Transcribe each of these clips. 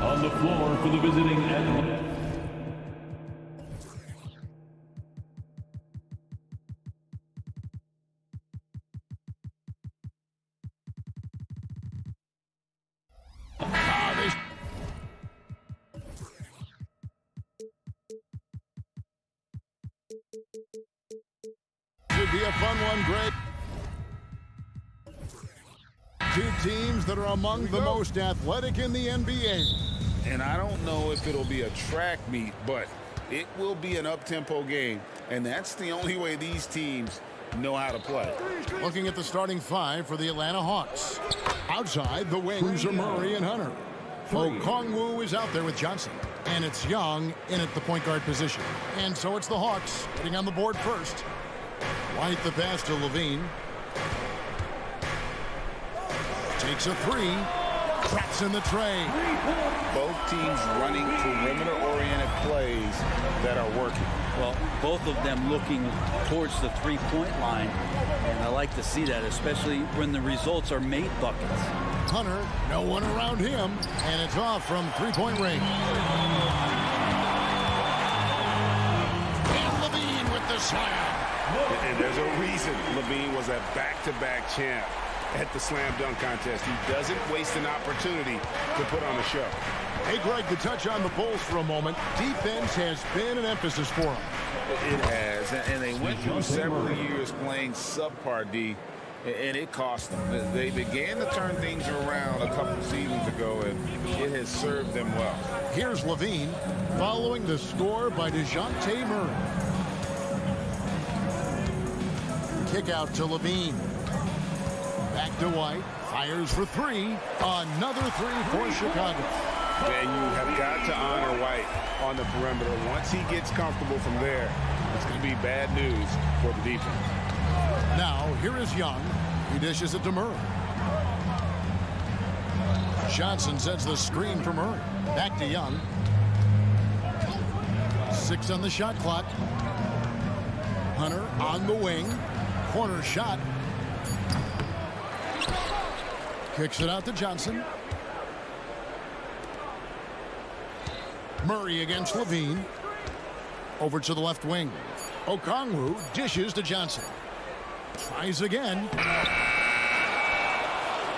On the floor for the visiting Atlanta. Should be a fun one, Greg. Two teams that are among the most athletic in the NBA. And I don't know if it'll be a track meet, but it will be an up-tempo game. And that's the only way these teams know how to play. Looking at the starting five for the Atlanta Hawks. Outside, the wings are Murray and Hunter. Okongwu is out there with Johnson. And it's Young in at the point guard position. And so it's the Hawks getting on the board first. White the pass to Levine. Takes a three. Traps in the tray. Both teams running perimeter-oriented plays that are working. Well, both of them looking towards the three-point line. And I like to see that, especially when the results are made buckets. Hunter, no one around him. And it's off from three-point range. And Levine with the slam. And there's a reason Levine was a back-to-back champ at the slam dunk contest. He doesn't waste an opportunity to put on a show. Hey, Greg, to touch on the Bulls for a moment, defense has been an emphasis for them. It has, and they went through several years playing subpar D, and it cost them. They began to turn things around a couple seasons ago, and it has served them well. Here's Levine following the score by DeJounte Murray. Kick out to Levine. Back to White. Fires for three. Another three for Chicago. And you have got to honor White on the perimeter. Once he gets comfortable from there, it's going to be bad news for the defense. Now, here is Young. He dishes it to Murray. Johnson sets the screen for Murray. Back to Young. 6 on the shot clock. Hunter on the wing. Corner shot. Kicks it out to Johnson. Murray against Levine. Over to the left wing. Okongwu dishes to Johnson. Tries again.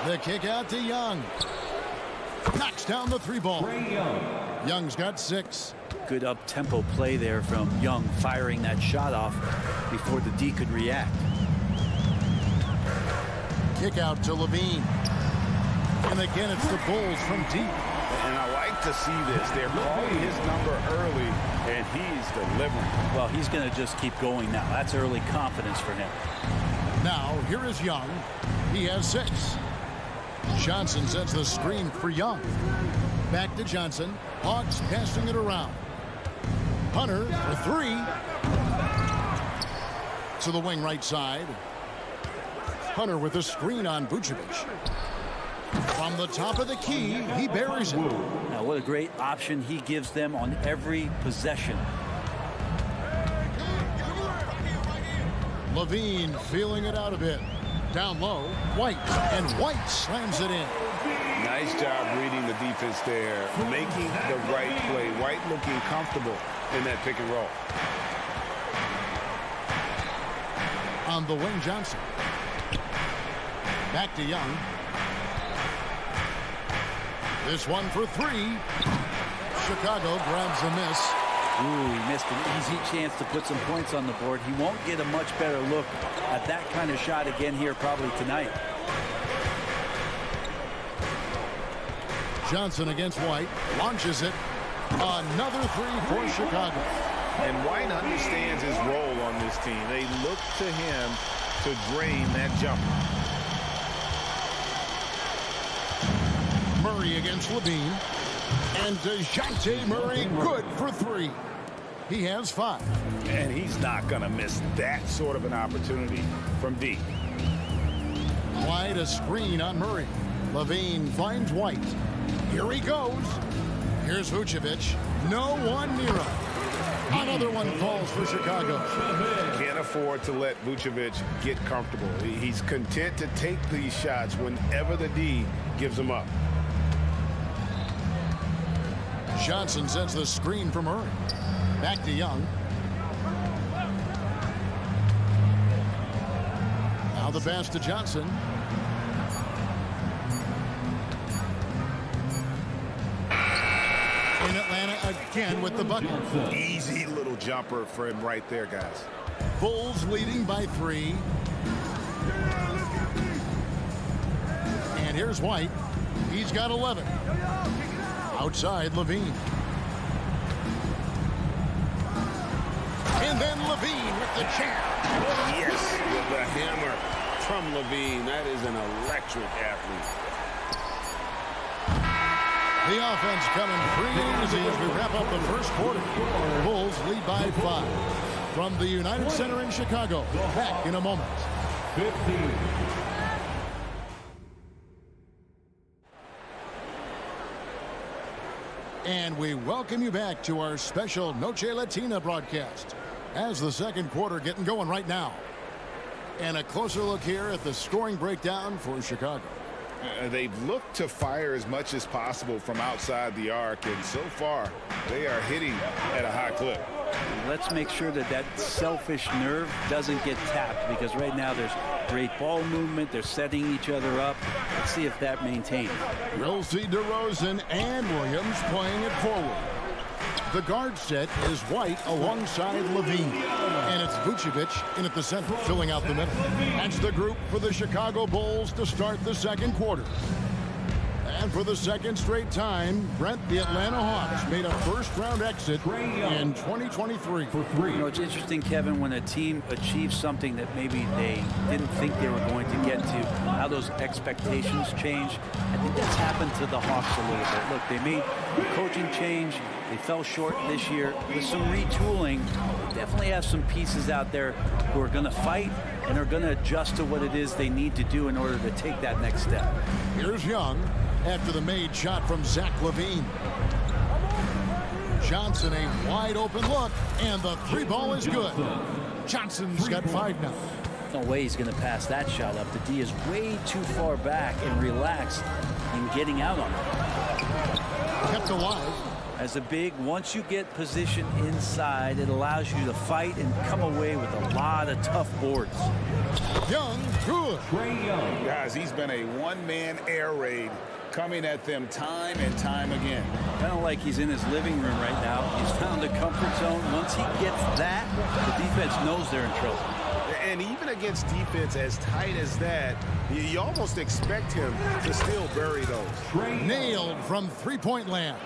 The kick out to Young. Knocks down the three ball. Young's got 6. Good up-tempo play there from Young, firing that shot off before the D could react. Kick out to Levine. And again, it's the Bulls from deep. And I like to see this. They're calling his number early, and he's delivering. Well, he's going to just keep going now. That's early confidence for him. Now, here is Young. He has 6. Johnson sets the screen for Young. Back to Johnson. Hawks passing it around. Hunter for 3. To the wing right side. Hunter with a screen on Vucevic. From the top of the key, he buries it. Now, what a great option he gives them on every possession. Levine feeling it out a bit. Down low, White, and White slams it in. Nice job reading the defense there, making the right play. White looking comfortable in that pick and roll. On the wing, Johnson. Back to Young. This one for 3. Chicago grabs the miss. Ooh, he missed an easy chance to put some points on the board. He won't get a much better look at that kind of shot again here probably tonight. Johnson against White. Launches it. Another 3 for Chicago. And White understands his role on this team. They look to him to drain that jumper. Murray against Levine. And DeJounte Murray good for 3. He has 5. And he's not going to miss that sort of an opportunity from deep. White a screen on Murray. Levine finds White. Here he goes. Here's Vucevic. No one near him. Another one falls for Chicago. Can't afford to let Vucevic get comfortable. He's content to take these shots whenever the D gives them up. Johnson sends the screen for Murray. Back to Young. Now the pass to Johnson. In Atlanta again with the bucket. Easy little jumper for him right there, guys. Bulls leading by 3. And here's White. He's got 11. Outside, Levine. And then Levine with the jam. Yes, with the hammer from Levine. That is an electric athlete. The offense coming free easy as we wrap up the first quarter. Bulls lead by 5. From the United Center in Chicago. Back in a moment. 15. And we welcome you back to our special Noche Latina broadcast as the second quarter getting going right now. And a closer look here at the scoring breakdown for Chicago. They've looked to fire as much as possible from outside the arc, and so far they are hitting at a high clip. Let's make sure that that selfish nerve doesn't get tapped, because right now there's great ball movement. They're setting each other up. Let's see if that maintains. We'll see DeRozan and Williams playing it forward. The guard set is White alongside Levine. And it's Vucevic in at the center, filling out the middle. That's the group for the Chicago Bulls to start the second quarter. And for the second straight time, Brent, the Atlanta Hawks made a first-round exit in 2023. You know, it's interesting, Kevin, when a team achieves something that maybe they didn't think they were going to get to, how those expectations change. I think that's happened to the Hawks a little bit. Look, they made a coaching change. They fell short this year. With some retooling, they definitely have some pieces out there who are going to fight and are going to adjust to what it is they need to do in order to take that next step. Here's Young after the made shot from Zach LaVine. Johnson, a wide open look, and the three ball is good. Johnson's got 5 now. No way he's going to pass that shot up. The D is way too far back and relaxed in getting out on it. Kept alive. As a big, once you get position inside, it allows you to fight and come away with a lot of tough boards. Young, good. Guys, he's been a one-man air raid coming at them time and time again. Kind of like he's in his living room right now. He's found a comfort zone. Once he gets that, the defense knows they're in trouble. And even against defense as tight as that, you almost expect him to still bury those. Nailed from three-point land.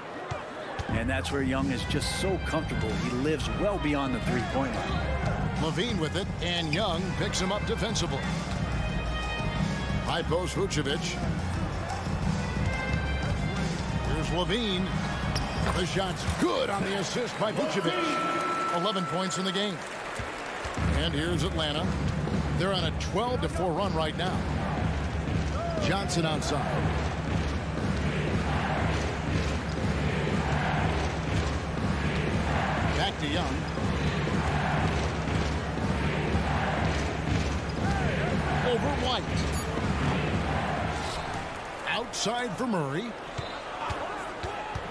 And that's where Young is just so comfortable. He lives well beyond the three-point line. Levine with it, and Young picks him up defensively. High post Vucevic. Here's Levine. The shot's good on the assist by Vucevic. 11 points in the game. And here's Atlanta. They're on a 12-4 run right now. Johnson outside. Back to Young. Over White. Outside for Murray.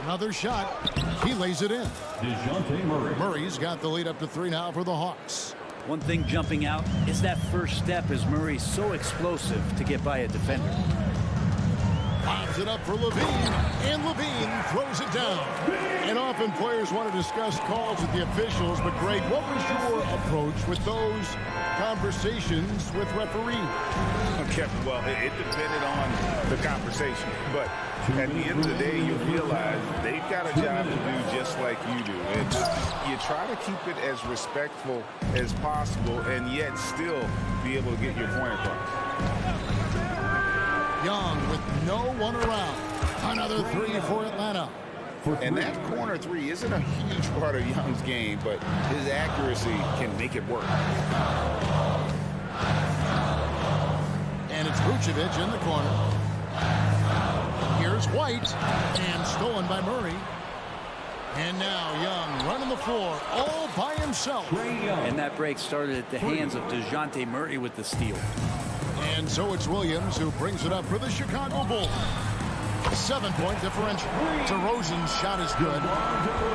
Another shot. He lays it in. DeJounte Murray. Murray's got the lead up to 3 now for the Hawks. One thing jumping out is that first step, as Murray's so explosive to get by a defender. Pops it up for Levine, and Levine throws it down. And often players want to discuss calls with the officials, but Greg, what was your approach with those conversations with referees? Well, it depended on the conversation, but at the end of the day, you realize they've got a job to do just like you do. And you try to keep it as respectful as possible and yet still be able to get your point across. Young with no one around. Another 3 for Atlanta. And that corner 3 isn't a huge part of Young's game, but his accuracy can make it work. And it's Vucevic in the corner. Here's White, and stolen by Murray. And now Young running the floor all by himself. And that break started at the hands of DeJounte Murray with the steal. And so it's Williams who brings it up for the Chicago Bulls. 7-point differential. DeRozan's shot is good.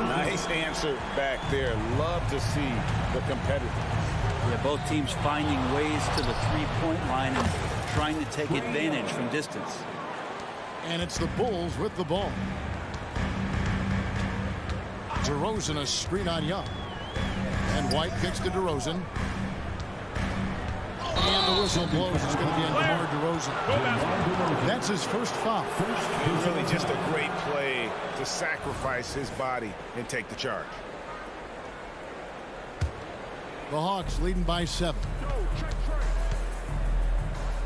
Nice answer back there. Love to see the competitiveness. Yeah, both teams finding ways to the three-point line and trying to take advantage from distance. And it's the Bulls with the ball. DeRozan a screen on Young. And White kicks to DeRozan. And the whistle blows. It's going to be on DeMar DeRozan. That's his first foul. Really just a great play to sacrifice his body and take the charge. The Hawks leading by 7.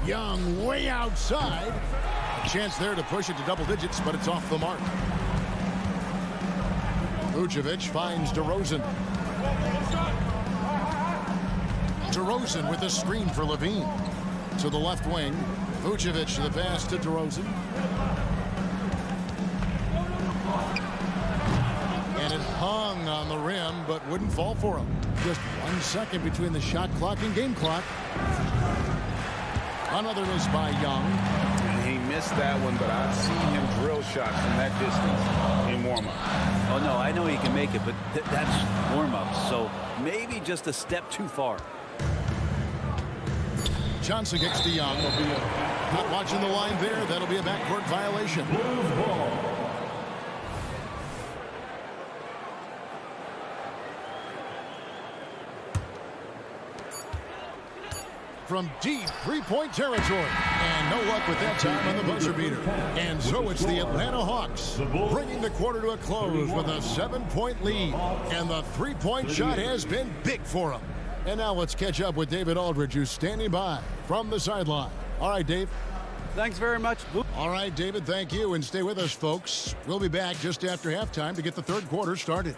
Young way outside. A chance there to push it to double digits, but it's off the mark. Vucevic finds DeRozan. DeRozan with a screen for Levine. To the left wing. Vucevic the pass to DeRozan. And it hung on the rim, but wouldn't fall for him. Just 1 second between the shot clock and game clock. Another miss by Young. And he missed that one, but I've seen him drill shots from that distance in warm-up. Oh, no, I know he can make it, but that's warm-up, so maybe just a step too far. Johnson kicks to Young. Not watching the line there. That'll be a backcourt violation. From deep three-point territory. And no luck with that time on the buzzer beater. And so it's the Atlanta Hawks bringing the quarter to a close with a 7-point lead. And the three-point shot has been big for them. And now let's catch up with David Aldridge, who's standing by from the sideline. All right, Dave. Thanks very much. All right, David, thank you. And stay with us, folks. We'll be back just after halftime to get the third quarter started.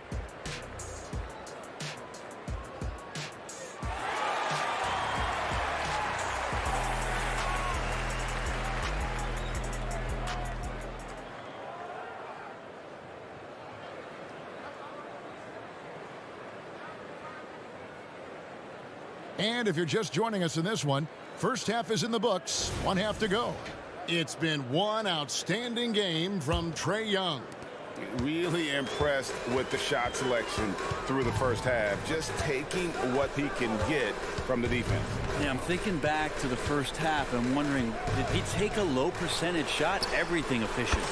And if you're just joining us in this one, first half is in the books, 1 half to go. It's been one outstanding game from Trae Young. Really impressed with the shot selection through the first half, just taking what he can get from the defense. Yeah, I'm thinking back to the first half and wondering, did he take a low percentage shot? Everything efficient.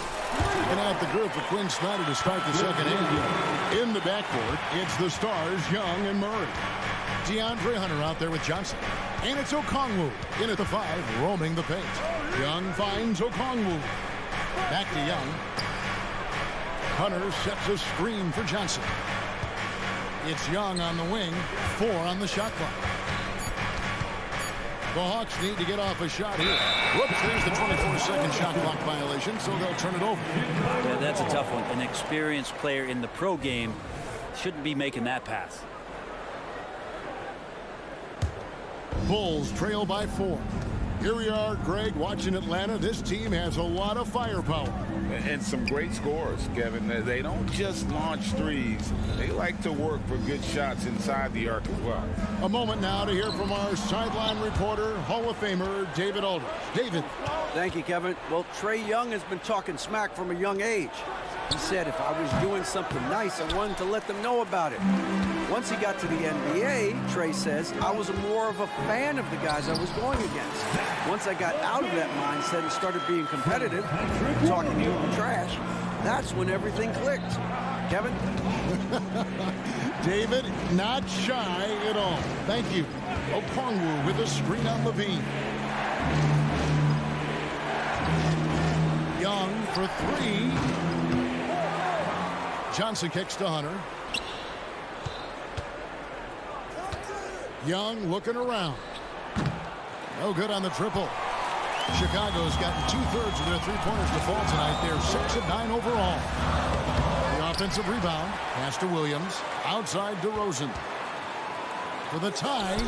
And at the group for Quinn Snyder to start the second half. In the backcourt, it's the stars, Young and Murray. DeAndre Hunter out there with Johnson. And it's Okongwu in at the 5, roaming the paint. Young finds Okongwu. Back to Young. Hunter sets a screen for Johnson. It's Young on the wing, 4 on the shot clock. The Hawks need to get off a shot here. Whoops, there's the 24-second shot clock violation, so they'll turn it over. Yeah, that's a tough one. An experienced player in the pro game shouldn't be making that pass. Bulls trail by 4. Here we are, Greg, watching Atlanta. This team has a lot of firepower. And some great scores, Kevin. They don't just launch threes. They like to work for good shots inside the arc as well. A moment now to hear from our sideline reporter, Hall of Famer, David Aldridge. David. Thank you, Kevin. Well, Trae Young has been talking smack from a young age. He said if I was doing something nice, I wanted to let them know about it. Once he got to the NBA, Trae says, I was more of a fan of the guys I was going against. Once I got out of that mindset and started being competitive, talking human trash, that's when everything clicked. Kevin? David, not shy at all. Thank you. Okongwu with a screen on Levine. Young for 3. Johnson kicks to Hunter. Young looking around. No good on the triple. Chicago's gotten 2/3 of their three-pointers to fall tonight. They're 6 of 9 overall. The offensive rebound. Pass to Williams. Outside DeRozan. For the tie.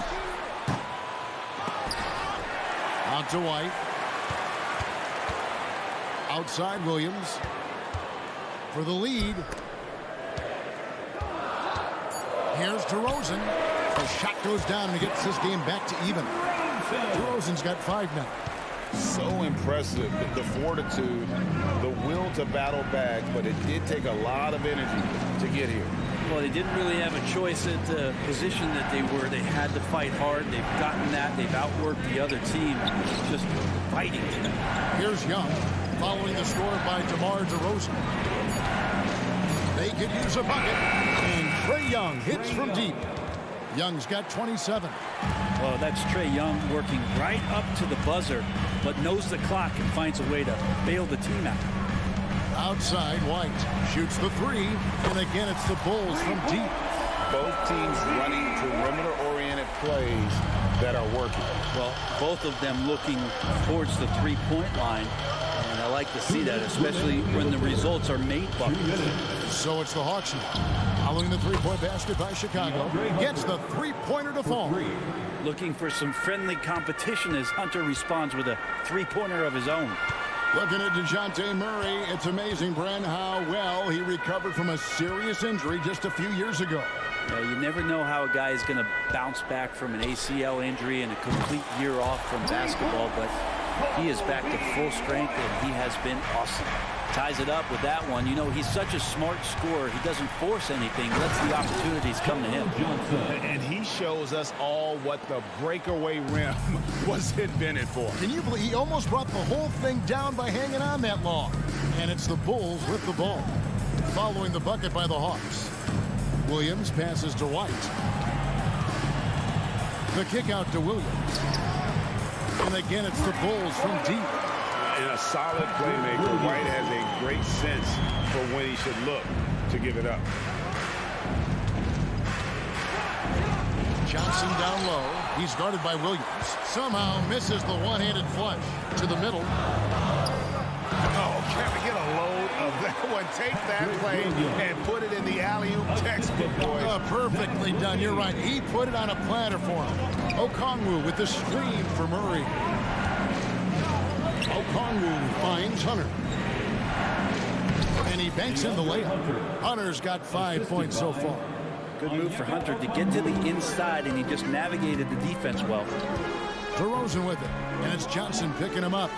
Out to White. Outside Williams. For the lead. Here's DeRozan. The shot goes down and he gets this game back to even. DeRozan's got 5 now. So impressive, the fortitude, the will to battle back, but it did take a lot of energy to get here. Well, they didn't really have a choice at the position that they were. They had to fight hard. They've gotten that. They've outworked the other team, just fighting. Here's Young, following the score by DeMar DeRozan. They could use a bucket, and Trae Young hits from deep. Young's got 27. Well, that's Trae Young working right up to the buzzer, but knows the clock and finds a way to bail the team out. Outside, White shoots the three, and again it's the Bulls from deep. Both teams running perimeter-oriented plays that are working. Well, both of them looking towards the three-point line, and I like to see that, especially when the results are made buckets. So it's the Hawks now. Following the three-point basket by Chicago, gets the three-pointer to fall. Looking for some friendly competition as Hunter responds with a three-pointer of his own. Looking at DeJounte Murray, it's amazing, Bren, how well he recovered from a serious injury just a few years ago. Yeah, you never know how a guy is going to bounce back from an ACL injury and a complete year off from basketball, but he is back to full strength, and he has been awesome. Ties it up with that one. You know, he's such a smart scorer. He doesn't force anything, lets the opportunities come to him. And he shows us all what the breakaway rim was invented for. Can you believe he almost brought the whole thing down by hanging on that long? And it's the Bulls with the ball. Following the bucket by the Hawks. Williams passes to White. The kick out to Williams. And again, it's the Bulls from deep. And a solid playmaker. White has a great sense for when he should look to give it up. Johnson down low. He's guarded by Williams. Somehow misses the one-handed flush to the middle. Oh, can we get a load of that one? Take that play and put it in the alley-oop textbook, boys. Perfectly done. You're right. He put it on a platter for him. Okongwu with the screen for Murray. Okongwu finds Hunter. And he banks in the layup. Hunter's got 5 points so far. Good move for Hunter to get to the inside, and he just navigated the defense well. DeRozan with it. And it's Johnson picking him up.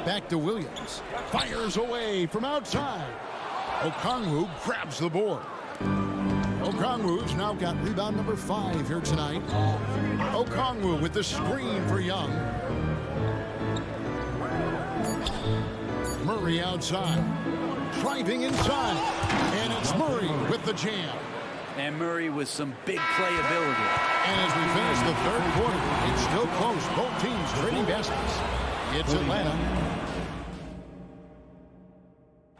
Back to Williams. Fires away from outside. Okongwu grabs the board. Okongwu's now got rebound number 5 here tonight. Okongwu with the screen for Young. Murray outside. Driving inside. And it's Murray with the jam. And Murray with some big playability. And as we finish the third quarter, it's still close. Both teams trading baskets. It's Atlanta.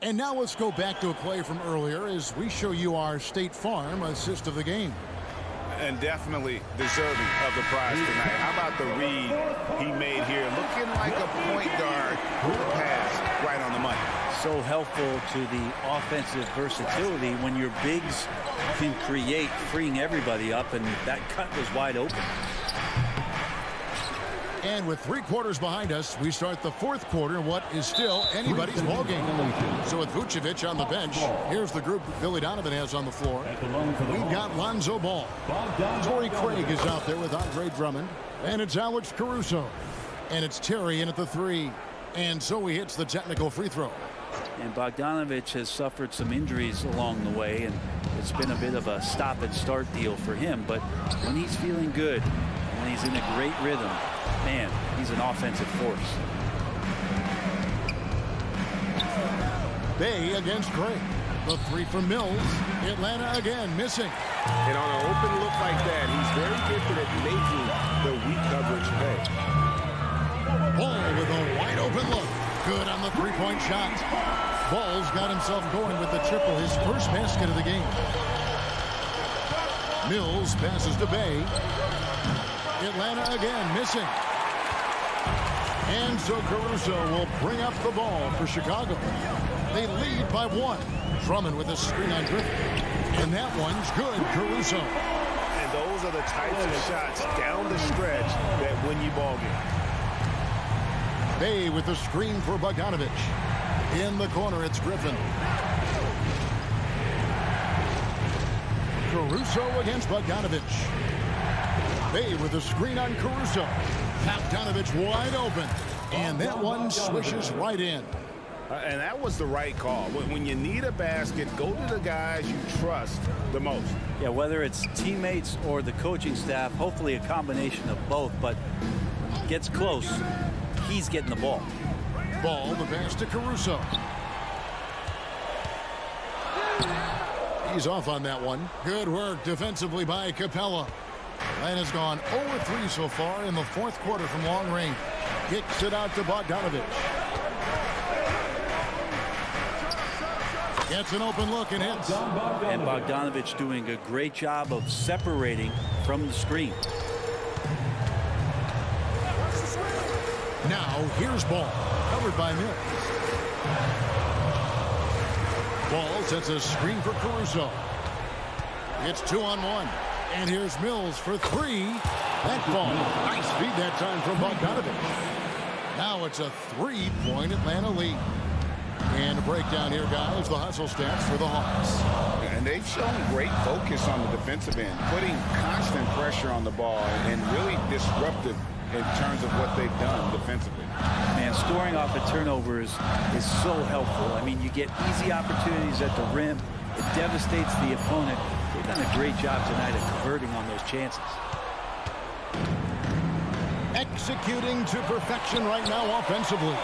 And now let's go back to a play from earlier as we show you our State Farm assist of the game. And definitely deserving of the prize tonight. How about the read he made here? Looking like a point guard with a pass right on the money. So helpful to the offensive versatility when your bigs can create, freeing everybody up, and that cut was wide open. And with 3 quarters behind us, we start the fourth quarter in what is still anybody's ball game. So with Vucevic on the bench, here's the group Billy Donovan has on the floor. We've got Lonzo Ball. Torrey Craig is out there with Andre Drummond. And it's Alex Caruso. And it's Terry in at the 3. And so he hits the technical free throw. And Bogdanovich has suffered some injuries along the way, and it's been a bit of a stop-and-start deal for him. But when he's feeling good, when he's in a great rhythm, man, he's an offensive force. Bay against Craig. The 3 from Mills. Atlanta again missing. And on an open look like that, he's very gifted at making the weak coverage pay. Ball with a wide open look. Good on the 3-point shot. Ball's got himself going with the triple, his first basket of the game. Mills passes to Bay. Atlanta again missing. And so Caruso will bring up the ball for Chicago. They lead by 1. Drummond with a screen on Griffin. And that one's good, Caruso. And those are the types of shots down the stretch that win you ball game. Bay with the screen for Bogdanovich. In the corner, it's Griffin. Caruso against Bogdanovich. Bay with a screen on Caruso. Bogdanovich wide open. And that one swishes right in. And that was the right call. When you need a basket, go to the guys you trust the most. Yeah, whether it's teammates or the coaching staff, hopefully a combination of both, but gets close, he's getting the ball. Ball, the pass to Caruso. He's off on that one. Good work defensively by Capella. Atlanta's gone 0-3 so far in the fourth quarter from long range. Kicks it out to Bogdanovich. Gets an open look and hits. And Bogdanovich doing a great job of separating from the screen. Now here's Ball, covered by Mills. Ball sets a screen for Caruso. It's 2-on-1. And here's Mills for three. That ball. Nice feed that time from Bogdanovich. Now it's a 3-point Atlanta lead. And a breakdown here, guys. The hustle stats for the Hawks. And they've shown great focus on the defensive end, putting constant pressure on the ball and really disruptive in terms of what they've done defensively. Man, scoring off of turnovers is so helpful. I mean, you get easy opportunities at the rim. It devastates the opponent. They've done a great job tonight of converting on those chances. Executing to perfection right now offensively.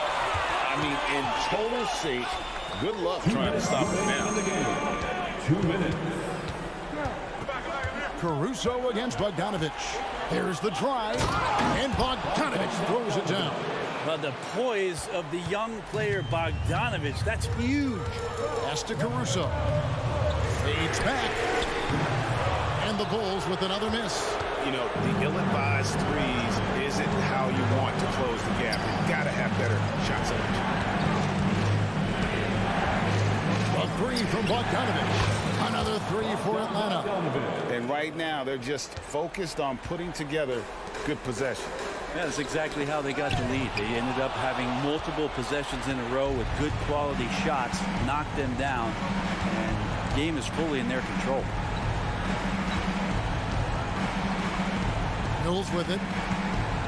I mean, in total shape, good luck trying to stop it now. 2 minutes. Caruso against Bogdanovich. Here's the drive, and Bogdanovich throws it down. But the poise of the young player Bogdanovich, that's huge. Pass to Caruso. Fades back. And the Bulls with another miss. You know, the ill-advised threes isn't how you want to close the gap. You've got to have better shot selection. A three from Bogdanovich. Another three for Atlanta. And right now, they're just focused on putting together good possession. Yeah, that's exactly how they got the lead. They ended up having multiple possessions in a row with good quality shots, knocked them down, and the game is fully in their control. Mills with it.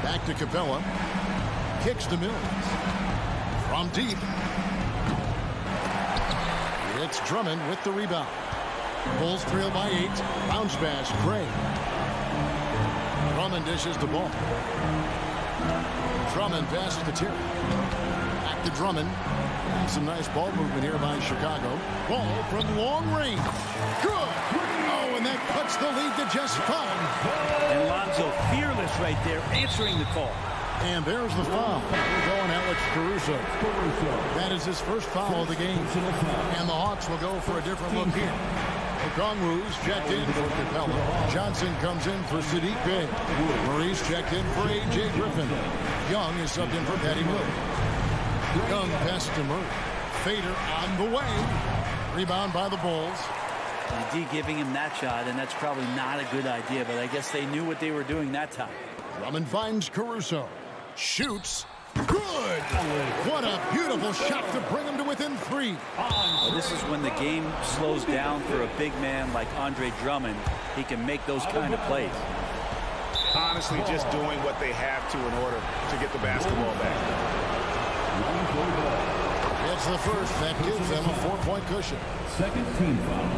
Back to Capella. Kicks to Mills. From deep. It's Drummond with the rebound. Bulls trail by 8. Bounce pass, Gray. Drummond dishes the ball. Drummond passes to Terry. Back to Drummond. And some nice ball movement here by Chicago. Ball from long range. Good. Oh, and that cuts the lead to just 5. And Lonzo fearless right there, answering the call. And there's the foul. We're going Alex Caruso. That is his first foul of the game. And the Hawks will go for a different look here. Okongwu's checked in for Capella. Johnson comes in for Sadiq Bey. Maurice checked in for A.J. Griffin. Young is subbed in for Patty Mills. Young passes to Murray. Fader on the way. Rebound by the Bulls. D giving him that shot, and that's probably not a good idea, but I guess they knew what they were doing that time. Drummond finds Caruso. Shoots. Good! What a beautiful shot to bring him to within 3. Well, this is when the game slows down for a big man like Andre Drummond. He can make those kind of plays. Honestly, just doing what they have to in order to get the basketball back. It's the first. That gives them a 4-point cushion. Second team foul.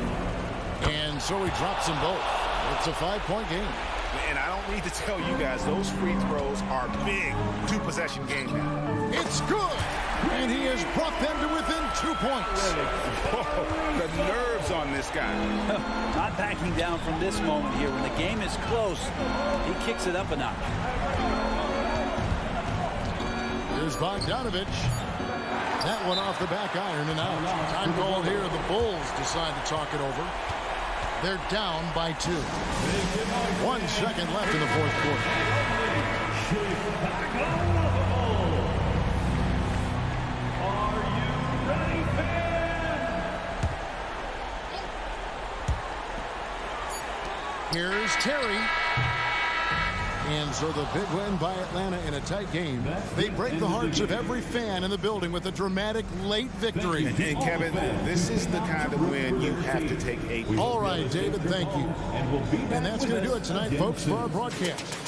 And so he drops them both. It's a 5-point game. And I don't need to tell you guys, those free throws are big. 2-possession game now. It's good. And he has brought them to within 2 points. The nerves on this guy. Not backing down from this moment here. When the game is close, he kicks it up a notch. Here's Bogdanovich. That one off the back iron and out. Time called here. The Bulls decide to talk it over. They're down by 2. 1 second left in the fourth quarter. Are you ready, fans? Here's Terry. And so the big win by Atlanta in a tight game. They break the hearts of every fan in the building with a dramatic late victory. And Kevin, this is the kind of win you have to take 8. All right, David, thank you. And that's going to do it tonight, folks, for our broadcast.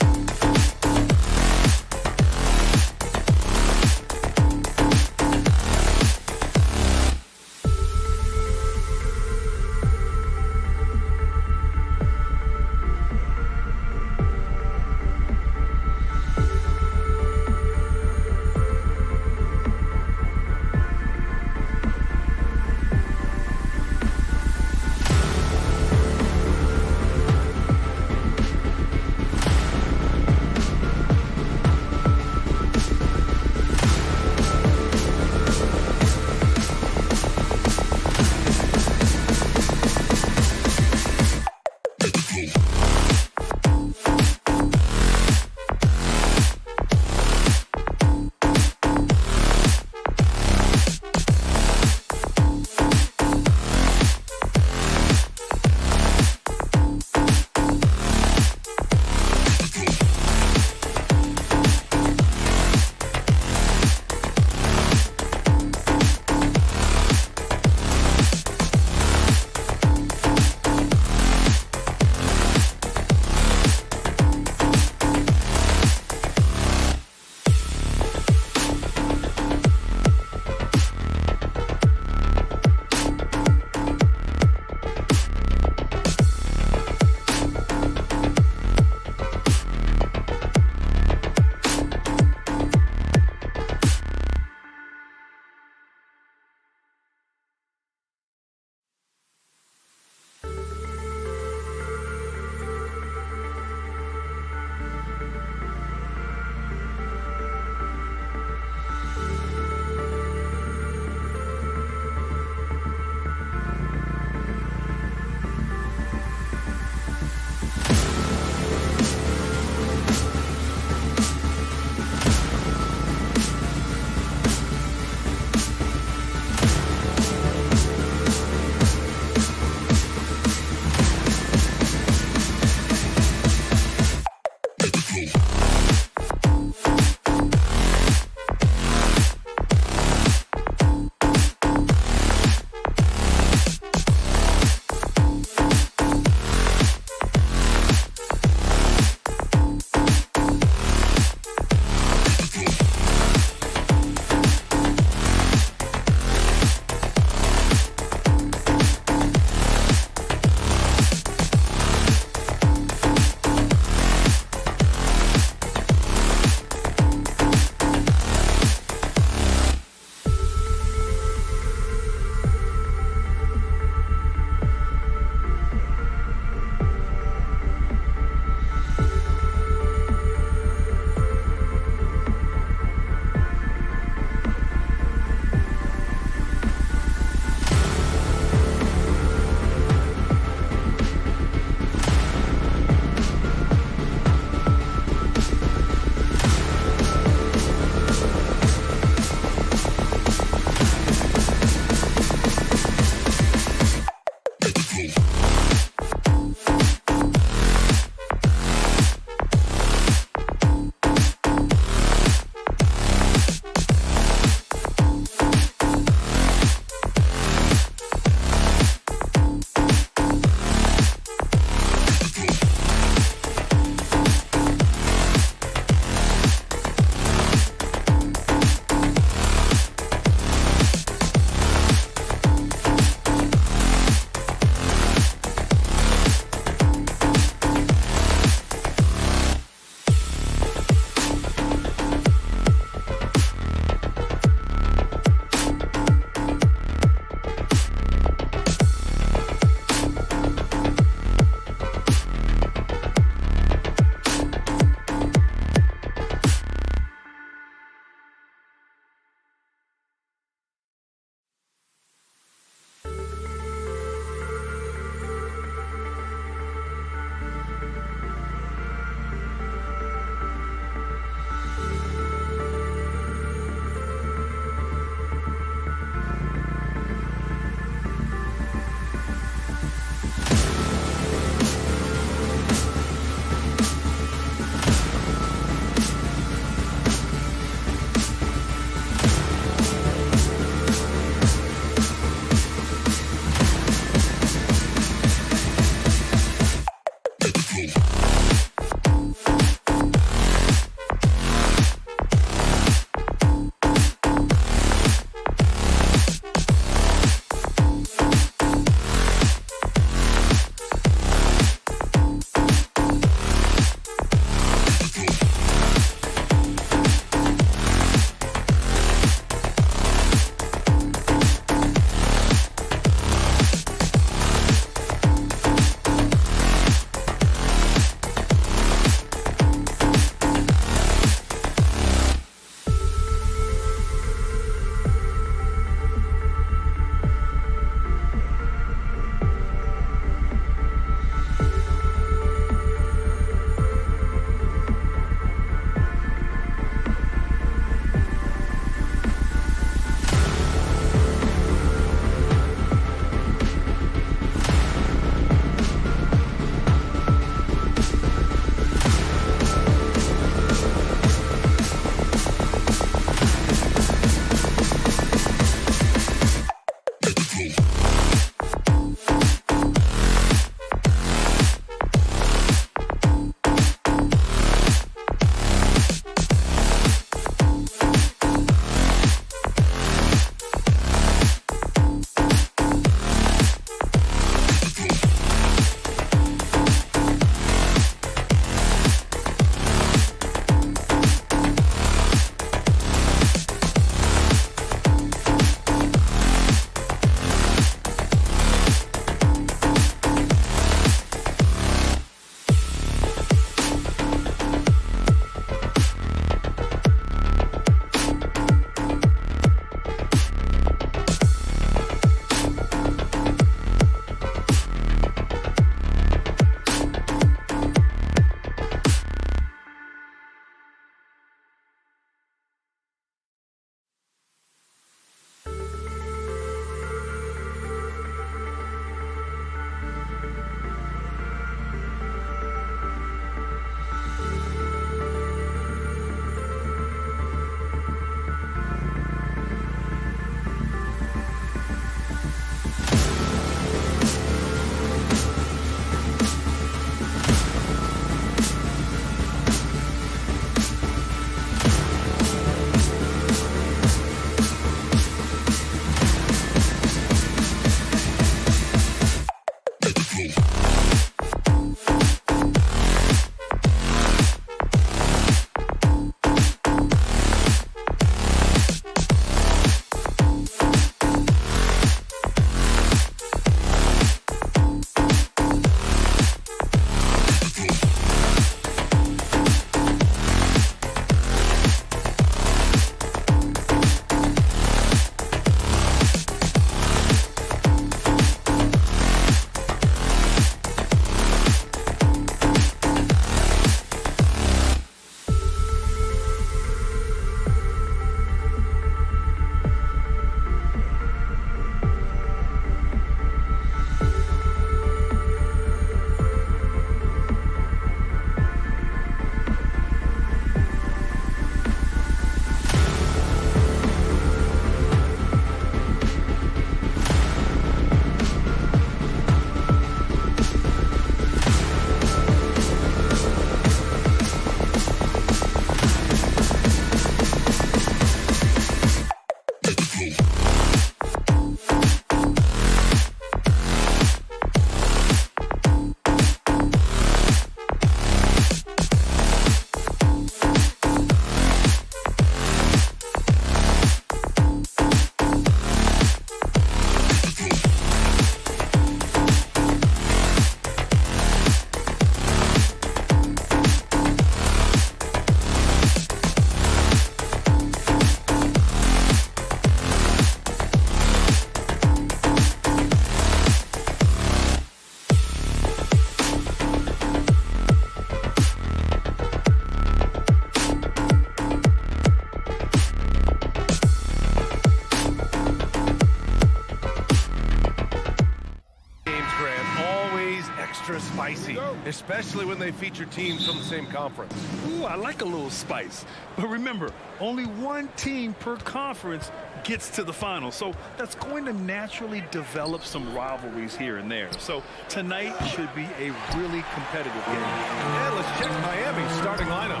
spicy, especially when they feature teams from the same conference. Ooh, I like a little spice. But remember, only one team per conference gets to the final. So that's going to naturally develop some rivalries here and there. So tonight should be a really competitive game. And let's check Miami's starting lineup.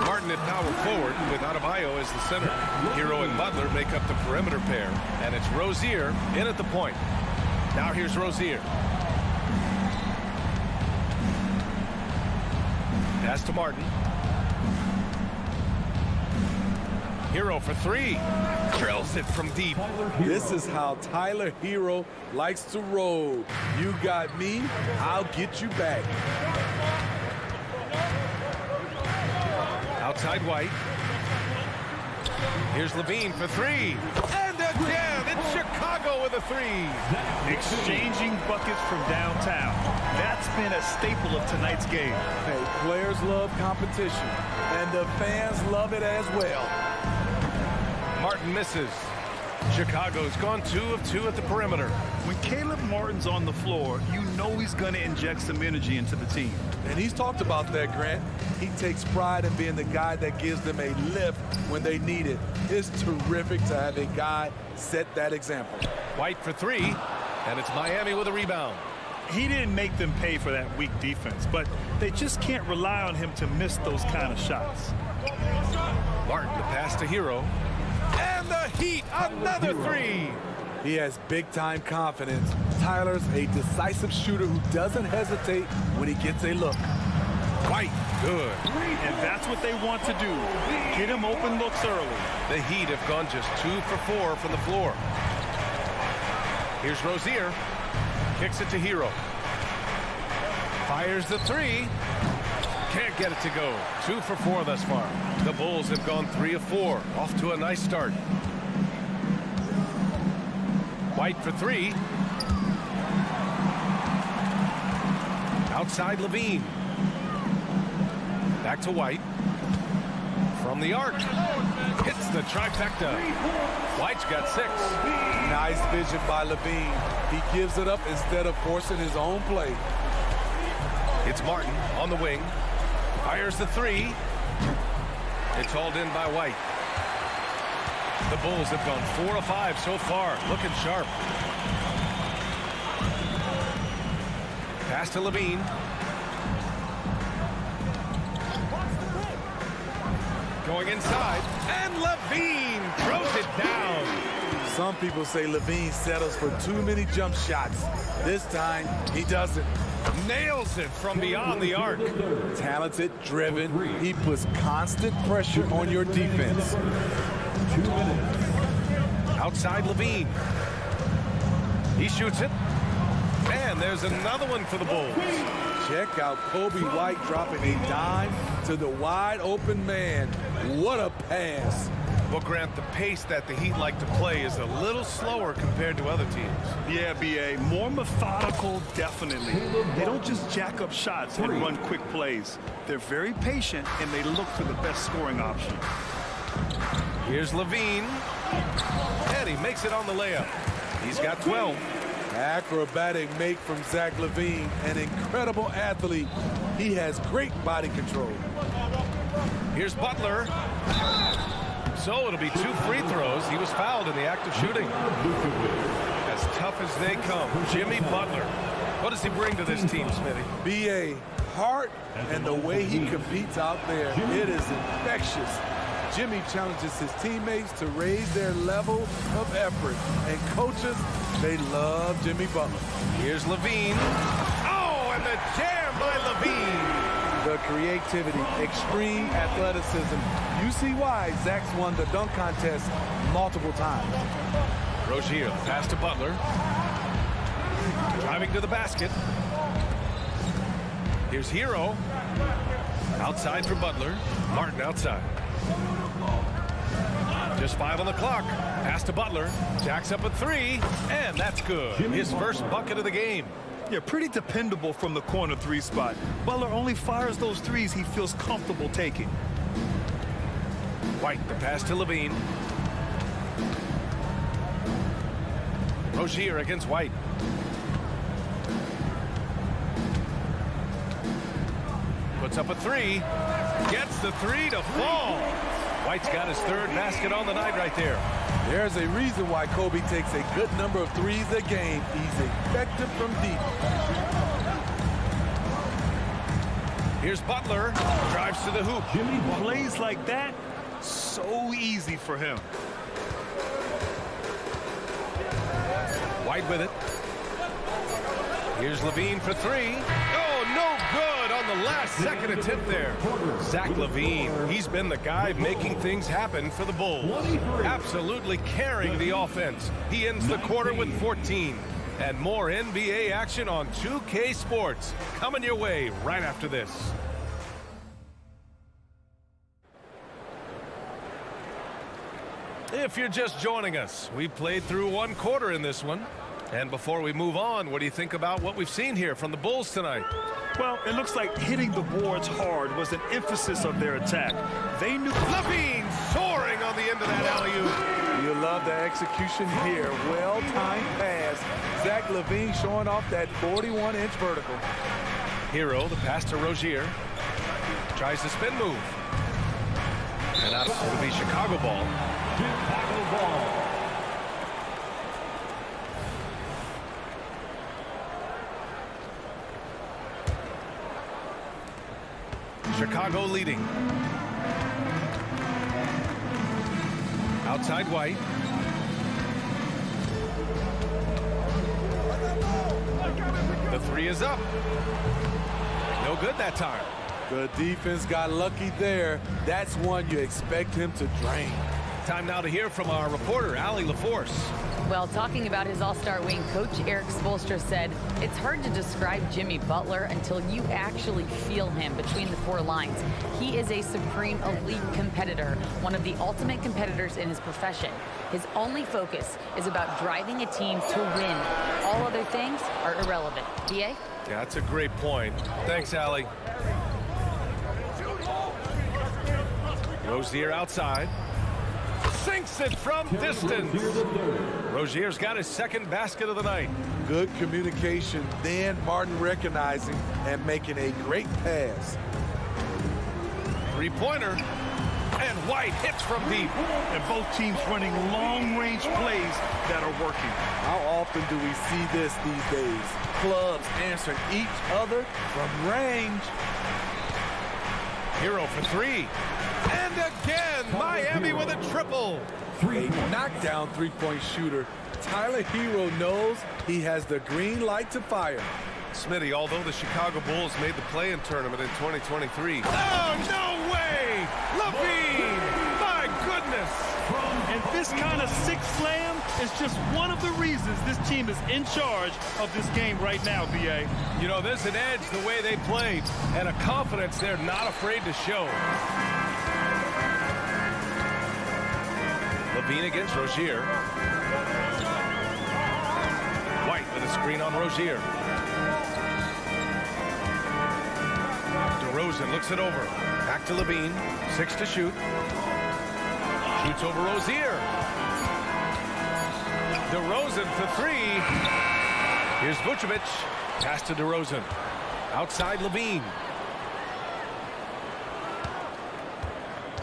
Martin at power forward with Adebayo as the center. Hero and Butler make up the perimeter pair. And it's Rozier in at the point. Now here's Rozier. Pass to Martin. Hero for three. Drills it from deep. This is how Tyler Hero likes to roll. You got me, I'll get you back. Outside White. Here's Levine for three. And again, it's Chicago with a three. Exchanging buckets from downtown. That's been a staple of tonight's game. Hey, players love competition, and the fans love it as well. Martin misses. Chicago's gone 2 of 2 at the perimeter. When Caleb Martin's on the floor, you know he's going to inject some energy into the team. And he's talked about that, Grant. He takes pride in being the guy that gives them a lift when they need it. It's terrific to have a guy set that example. White for three, and it's Miami with a rebound. He didn't make them pay for that weak defense, but they just can't rely on him to miss those kind of shots. Martin, the pass to Hero. And the Heat, another three. He has big-time confidence. Tyler's a decisive shooter who doesn't hesitate when he gets a look. White, good. And that's what they want to do. Get him open looks early. The Heat have gone just 2 for 4 from the floor. Here's Rozier. Kicks it to Hero. Fires the three. Can't get it to go. 2 for 4 thus far. The Bulls have gone 3 of 4. Off to a nice start. White for three. Outside Levine. Back to White. From the arc. Hits the trifecta. White's got 6. Nice vision by Levine. He gives it up instead of forcing his own play. It's Martin on the wing. Fires the three. It's hauled in by White. The Bulls have gone 4 of 5 so far. Looking sharp. Pass to Levine. Going inside. And Levine throws it down. Some people say Levine settles for too many jump shots. This time, he doesn't. Nails it from beyond the arc. Talented, driven. He puts constant pressure on your defense. 2 minutes. Outside Levine. He shoots it. And there's another one for the Bulls. Check out Kobe White dropping a dime to the wide open man. What a pass. Well, Grant, the pace that the Heat like to play is a little slower compared to other teams. Yeah, B.A. More methodical, definitely. They don't just jack up shots and run quick plays. They're very patient, and they look for the best scoring option. Here's Levine. And he makes it on the layup. He's got 12. Acrobatic make from Zach Levine, an incredible athlete. He has great body control. Here's Butler. So it'll be 2 free throws. He was fouled in the act of shooting. As tough as they come, Jimmy Butler. What does he bring to this team, Smitty? B.A. heart and the way he competes out there, it is infectious. Jimmy challenges his teammates to raise their level of effort. And coaches, they love Jimmy Butler. Here's Levine. Oh, and the jam by Levine. The creativity, extreme athleticism. You see why Zach's won the dunk contest multiple times. Rozier, pass to Butler. Driving to the basket. Here's Hero. Outside for Butler. Martin outside. Just 5 on the clock. Pass to Butler. Jacks up a 3. And that's good. His first bucket of the game. Yeah, pretty dependable from the corner 3 spot. Butler only fires those threes he feels comfortable taking. White, the pass to Levine. Rozier against White. Puts up a three. Gets the three to fall. White's got his third basket on the night right there. There's a reason why Kobe takes a good number of threes a game. He's effective from deep. Here's Butler. Drives to the hoop. Plays like that, so easy for him. White with it. Here's Levine for three. Oh, no good on the last second attempt there. Zach Levine, he's been the guy making things happen for the Bulls. Absolutely carrying the offense. He ends the quarter with 14. And more NBA action on 2K Sports coming your way right after this. If you're just joining us, we played through one quarter in this one. And before we move on, what do you think about what we've seen here from the Bulls tonight? Well, it looks like hitting the boards hard was an emphasis of their attack. They knew. Levine soaring on the end of that alley-oop. You love the execution here. Well-timed pass. Zach Levine showing off that 41-inch vertical. Hero, the pass to Rozier. Tries the spin move. And that's going to be Chicago ball. Chicago ball. Chicago leading. Outside White. The three is up. No good that time. The defense got lucky there. That's one you expect him to drain. Time now to hear from our reporter, Allie LaForce. Well, talking about his all-star wing, Coach Eric Spoelstra said, it's hard to describe Jimmy Butler until you actually feel him between the four lines. He is a supreme elite competitor, one of the ultimate competitors in his profession. His only focus is about driving a team to win. All other things are irrelevant. DA? Yeah, that's a great point. Thanks, Allie. Rozier outside. Sinks it from distance. Rozier's got his second basket of the night. Good communication, then Martin recognizing and making a great pass. Three-pointer. And White hits from deep. And both teams running long-range plays that are working. How often do we see this these days? Clubs answering each other from range. Hero for three. And again, Miami with a triple. A knockdown three-point shooter. Tyler Hero knows he has the green light to fire. Smitty, although the Chicago Bulls made the play-in tournament in 2023. Oh, no way! Levine! My goodness! And this kind of six slam is just one of the reasons this team is in charge of this game right now, B.A. You know, there's an edge the way they played and a confidence they're not afraid to show. Levine against Rozier. White with a screen on Rozier. DeRozan looks it over. Back to Levine. 6 to shoot. Shoots over Rozier. DeRozan for three. Here's Vucevic. Pass to DeRozan. Outside Levine.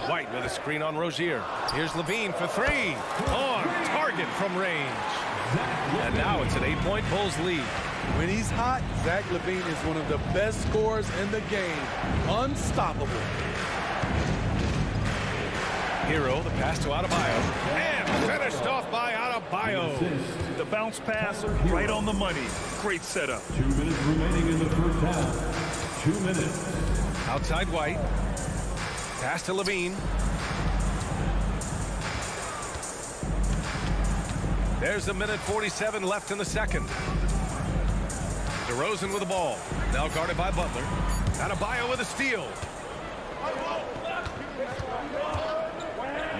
White with a screen on Rozier. Here's Levine for three. On target from range. And now it's an 8-point Bulls lead. When he's hot, Zach Levine is one of the best scorers in the game. Unstoppable. Hero, the pass to Adebayo. And finished off by Adebayo. The bounce pass right on the money. Great setup. 2 minutes remaining in the first half. 2 minutes. Outside White. Pass to Levine. There's a minute 47 left in the second. DeRozan with the ball. Now guarded by Butler. Adebayo with a steal.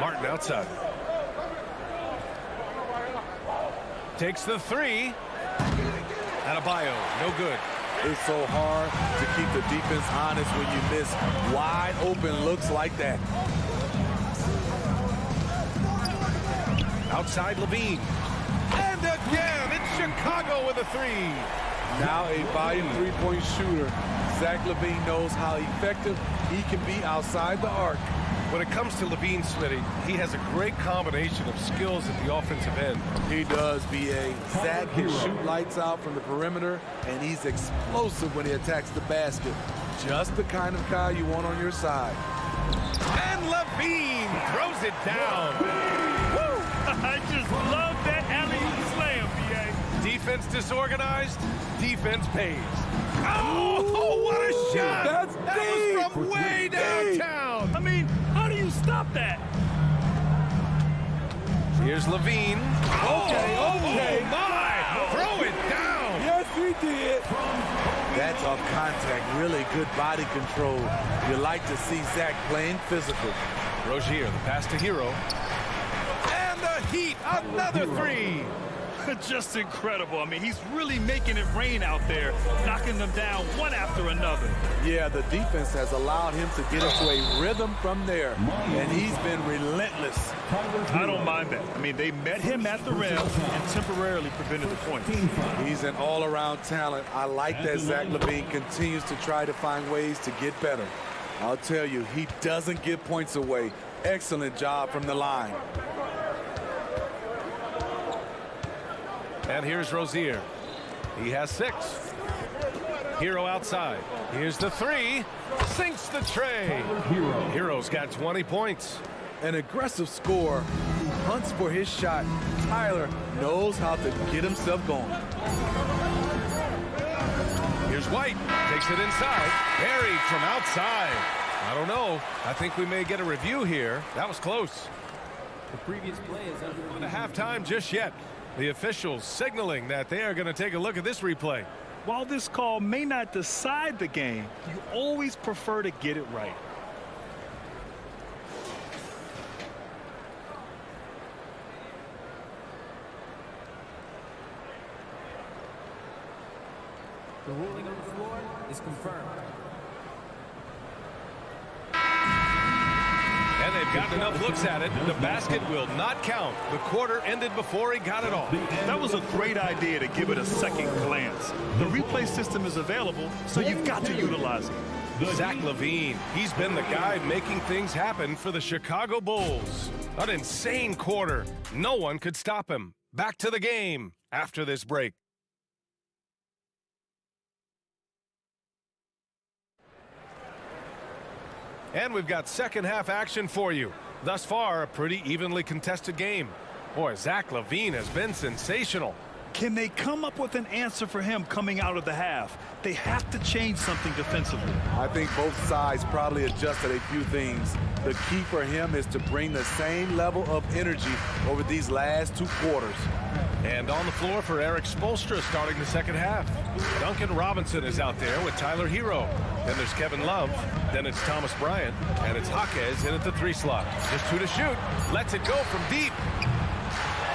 Martin outside. Takes the three. Adebayo, no good. It's so hard to keep the defense honest when you miss wide open looks like that. Outside Levine. And again, it's Chicago with a three. Now a volume three-point shooter. Zach LaVine knows how effective he can be outside the arc. When it comes to LaVine, Smitty, he has a great combination of skills at the offensive end. He does, B.A. Zach can shoot lights out from the perimeter, and he's explosive when he attacks the basket. Just the kind of guy you want on your side. And LaVine throws it down. Woo! I just love that alley-oop slam, B.A. Defense disorganized, defense pays. Oh, what a shot! That's that deep. was from way downtown. I mean, how do you stop that? Here's LaVine. Okay. Oh my! Throw it down. Yes, he did. That's off contact. Really good body control. You like to see Zach playing physical. Rozier, the pass to Hero. And the Heat, another three. Just incredible. I mean, he's really making it rain out there, knocking them down one after another. Yeah, the defense has allowed him to get into a rhythm from there, and he's been relentless. I don't mind that. I mean, they met him at the rim and temporarily prevented the points. He's an all-around talent. I like that Zach LaVine continues to try to find ways to get better. I'll tell you, he doesn't give points away. Excellent job from the line. And here's Rozier. He has 6. Hero outside. Here's the 3. Sinks the tray. Hero's got 20 points. An aggressive scorer who hunts for his shot. Tyler knows how to get himself going. Here's White. Takes it inside. Buried from outside. I don't know. I think we may get a review here. That was close. The previous play is under the halftime just yet. The officials signaling that they are going to take a look at this replay. While this call may not decide the game, you always prefer to get it right. the ruling on the floor is confirmed. And they've gotten enough looks at it. The basket will not count. The quarter ended before he got it off. That was a great idea to give it a second glance. The replay system is available, so you've got to utilize it. Zach LaVine, he's been the guy making things happen for the Chicago Bulls. An insane quarter. No one could stop him. Back to the game after this break. And we've got second half action for you. Thus far, a pretty evenly contested game. Boy, Zach LaVine has been sensational. Can they come up with an answer for him coming out of the half? They have to change something defensively. I think both sides probably adjusted a few things. The key for him is to bring the same level of energy over these last two quarters. And on the floor for Eric Spoelstra starting the second half. Duncan Robinson is out there with Tyler Hero. Then there's Kevin Love. Then it's Thomas Bryant. And it's Jaquez in at the 3 slot. Just 2 to shoot. Lets it go from deep.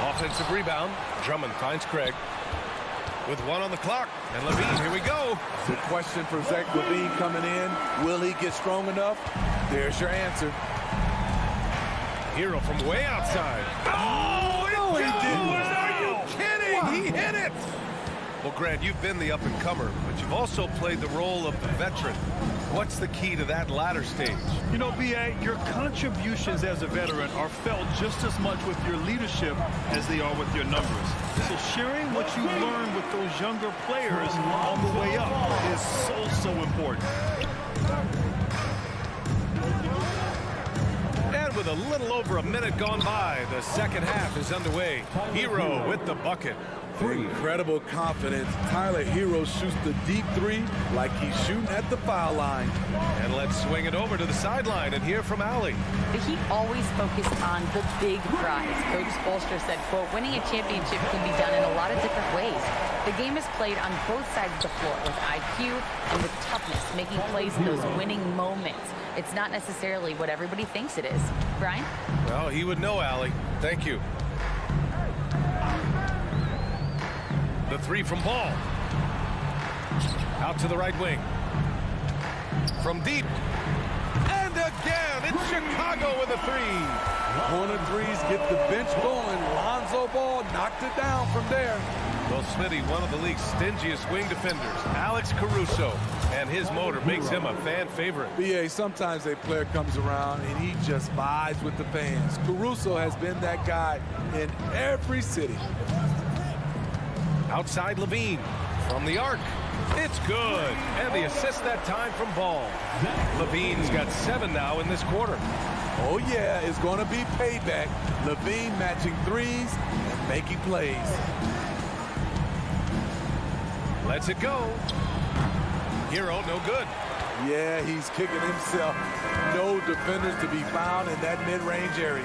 Offensive rebound. Drummond finds Craig. With 1 on the clock. And LaVine, here we go. The question for Zach LaVine coming in, will he get strong enough? There's your answer. Hero from way outside. Oh, no, he didn't. Are you kidding? Wow. He hit it. Well, Grant, you've been the up-and-comer, but you've also played the role of the veteran. What's the key to that latter stage? You know, B.A., your contributions as a veteran are felt just as much with your leadership as they are with your numbers. So sharing what you learned with those younger players on the way up is so important. And with a little over a minute gone by, the second half is underway. Hero with the bucket. Incredible confidence. Tyler Hero shoots the deep 3 like he's shooting at the foul line. And let's swing it over to the sideline and hear from Allie. The Heat always focus on the big prize. Coach Spoelstra said, quote, winning a championship can be done in a lot of different ways. The game is played on both sides of the floor with IQ and with toughness, making plays in those winning moments. It's not necessarily what everybody thinks it is. Brian? Well, he would know, Allie. Thank you. The 3 from Ball. Out to the right wing. From deep. And again, it's Chicago with a 3. Corner threes get the bench going. Lonzo Ball knocked it down from there. Well, Smitty, one of the league's stingiest wing defenders, Alex Caruso, and his motor makes him a fan favorite. BA, sometimes a player comes around and he just vibes with the fans. Caruso has been that guy in every city. Outside Levine from the arc. It's good. And the assist that time from Ball. Levine's got 7 now in this quarter. Oh, yeah, it's going to be payback. Levine matching threes and making plays. Lets it go. Hero, no good. Yeah, he's kicking himself. No defenders to be found in that mid-range area.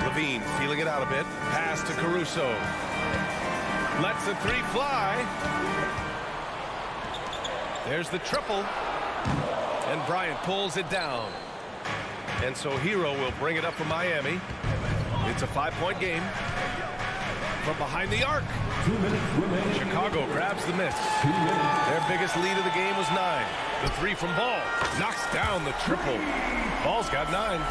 Levine feeling it out a bit. Pass to Caruso. Lets the 3 fly. There's the triple. And Bryant pulls it down. And so Hero will bring it up for Miami. It's a 5-point game. From behind the arc. 2 minutes remaining. Chicago grabs the miss. Their biggest lead of the game was 9. The 3 from Ball. Knocks down the triple. Ball's got 9.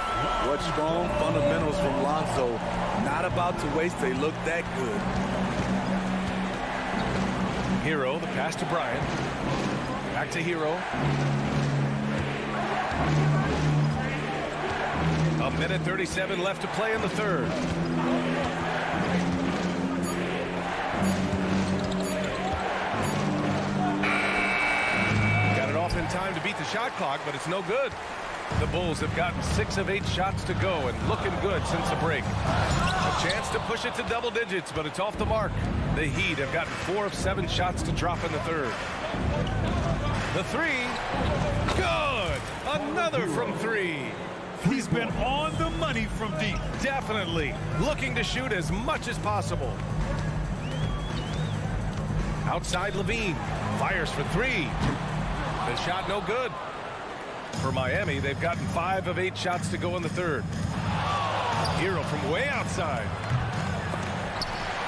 What strong fundamentals from Lonzo. Not about to waste. They look that good. Hero, the pass to Bryant. Back to Hero. A minute 37 left to play in the third. Got it off in time to beat the shot clock, but it's no good. The Bulls have gotten 6 of 8 shots to go and looking good since the break. A chance to push it to double digits, but it's off the mark. The Heat have gotten 4 of 7 shots to drop in the third. The 3, good! Another from 3. He's been on the money from deep. Definitely looking to shoot as much as possible. Outside Levine, fires for 3. The shot no good. For Miami, they've gotten 5 of 8 shots to go in the third. Hero from way outside.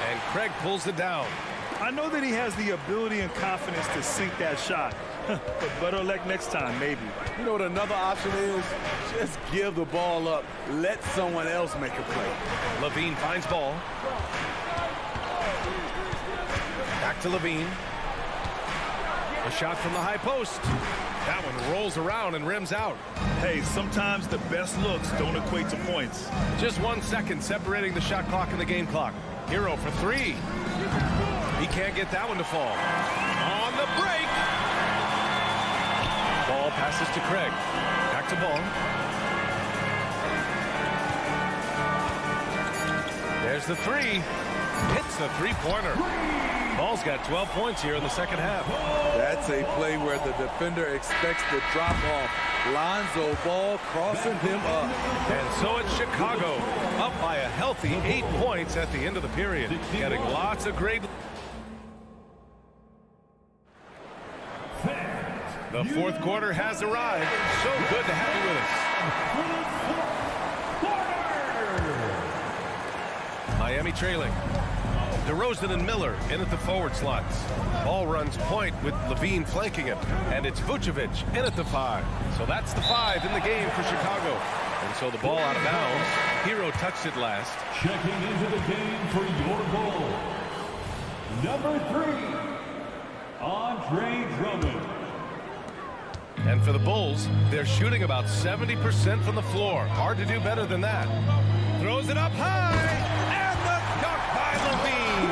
And Craig pulls it down. I know that he has the ability and confidence to sink that shot. But better luck next time, maybe. You know what another option is? Just give the ball up. Let someone else make a play. Levine finds Ball. Back to Levine. A shot from the high post. That one rolls around and rims out. Hey, sometimes the best looks don't equate to points. Just 1 second separating the shot clock and the game clock. Hero for 3. He can't get that one to fall. On the break. Ball passes to Craig. Back to Ball. There's the 3. Hits the 3-pointer. Ball's got 12 points here in the second half. That's a play where the defender expects the drop off. Lonzo Ball crossing him up. And so it's Chicago up by a healthy 8 points at the end of the period. Getting lots of great. The fourth quarter has arrived. So good to have you with us. Miami trailing. DeRozan and Miller in at the forward slots. Ball runs point with Levine flanking him. And it's Vucevic in at the 5. So that's the 5 in the game for Chicago. And so the ball out of bounds. Hero touched it last. Checking into the game for your goal. Number 3, Andre Drummond. And for the Bulls, they're shooting about 70% from the floor. Hard to do better than that. Throws it up high. And the dunk by Levine.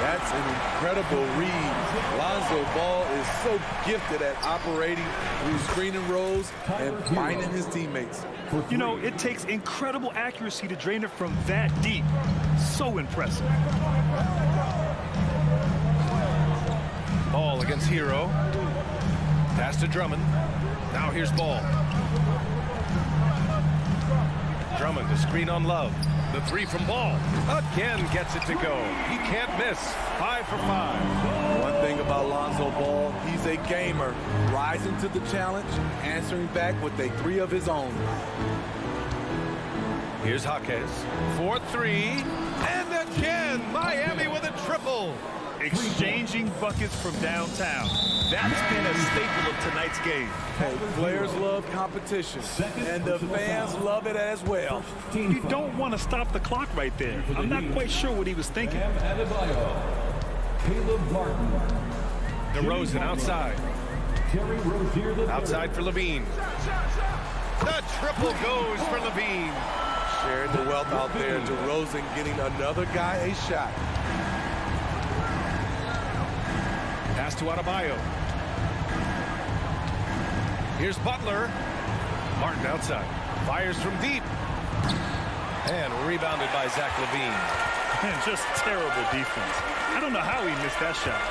That's an incredible read. Lonzo Ball is so gifted at operating through screening roles and finding his teammates. You know, it takes incredible accuracy to drain it from that deep. So impressive. Ball against Hero. Pass to Drummond. Now here's Ball. Drummond to screen on Love. The 3 from Ball. Again gets it to go. He can't miss. 5 for 5. One thing about Lonzo Ball, he's a gamer. Rising to the challenge, answering back with a 3 of his own. Here's Jaquez. 4-3. And again, Miami with a triple. exchanging buckets from downtown. That's been a staple of tonight's game. Hey, players love competition, and the fans love it as well. You don't want to stop the clock right there. I'm not quite sure what he was thinking. Caleb Martin. DeRozan outside. Terry Rozier the Outside for Levine. The triple goes for Levine. Sharing the wealth out there. DeRozan getting another guy a shot. Pass to Adebayo. Here's Butler. Martin outside. Fires from deep. And rebounded by Zach Levine. Man, just terrible defense. I don't know how he missed that shot.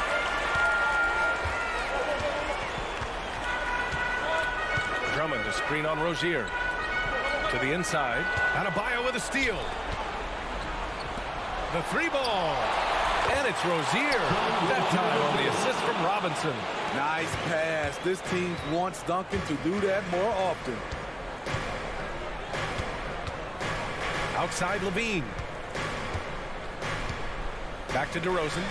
Drummond to screen on Rozier. To the inside. Adebayo with a steal. The three ball. And it's Rozier. That time on the assist from Robinson. Nice pass. This team wants Duncan to do that more often. Outside Levine. Back to DeRozan.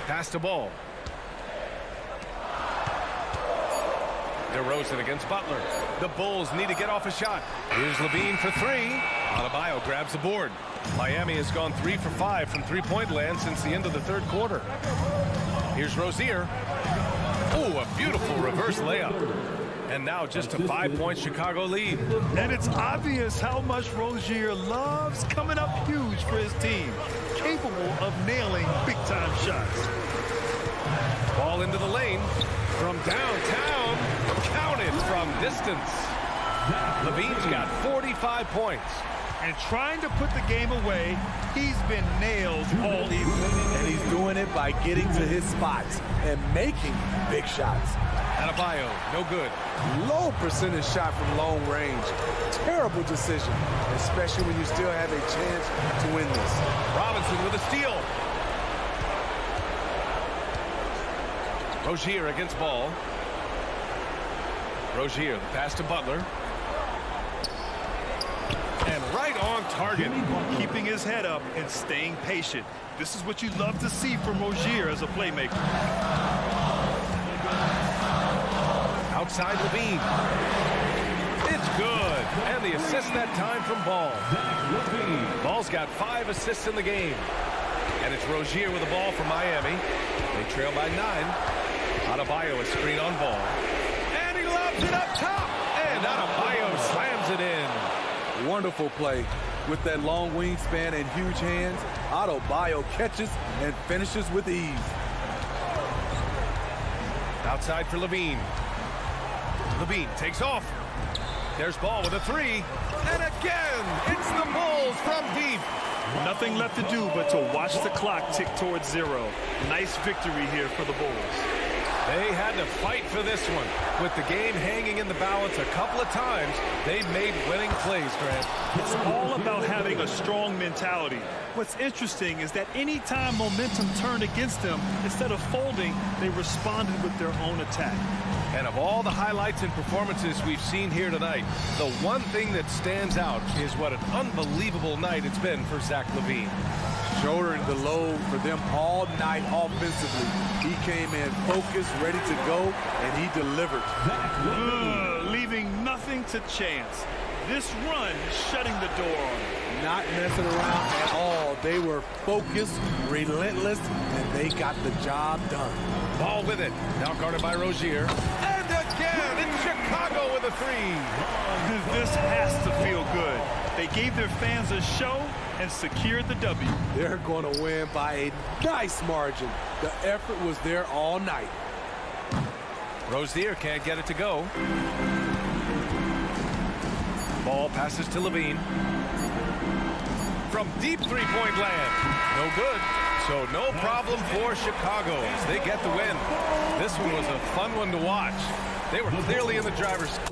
Pass to Ball. DeRozan against Butler. The Bulls need to get off a shot. Here's Levine for three. Adebayo grabs the board. Miami has gone 3 for 5 from three-point land since the end of the third quarter. Here's Rozier. Oh, a beautiful reverse layup. And now just a 5-point Chicago lead. And it's obvious how much Rozier loves coming up huge for his team. Capable of nailing big-time shots. Ball into the lane. From downtown. Counted from distance. Levine's got 45 points. And trying to put the game away, he's been nailed all evening. And he's doing it by getting to his spots and making big shots. Adebayo, no good. Low percentage shot from long range. Terrible decision, especially when you still have a chance to win this. Robinson with a steal. Rozier against Ball. Rozier, the pass to Butler. And right on target. Keeping his head up and staying patient. This is what you love to see from Rozier as a playmaker. Outside Levine. It's good. And the assist that time from Ball. Ball's got 5 assists in the game. And it's Rozier with the ball for Miami. They trail by 9. Adebayo a screen on Ball. And he lobs it up top. And Adebayo slams it in. Wonderful play. With that long wingspan and huge hands, Adebayo catches and finishes with ease. Outside for Levine. Levine takes off. There's Ball with a 3. And again, it's the Bulls from deep. Nothing left to do but to watch the clock tick towards 0. Nice victory here for the Bulls. They had to fight for this one. With the game hanging in the balance a couple of times, they made winning plays, Grant. It's all about having a strong mentality. What's interesting is that anytime momentum turned against them, instead of folding, they responded with their own attack. And of all the highlights and performances we've seen here tonight, the one thing that stands out is what an unbelievable night it's been for Zach Levine. Shouldering the load for them all night offensively. He came in focused, ready to go, and he delivered. Leaving nothing to chance. This run shutting the door on him. Not messing around at all. They were focused, relentless, and they got the job done. Ball with it. Now guarded by Rozier. And again, it's Chicago with a 3. This has to feel good. They gave their fans a show and secured the W. They're going to win by a nice margin. The effort was there all night. Rozier can't get it to go. Ball passes to Levine. From deep three-point land. No good. So no problem for Chicago as they get the win. This one was a fun one to watch. They were clearly in the driver's seat.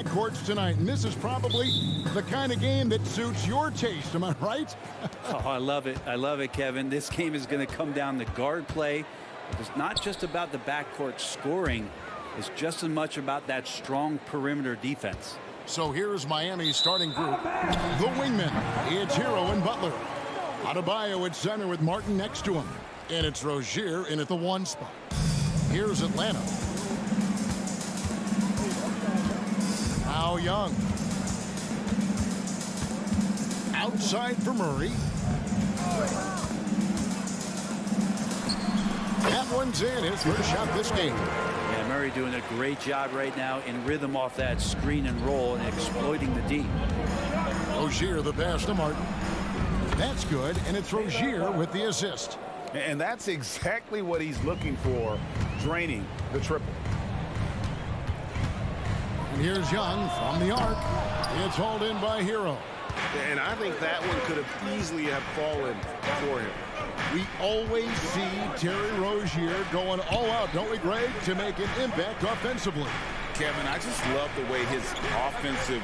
backcourts tonight, and this is probably the kind of game that suits your taste. Am I right? Oh, I love it. I love it, Kevin. This game is going to come down to guard play. It's not just about the backcourt scoring. It's just as much about that strong perimeter defense. So here's Miami's starting group. The wingmen. It's Hero and Butler. Adebayo at center with Martin next to him. And it's Rozier in at the 1 spot. Here's Atlanta. Now Young. Outside for Murray. That one's in. His first shot this game. Yeah, Murray doing a great job right now in rhythm off that screen and roll and exploiting the D. Rozier the pass to Martin. That's good, and it's Rozier with the assist. And that's exactly what he's looking for, draining the triple. And here's Young from the arc. It's hauled in by Hero. And I think that one could have easily have fallen for him. We always see Terry Rozier going all out, don't we, Greg, to make an impact offensively. Kevin, I just love the way his offensive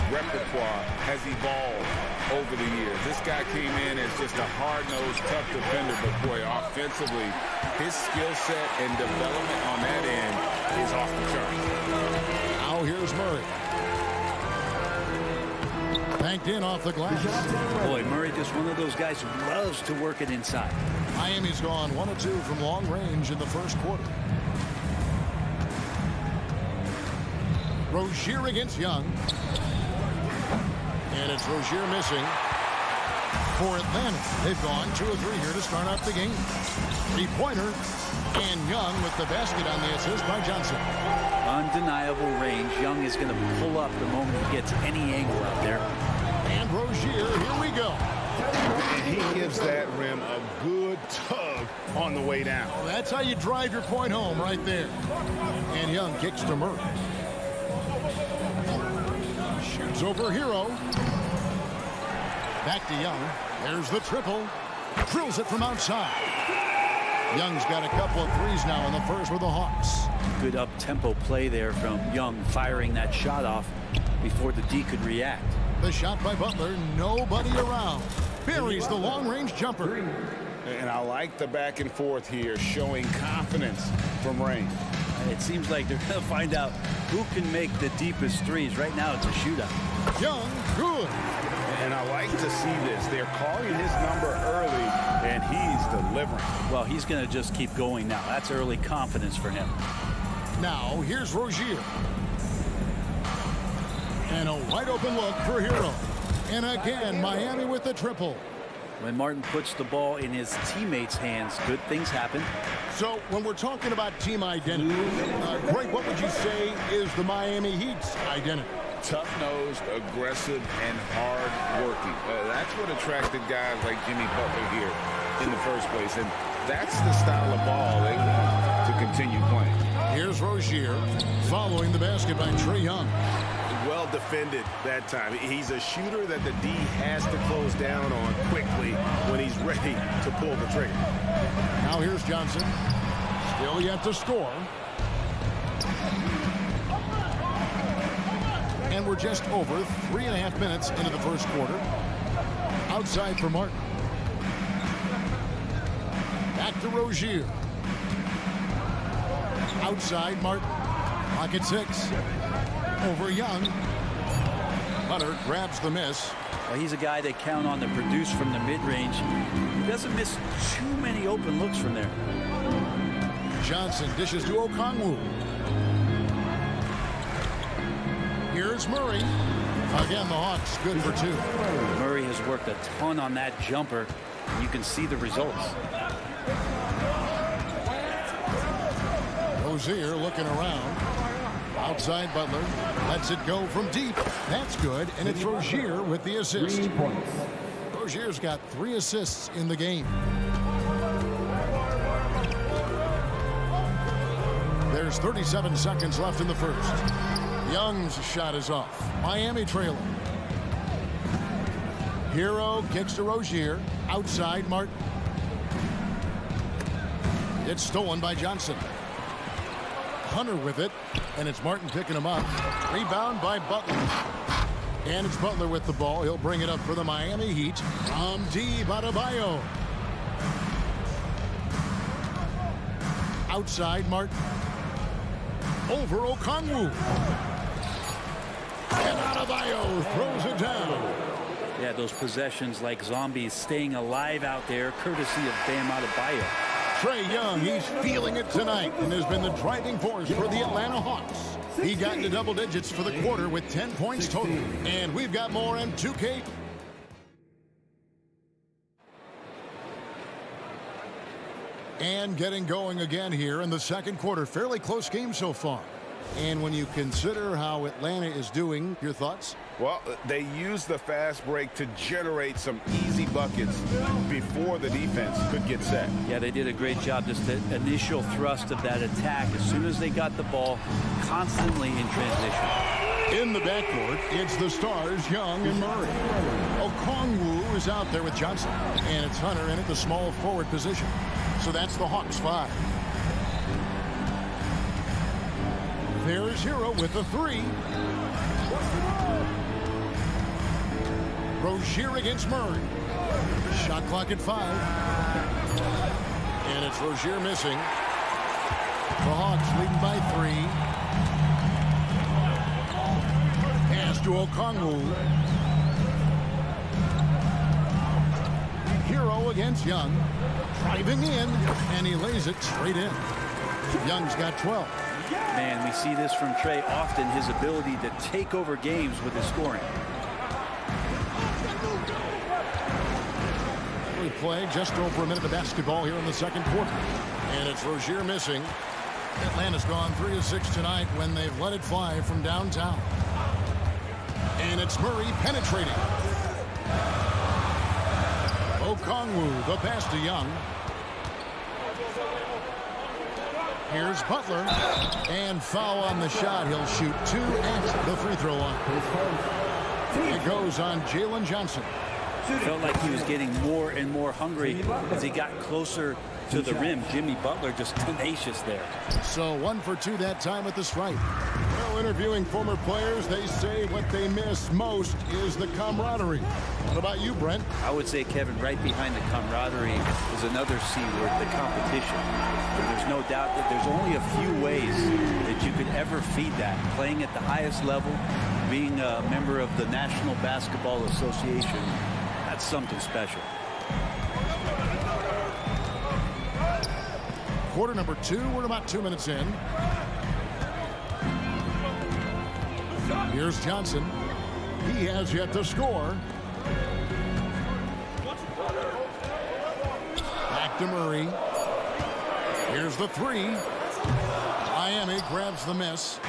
repertoire has evolved over the years. This guy came in as just a hard-nosed, tough defender, but boy, offensively, his skill set and development on that end is off the charts. Now here's Murray. Banked in off the glass. Boy, Murray just one of those guys who loves to work it inside. Miami's gone 1 of 2 from long range in the first quarter. Rozier against Young. And it's Rozier missing. For Atlanta, they've gone 2 of 3 here to start out the game. 3-pointer. And Young with the basket on the assist by Johnson. Undeniable range. Young is going to pull up the moment he gets any angle out there. And Rozier, here we go. And he gives that rim a good tug on the way down. Well, that's how you drive your point home right there. And Young kicks to Murray. Shoots over Hero. Back to Young. There's the triple. Drills it from outside. Young's got a couple of threes now in the first with the Hawks. Good up-tempo play there from Young, firing that shot off before the D could react. The shot by Butler, nobody around. Buries the long-range jumper. And I like the back and forth here, showing confidence from Rain. It seems like they're going to find out who can make the deepest threes. Right now, it's a shootout. Young, good. And I like to see this. They're calling his number early, and he's delivering. Well, he's going to just keep going now. That's early confidence for him. Now, here's Rozier. And a wide-open look for Hero. And again, Miami with the triple. When Martin puts the ball in his teammates' hands, good things happen. So, when we're talking about team identity, Greg, what would you say is the Miami Heat's identity? Tough-nosed, aggressive, and hard-working. That's what attracted guys like Jimmy Butler here in the first place. And that's the style of ball they want to continue playing. Here's Rozier following the basket by Trae Young. Well defended that time. He's a shooter that the D has to close down on quickly when he's ready to pull the trigger. Now here's Johnson. Still yet to score. And we're just over 3.5 minutes into the first quarter. Outside for Martin. Back to Rozier. Outside Martin. Pocket 6. Over Young. Hunter grabs the miss. Well, he's a guy they count on to produce from the mid-range. He doesn't miss too many open looks from there. Johnson dishes to Okongwu. Here's Murray. Again, the Hawks good for 2. Murray has worked a ton on that jumper. You can see the results. Rozier looking around. Outside Butler. Lets it go from deep. That's good. And it's Rozier with the assist. 3 points. Rozier's got 3 assists in the game. There's 37 seconds left in the first. Young's shot is off. Miami trailing. Hero kicks to Rozier. Outside Martin. It's stolen by Johnson. Hunter with it, and it's Martin picking him up. Rebound by Butler. And it's Butler with the ball. He'll bring it up for the Miami Heat. From deep, Adebayo. Outside, Martin. Over Okongwu. And Adebayo throws it down. Yeah, those possessions like zombies staying alive out there, courtesy of Bam Adebayo. Trae Young, he's feeling it tonight and has been the driving force for the Atlanta Hawks. He got into double digits for the quarter with 10 points total. And we've got more in 2K. And getting going again here in the second quarter. Fairly close game so far. And when you consider how Atlanta is doing, your thoughts? Well, they used the fast break to generate some easy buckets before the defense could get set. Yeah, they did a great job. Just the initial thrust of that attack, as soon as they got the ball, constantly in transition. In the backcourt, it's the stars, Young and Murray. Okongwu is out there with Johnson. And it's Hunter in at the small forward position. So that's the Hawks 5. There's Hero with the 3. Rozier against Murray. Shot clock at 5. And it's Rozier missing. The Hawks leading by 3. Pass to Okongwu. Hero against Young. Driving in, and he lays it straight in. Young's got 12. Man, we see this from Trae often, his ability to take over games with his scoring. We play just over a minute of basketball here in the second quarter. And it's Rozier missing. Atlanta's gone 3 of 6 tonight when they've let it fly from downtown. And it's Murray penetrating. Okongwu, the pass to Young. Here's Butler. And foul on the shot. He'll shoot 2 at the free throw line. It goes on Jalen Johnson. Felt like he was getting more and more hungry as he got closer to the rim. Jimmy Butler just tenacious there. So 1 for 2 that time at the stripe. Well, interviewing former players, they say what they miss most is the camaraderie. What about you, Brent? I would say, Kevin, right behind the camaraderie is another C word, the competition. And there's no doubt that there's only a few ways that you could ever feed that. Playing at the highest level, being a member of the National Basketball Association, that's something special. Quarter number 2, we're about 2 minutes in. Here's Johnson. He has yet to score. Back to Murray. Here's the 3. Miami grabs the miss.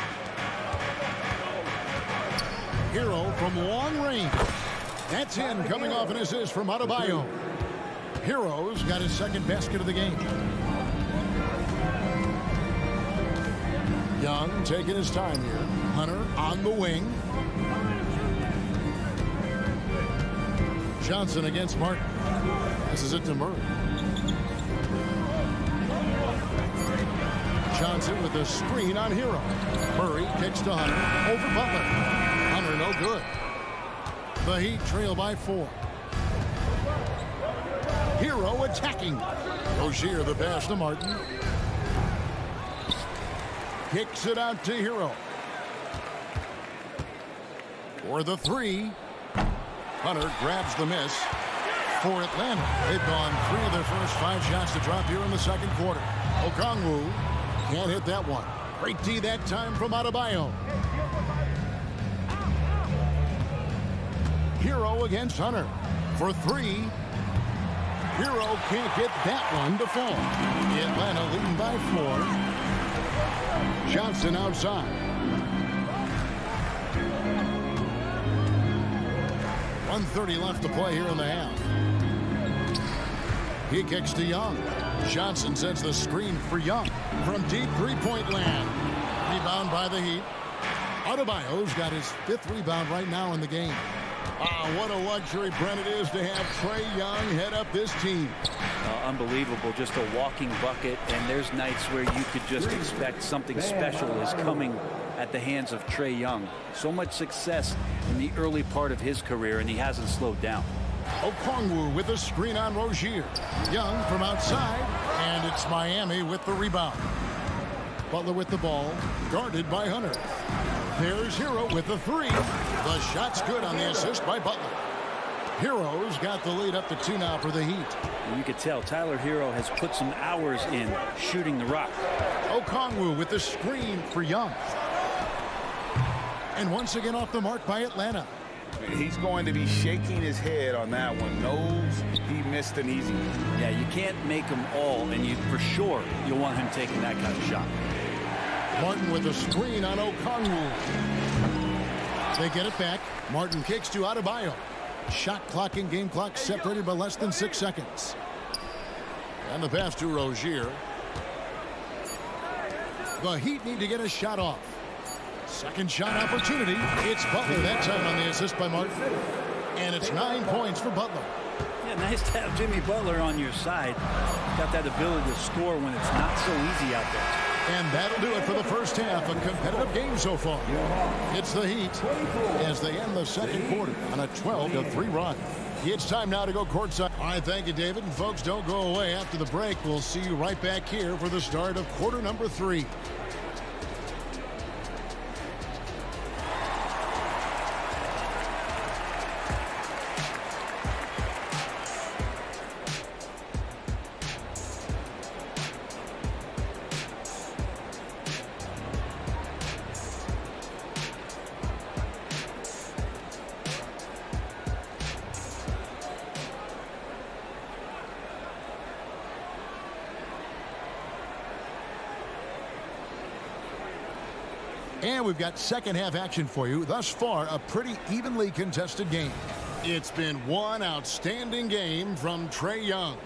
Hero from long range. That's in, coming off an assist from Adebayo. Hero's got his second basket of the game. Young taking his time here. Hunter on the wing. Johnson against Martin. This is it to Murray. Johnson with a screen on Hero. Murray kicks to Hunter. Over Butler. Hunter no good. The Heat trail by 4. Hero attacking. Rozier the pass to Martin. Kicks it out to Hero. For the 3. Hunter grabs the miss. For Atlanta, they've gone 3 of their first 5 shots to drop here in the second quarter. Okongwu can't hit that one. Great D that time from Adebayo. Hero against Hunter. For 3. Hero can't get that one to fall. Atlanta leading by 4. Johnson outside. 1:30 left to play here in the half. He kicks to Young. Johnson sets the screen for Young from deep three-point land. Rebound by the Heat. Adebayo's got his 5th rebound right now in the game. What a luxury, Brent, it is to have Trae Young head up this team. Unbelievable, just a walking bucket, and there's nights where you could just expect something special is coming at the hands of Trae Young. So much success in the early part of his career, and he hasn't slowed down. Okongwu with a screen on Rozier. Young from outside, and it's Miami with the rebound. Butler with the ball, guarded by Hunter. There's Hero with the three. The shot's good on the assist by Butler. Hero's got the lead up to 2 now for the Heat. And you could tell Tyler Hero has put some hours in shooting the rock. Okongwu with the screen for Young. And once again off the mark by Atlanta. He's going to be shaking his head on that one. Knows he missed an easy one. Yeah, you can't make them all, and you for sure you'll want him taking that kind of shot. Martin with a screen on Okongwu. They get it back. Martin kicks to Adebayo. Shot clock and game clock separated by less than 6 seconds. And the pass to Rozier. The Heat need to get a shot off. Second shot opportunity. It's Butler that time on the assist by Martin. And it's 9 points for Butler. Yeah, nice to have Jimmy Butler on your side. Got that ability to score when it's not so easy out there. And that'll do it for the first half. A competitive game so far. It's the Heat as they end the second quarter on a 12-3 run. It's time now to go courtside. All right, thank you, David. And folks, don't go away. After the break, we'll see you right back here for the start of quarter number 3. And we've got second half action for you. Thus far, a pretty evenly contested game. It's been one outstanding game from Trae Young.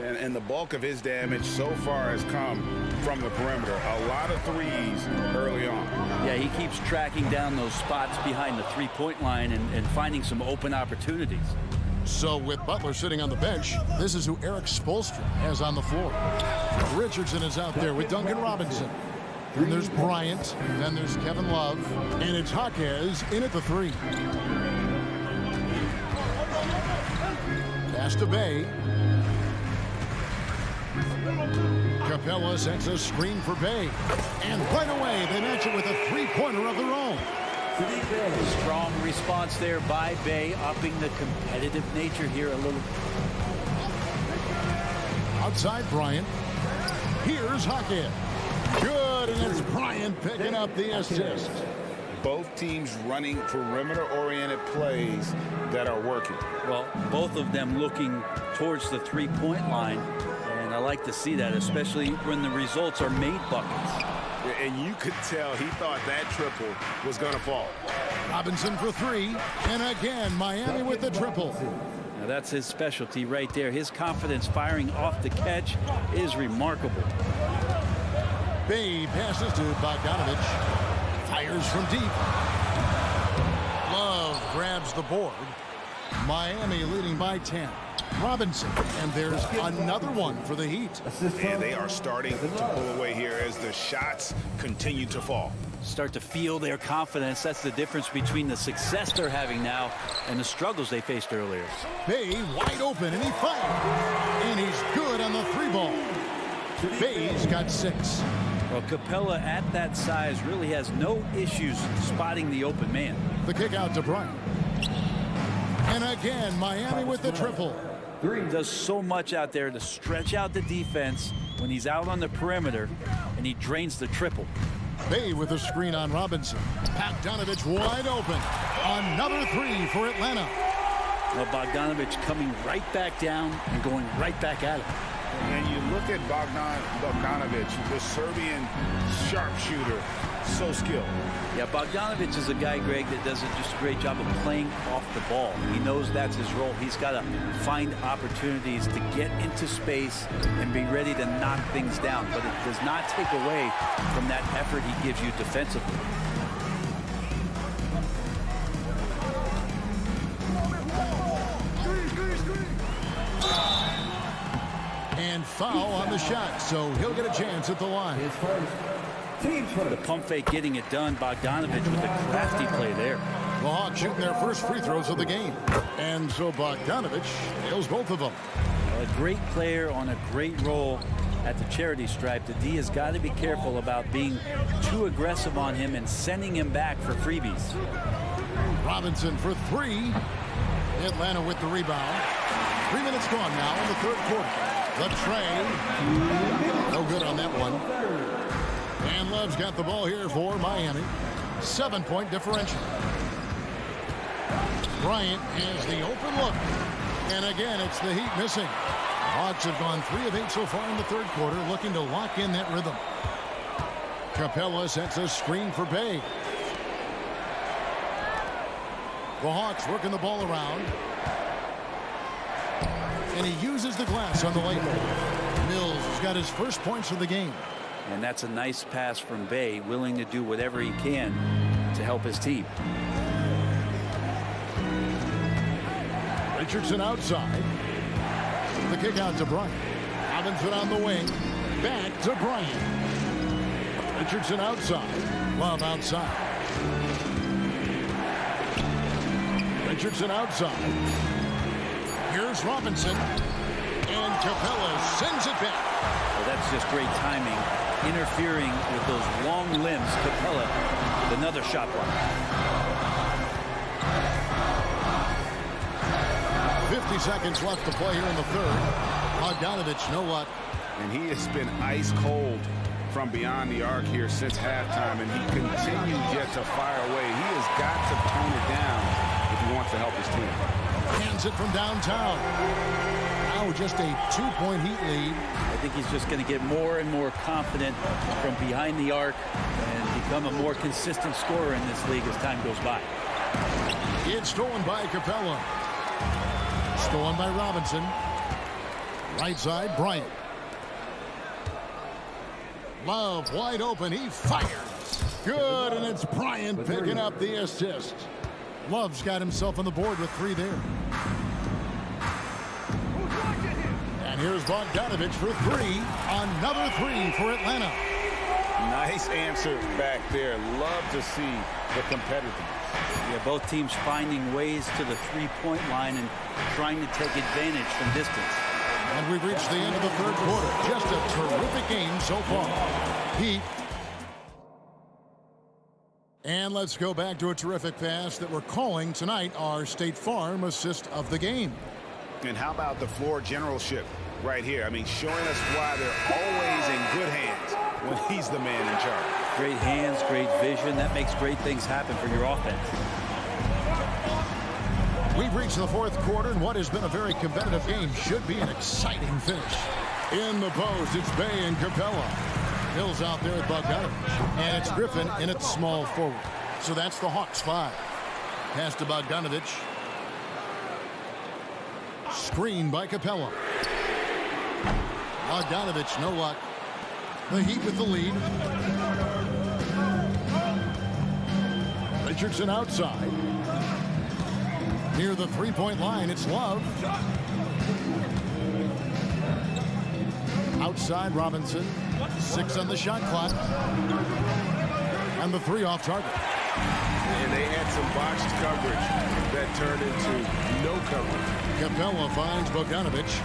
And the bulk of his damage so far has come from the perimeter. A lot of threes early on. Yeah, he keeps tracking down those spots behind the three-point line and finding some open opportunities. So with Butler sitting on the bench, this is who Eric Spoelstra has on the floor. Richardson is out there with Duncan Robinson. Then there's Bryant. Then there's Kevin Love. And it's Jaquez in at the 3. Pass to Bay. Capella sets a screen for Bay. And right away, they match it with a three-pointer of their own. Strong response there by Bay, upping the competitive nature here a little. Outside Bryant. Here's Jaquez. Good, and it's Bryant picking up the assist. Both teams running perimeter-oriented plays that are working. Well, both of them looking towards the three-point line, and I like to see that, especially when the results are made buckets. And you could tell he thought that triple was going to fall. Robinson for 3, and again, Miami with the triple. Now that's his specialty right there. His confidence firing off the catch is remarkable. Bay passes to Bogdanovich. Fires from deep. Love grabs the board. Miami leading by 10. Robinson, and there's another one for the Heat. And they are starting to pull away here as the shots continue to fall. Start to feel their confidence. That's the difference between the success they're having now and the struggles they faced earlier. Bay wide open, and he fired. And he's good on the 3-ball. Bay's got 6. Well, Capella at that size really has no issues spotting the open man. The kick out to Bryant. And again, Miami with the triple. Does so much out there to stretch out the defense when he's out on the perimeter, and he drains the triple. Bay with a screen on Robinson. Bogdanovich wide open. Another 3 for Atlanta. Well, Bogdanovich coming right back down and going right back at him. And you look at Bogdanovich, the Serbian sharpshooter, so skilled. Yeah, Bogdanovich is a guy, Greg, that does just a great job of playing off the ball. He knows that's his role. He's got to find opportunities to get into space and be ready to knock things down. But it does not take away from that effort he gives you defensively. And foul on the shot, so he'll get a chance at the line. The pump fake getting it done. Bogdanovich with a crafty play there. The Hawks shooting their first free throws of the game. And so Bogdanovich nails both of them. A great player on a great role at the charity stripe. The D has got to be careful about being too aggressive on him and sending him back for freebies. Robinson for three. Atlanta with the rebound. 3 minutes gone now in the third quarter. The tray. No good on that one. And Love's got the ball here for Miami. 7-point differential. Bryant has the open look. And again, it's the Heat missing. Hawks have gone 3 of 8 so far in the third quarter, looking to lock in that rhythm. Capella sets a screen for Bay. The Hawks working the ball around. And he uses the glass on the lane. Mills has got his first points of the game. And that's a nice pass from Bay, willing to do whatever he can to help his team. Richardson outside. The kick out to Bryant. Robinson on the wing. Back to Bryant. Richardson outside. Love outside. Richardson outside. Here's Robinson. And Capella sends it back. Well, that's just great timing. Interfering with those long limbs. Capella with another shot block. 50 seconds left to play here in the third. Bogdanovich, no luck. And he has been ice cold from beyond the arc here since halftime, and he continues yet to fire away. He has got to tone it down if he wants to help his team. Hands it from downtown. Now just a 2-point Heat lead. I think he's just going to get more and more confident from behind the arc and become a more consistent scorer in this league as time goes by. It's stolen by Capella. Stolen by Robinson. Right side, Bryant. Love wide open. He fires. Good, and it's Bryant picking up the assist. Love's got himself on the board with 3 there. And here's Bogdanovich for 3. Another 3 for Atlanta. Nice answer back there. Love to see the competitiveness. Yeah, both teams finding ways to the three-point line and trying to take advantage from distance. And we've reached the end of the third quarter. Just a terrific game so far. Heat. And let's go back to a terrific pass that we're calling tonight our State Farm assist of the game. And how about the floor generalship right here? I mean, showing us why they're always in good hands when he's the man in charge. Great hands, great vision. That makes great things happen for your offense. We've reached the fourth quarter, and what has been a very competitive game should be an exciting finish. In the post, it's Bay and Capella. Hill's out there at Bogdanovich. And it's Griffin in at small forward. So that's the Hawks 5. Pass to Bogdanovich. Screen by Capella. Bogdanovich, no luck. The Heat with the lead. Richardson outside. Near the three-point line, it's Love. Outside, Robinson. 6 on the shot clock. And the 3 off target. And they had some botched coverage that turned into no coverage. Capella finds Bogdanovich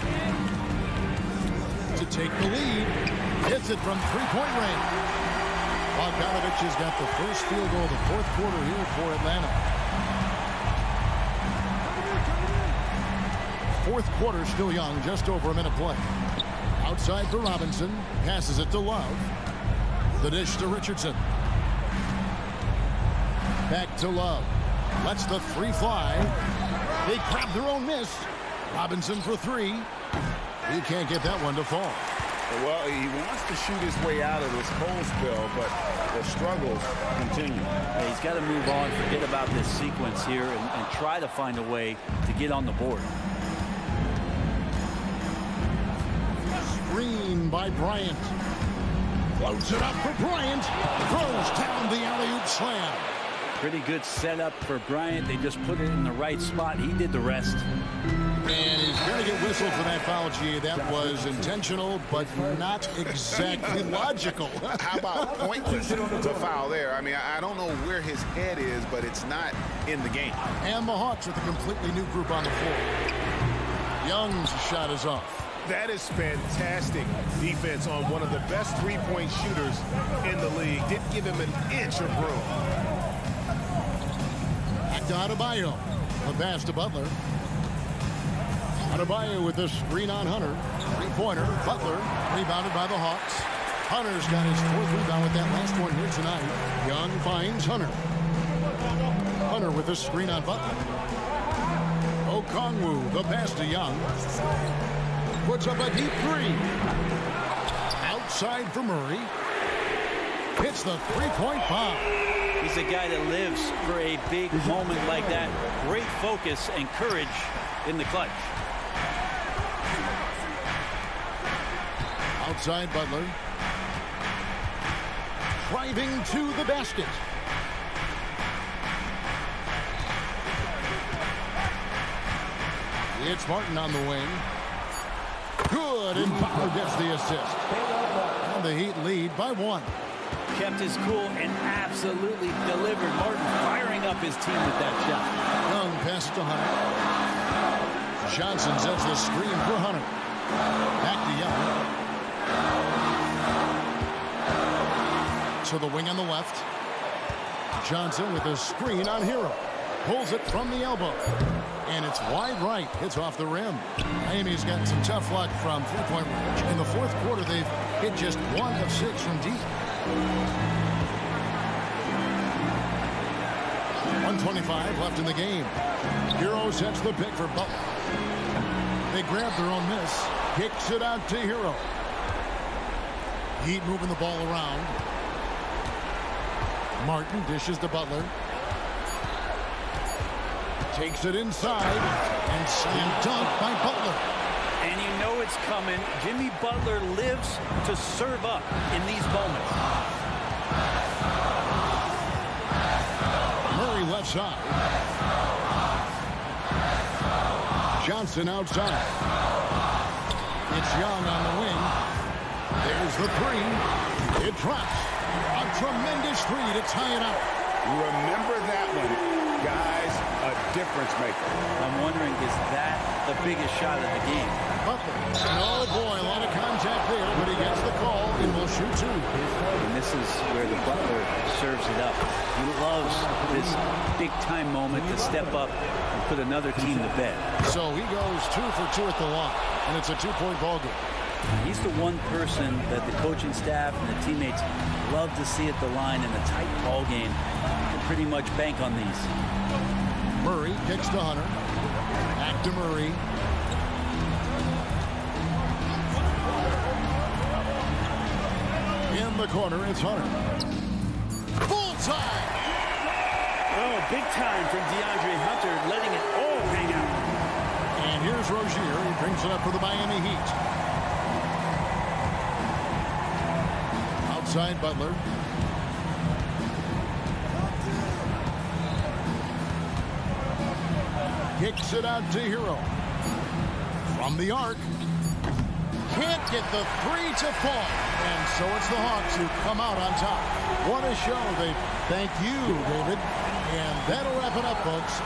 to take the lead. Hits it from three-point range. Bogdanovich has got the first field goal of the fourth quarter here for Atlanta. Fourth quarter still young, just over a minute play. Outside for Robinson. Passes it to Love. The dish to Richardson. Back to Love. Lets the 3 fly. They grab their own miss. Robinson for 3. He can't get that one to fall. Well, he wants to shoot his way out of this cold spell, but the struggles continue. Yeah, he's got to move on, forget about this sequence here, and try to find a way to get on the board. Screen by Bryant. Floats it up for Bryant. Throws down the alley-oop slam. Pretty good setup for Bryant. They just put it in the right spot. He did the rest. And he's going to get whistled for that foul, G. That was intentional, but not exactly logical. How about pointless to foul there? I mean, I don't know where his head is, but it's not in the game. And the Hawks with a completely new group on the floor. Young's shot is off. That is fantastic defense on one of the best three-point shooters in the league. Didn't give him an inch of room. Back to Adebayo. The pass to Butler. Adebayo with the screen on Hunter. Three-pointer. Butler rebounded by the Hawks. Hunter's got his 4th rebound with that last one here tonight. Young finds Hunter. Hunter with the screen on Butler. Okongwu, the pass to Young. Puts up a deep 3. Outside for Murray. Hits the three-point bomb. He's a guy that lives for a big moment like that. Great focus and courage in the clutch. Outside Butler. Driving to the basket. It's Martin on the wing. Good, and Butler gets the assist. And the Heat lead by 1. Kept his cool and absolutely delivered. Martin firing up his team with that shot. Young passes to Hunter. Johnson sets the screen for Hunter. Back to Young. To the wing on the left. Johnson with a screen on Hero. Pulls it from the elbow. And it's wide right. Hits off the rim. Miami's gotten some tough luck from three-point range. In the 4th quarter, they've hit just 1 of 6 from deep. 1:25 left in the game. Hero sets the pick for Butler. They grab their own miss. Kicks it out to Hero. Heat moving the ball around. Martin dishes to Butler. Takes it inside. And slam dunk by Butler. And you know it's coming. Jimmy Butler lives to serve up in these moments. Murray left side. Johnson outside. It's Young on the wing. There's the 3. It drops. A tremendous 3 to tie it up. Remember that one, guys. A difference maker. I'm wondering, is that the biggest shot of the game? Butler. Oh boy, a lot of contact there, but he gets the call and will shoot 2. And this is where the Butler serves it up. He loves this big-time moment to step up and put another team to bed. So he goes 2 for 2 at the line, and it's a 2-point ball game. He's the one person that the coaching staff and the teammates love to see at the line in a tight ball game. You can pretty much bank on these. Murray kicks to Hunter. Back to Murray. In the corner, it's Hunter. Bullseye! Oh, big time from DeAndre Hunter, letting it all hang out. And here's Rozier. He brings it up for the Miami Heat. Outside Butler. Kicks it out to Hero. From the arc. Can't get the 3 to fall. And so it's the Hawks who come out on top. What a show. Thank you, David. And that'll wrap it up, folks.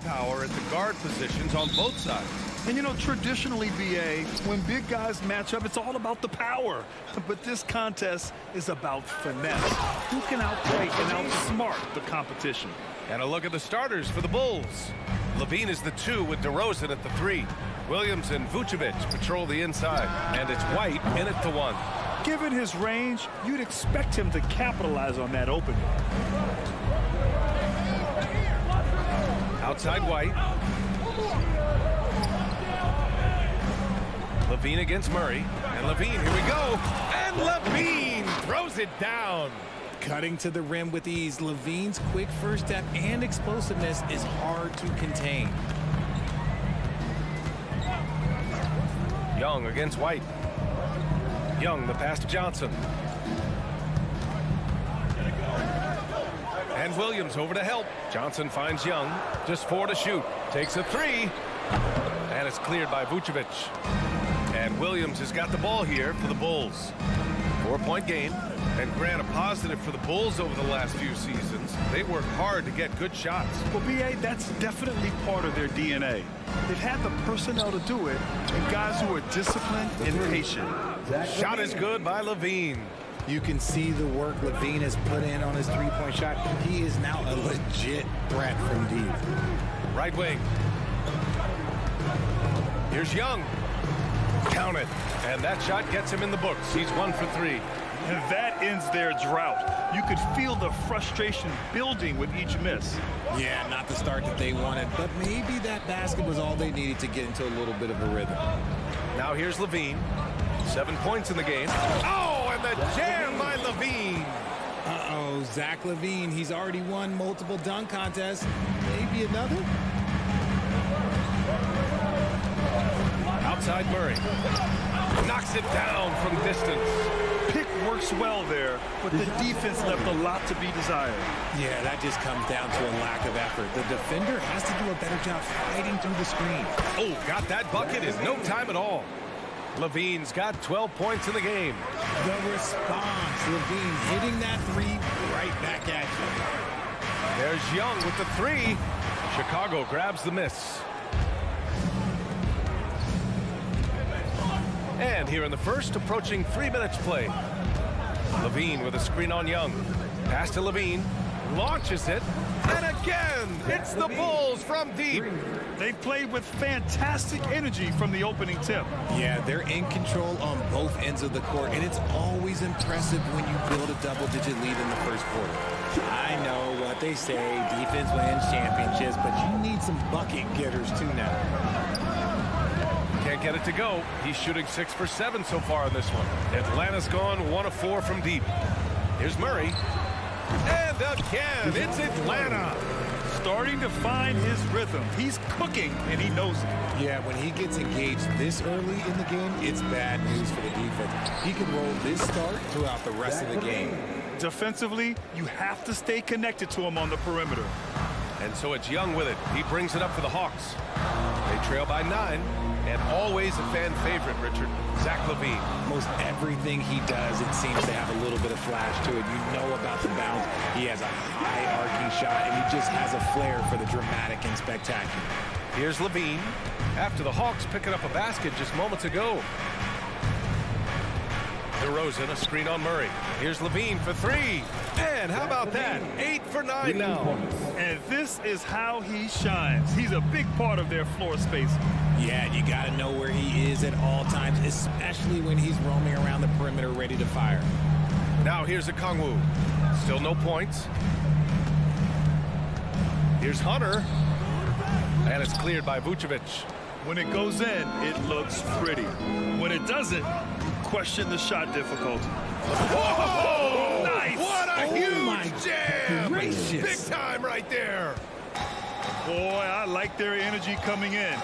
firepower at the guard positions on both sides. And you know, traditionally, BA, when big guys match up, it's all about the power. But this contest is about finesse. Who can outplay and outsmart the competition? And a look at the starters for the Bulls. Levine is the 2 with DeRozan at the 3. Williams and Vucevic patrol the inside. And it's White in at the 1. Given his range, you'd expect him to capitalize on that opening. Outside White. Levine against Murray. And Levine, here we go. And Levine throws it down. Cutting to the rim with ease, Levine's quick first step and explosiveness is hard to contain. Young against White. Young, the pass to Johnson. And Williams over to help. Johnson finds Young. Just 4 to shoot. Takes a 3. And it's cleared by Vucevic. And Williams has got the ball here for the Bulls. 4-point game. And Grant, a positive for the Bulls over the last few seasons. They work hard to get good shots. Well, BA, that's definitely part of their DNA. They've had the personnel to do it, and guys who are disciplined and patient. Shot is good by Levine. You can see the work Levine has put in on his three-point shot. He is now a legit threat from deep. Right wing. Here's Young. Count it. And that shot gets him in the books. He's 1 for 3. And that ends their drought. You could feel the frustration building with each miss. Yeah, not the start that they wanted, but maybe that basket was all they needed to get into a little bit of a rhythm. Now here's Levine. 7 points in the game. Oh, and the jam by Levine. Uh-oh, Zach Levine. He's already won multiple dunk contests. Maybe another? Outside Murray. Knocks it down from distance. Pick works well there, but the defense left a lot to be desired. Yeah, that just comes down to a lack of effort. The defender has to do a better job fighting through the screen. Oh, got that bucket in no time at all. Levine's got 12 points in the game. The response, Levine hitting that 3 right back at you. There's Young with the 3. Chicago grabs the miss. And here in the first, approaching 3 minutes play. Levine with a screen on Young. Pass to Levine. Launches it. And again, it's the Bulls from deep. They've played with fantastic energy from the opening tip. Yeah, they're in control on both ends of the court, and it's always impressive when you build a double-digit lead in the first quarter. I know what they say, defense wins championships, but you need some bucket getters too now. Can't get it to go. He's shooting 6 for 7 so far in this one. Atlanta's gone 1 of 4 from deep. Here's Murray. And again, it's Atlanta. Starting to find his rhythm. He's cooking, and he knows it. Yeah, when he gets engaged this early in the game, it's bad news for the defense. He can roll this start throughout the rest of the game. Defensively, you have to stay connected to him on the perimeter. And so it's Young with it. He brings it up for the Hawks. They trail by 9. And always a fan favorite, Richard, Zach Levine. Most everything he does, it seems to have a little bit of flash to it. You know about the bounce. He has a high arcing shot, and he just has a flair for the dramatic and spectacular. Here's Levine after the Hawks picking up a basket just moments ago. DeRozan, a screen on Murray. Here's Levine for 3. And how about that? 8 for 9 now. And this is how he shines. He's a big part of their floor space. Yeah, you got to know where he is at all times, especially when he's roaming around the perimeter ready to fire. Now here's Okongwu. Still no points. Here's Hunter. And it's cleared by Vucevic. When it goes in, it looks pretty. When it doesn't, you question the shot difficulty. Whoa! Nice! What a huge jam! Gracious. Big time right there. Boy, I like their energy coming in.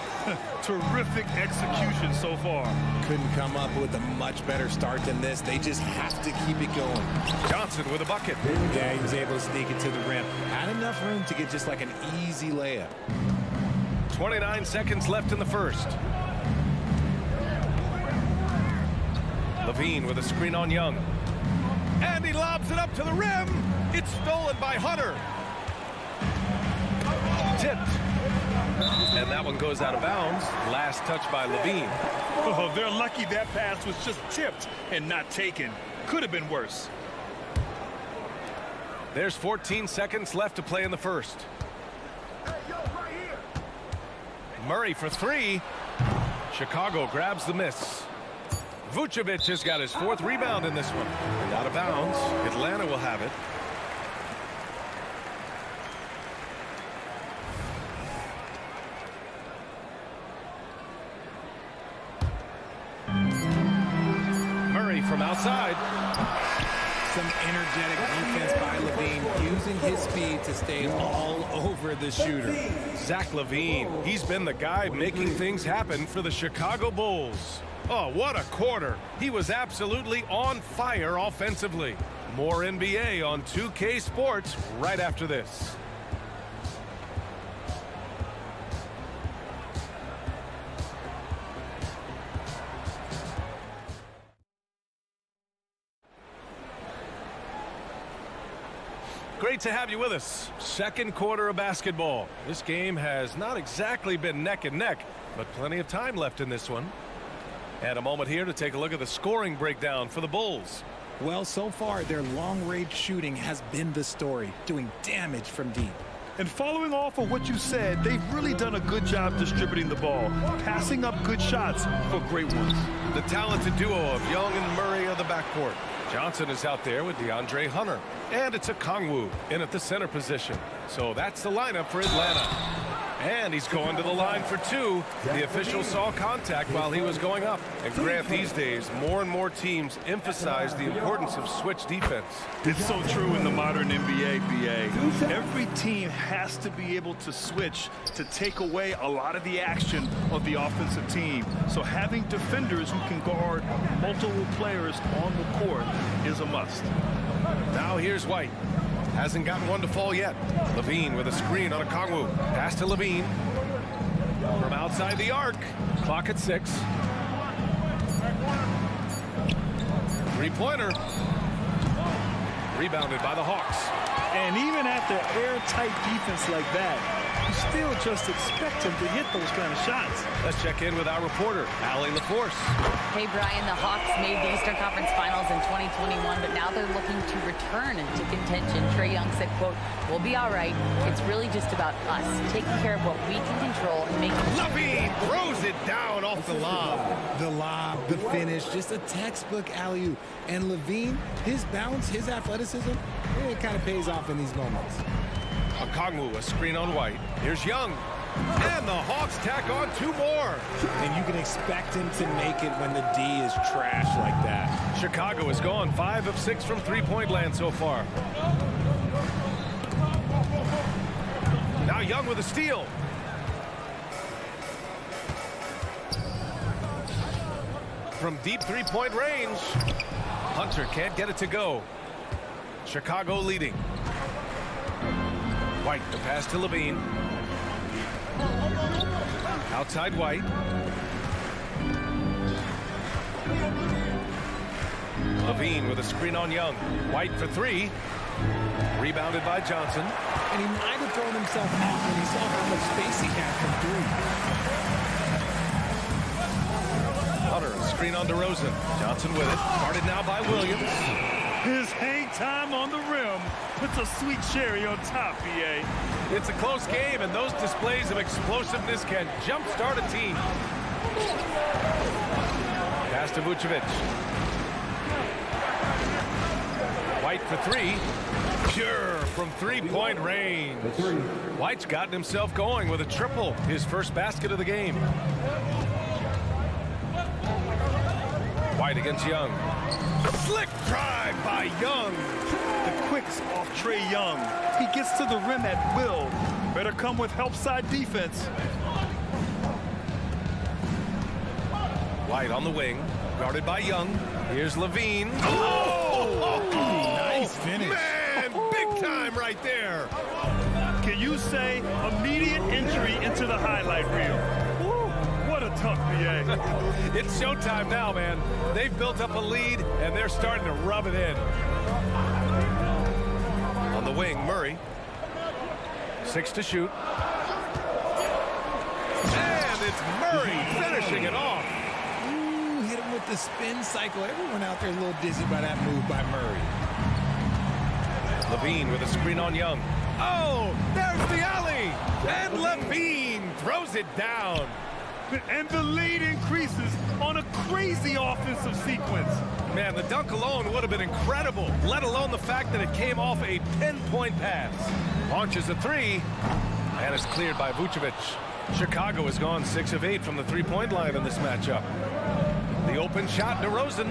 Terrific execution so far. Couldn't come up with a much better start than this. They just have to keep it going. Johnson with a bucket. Yeah, he was able to sneak it to the rim. Had enough room to get just like an easy layup. 29 seconds left in the first. Levine with a screen on Young. And he lobs it up to the rim. It's stolen by Hunter. Tipped. And that one goes out of bounds. Last touch by Levine. Oh, they're lucky that pass was just tipped and not taken. Could have been worse. There's 14 seconds left to play in the first. Murray for three. Chicago grabs the miss. Vucevic has got his 4th rebound in this one. And out of bounds. Atlanta will have it. Murray from outside. Some energetic defense by Levine, using his speed to stay all over the shooter. Zach LaVine, he's been the guy making things happen for the Chicago Bulls. Oh, what a quarter. He was absolutely on fire offensively. More NBA on 2K Sports right after this. Great to have you with us. Second quarter of basketball. This game has not exactly been neck and neck, but plenty of time left in this one. And a moment here to take a look at the scoring breakdown for the Bulls. Well, so far, their long-range shooting has been the story, doing damage from deep. And following off of what you said, they've really done a good job distributing the ball, passing up good shots for great ones. The talented duo of Young and Murray of the backcourt. Johnson is out there with DeAndre Hunter. And it's a Kongwu in at the center position. So that's the lineup for Atlanta. And he's going to the line for two. The official saw contact while he was going up. And Grant, these days, more and more teams emphasize the importance of switch defense. It's so true in the modern NBA, BA. Every team has to be able to switch to take away a lot of the action of the offensive team. So having defenders who can guard multiple players on the court is a must. Now here's White. Hasn't gotten one to fall yet. Levine with a screen on a Kongwu. Pass to Levine. From outside the arc. Clock at 6. Three-pointer. Rebounded by the Hawks. And even after airtight defense like that, you still just expect him to hit those kind of shots. Let's check in with our reporter, Allie LaForce. Hey, Brian, the Hawks made the Eastern Conference Finals in 2021, but now they're looking to return to contention. Trae Young said, quote, "We'll be all right. It's really just about us, taking care of what we can control and making sure." Levine throws it down off the lob. The lob, the finish, just a textbook alley-oop. And Levine, his bounce, his athleticism, it kind of pays off in these moments. Okongwu, a screen on White. Here's Young. And the Hawks tack on 2 more. And you can expect him to make it when the D is trash like that. Chicago is gone 5 of 6 from three-point land so far. Now Young with a steal. From deep three-point range. Hunter can't get it to go. Chicago leading. White, the pass to Levine. Outside White. Levine with a screen on Young. White for 3. Rebounded by Johnson. And he might have thrown himself off when he saw how much space he had from 3. Hunter, a screen on DeRozan. Johnson with it. Guarded now by Williams. His hang time on the rim puts a sweet cherry on top, BA. It's a close game, and those displays of explosiveness can jumpstart a team. Pass to Vucevic. White for 3. Pure from three-point range. White's gotten himself going with a triple, his first basket of the game. White against Young. Slick drive by Young. The quicks off Trae Young. He gets to the rim at will. Better come with help side defense. White on the wing, guarded by Young. Here's Levine. Oh! Nice finish. Man, big time right there. Can you say immediate entry into the highlight reel? Woo, what a tough BA. It's showtime now, man. They've built up a lead, and they're starting to rub it in. On the wing, Murray. 6 to shoot. It's Murray finishing it off. Ooh, hit him with the spin cycle. Everyone out there a little dizzy by that move by Murray. Levine with a screen on Young. Oh, there's the alley. And Levine throws it down. And the lead increases on a crazy offensive sequence. Man, the dunk alone would have been incredible, let alone the fact that it came off a pinpoint pass. Launches a three, and it's cleared by Vucevic. Chicago has gone 6 of 8 from the three-point line in this matchup. The open shot, DeRozan.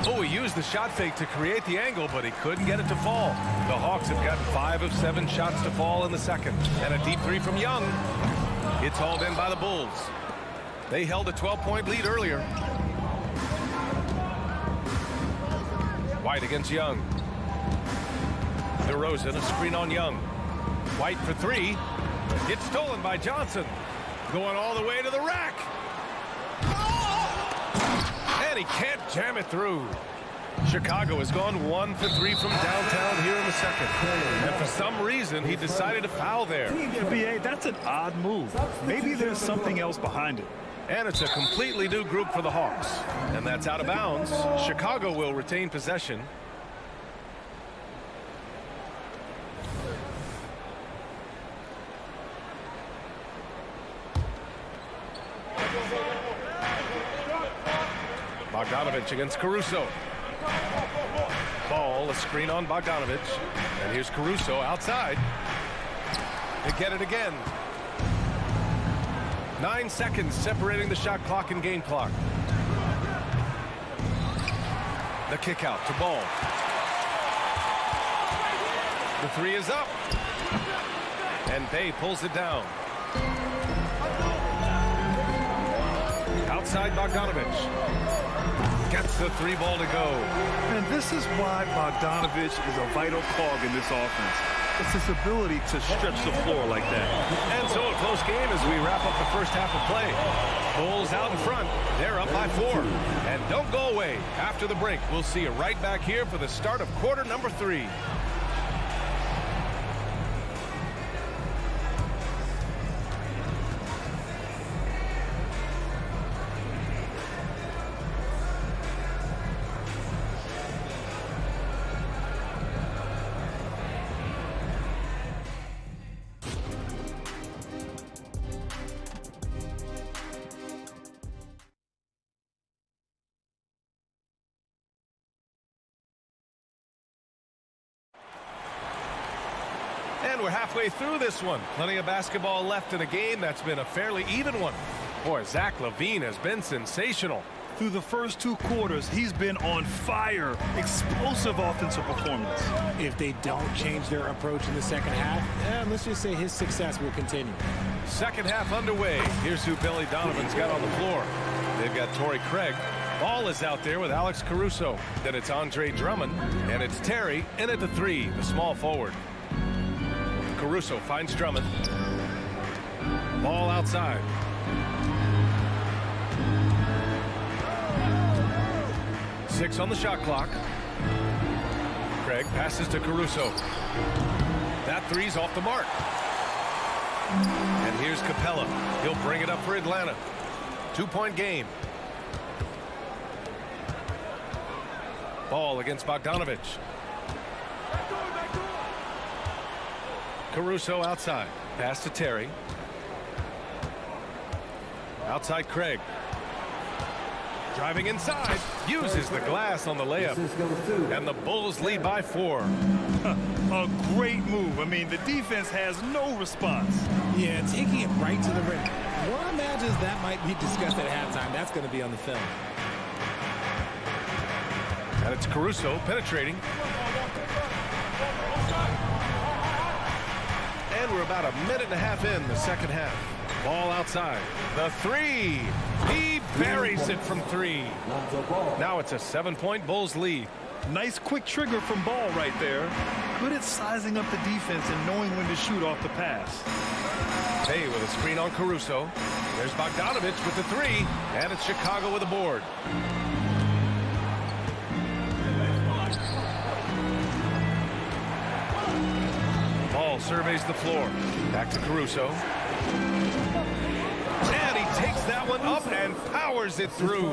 Oh, he used the shot fake to create the angle, but he couldn't get it to fall. The Hawks have gotten 5 of 7 shots to fall in the second. And a deep three from Young. It's hauled in by the Bulls. They held a 12-point lead earlier. White against Young. DeRozan, a screen on Young. White for three. Gets stolen by Johnson. Going all the way to the rack. And he can't jam it through. Chicago has gone 1 for 3 from downtown here in the second. And for some reason, he decided to foul there. Yeah, B.A., that's an odd move. Maybe there's something else behind it. And it's a completely new group for the Hawks. And that's out of bounds. Chicago will retain possession. Bogdanovich against Caruso. Ball, a screen on Bogdanovich. And here's Caruso outside. They get it again. 9 seconds separating the shot clock and game clock. The kick out to Ball. The three is up. And Bay pulls it down. Outside Bogdanovich. Gets the three ball to go. And this is why Bogdanovich is a vital cog in this offense. It's his ability to stretch the floor like that. And so a close game as we wrap up the first half of play. Bulls out in front. They're up by 4. And don't go away. After the break, we'll see you right back here for the start of quarter number 3. And we're halfway through this one. Plenty of basketball left in a game that's been a fairly even one. Boy, Zach LaVine has been sensational. Through the first 2 quarters, he's been on fire. Explosive offensive performance. If they don't change their approach in the second half, let's just say his success will continue. Second half underway. Here's who Billy Donovan's got on the floor. They've got Torrey Craig. Ball is out there with Alex Caruso. Then it's Andre Drummond. And it's Terry in at the 3, the small forward. Caruso finds Drummond. Ball outside. Six on the shot clock. Craig passes to Caruso. That three's off the mark. And here's Capella. He'll bring it up for Atlanta. 2-point game. Ball against Bogdanovich. Caruso outside. Pass to Terry. Outside Craig. Driving inside. Uses the glass on the layup. And the Bulls lead by 4. A great move. I mean, the defense has no response. Yeah, taking it right to the rim. One imagines that might be discussed at halftime. That's going to be on the film. And it's Caruso penetrating. And we're about a minute and a half in the second half. Ball outside. The 3. He buries it from 3. Now it's a 7-point Bulls lead. Nice quick trigger from Ball right there. Good at sizing up the defense and knowing when to shoot off the pass. Hey, with a screen on Caruso. There's Bogdanovich with the 3. And it's Chicago with a board. Ball surveys the floor. Back to Caruso. And he Puts that one up and powers it through.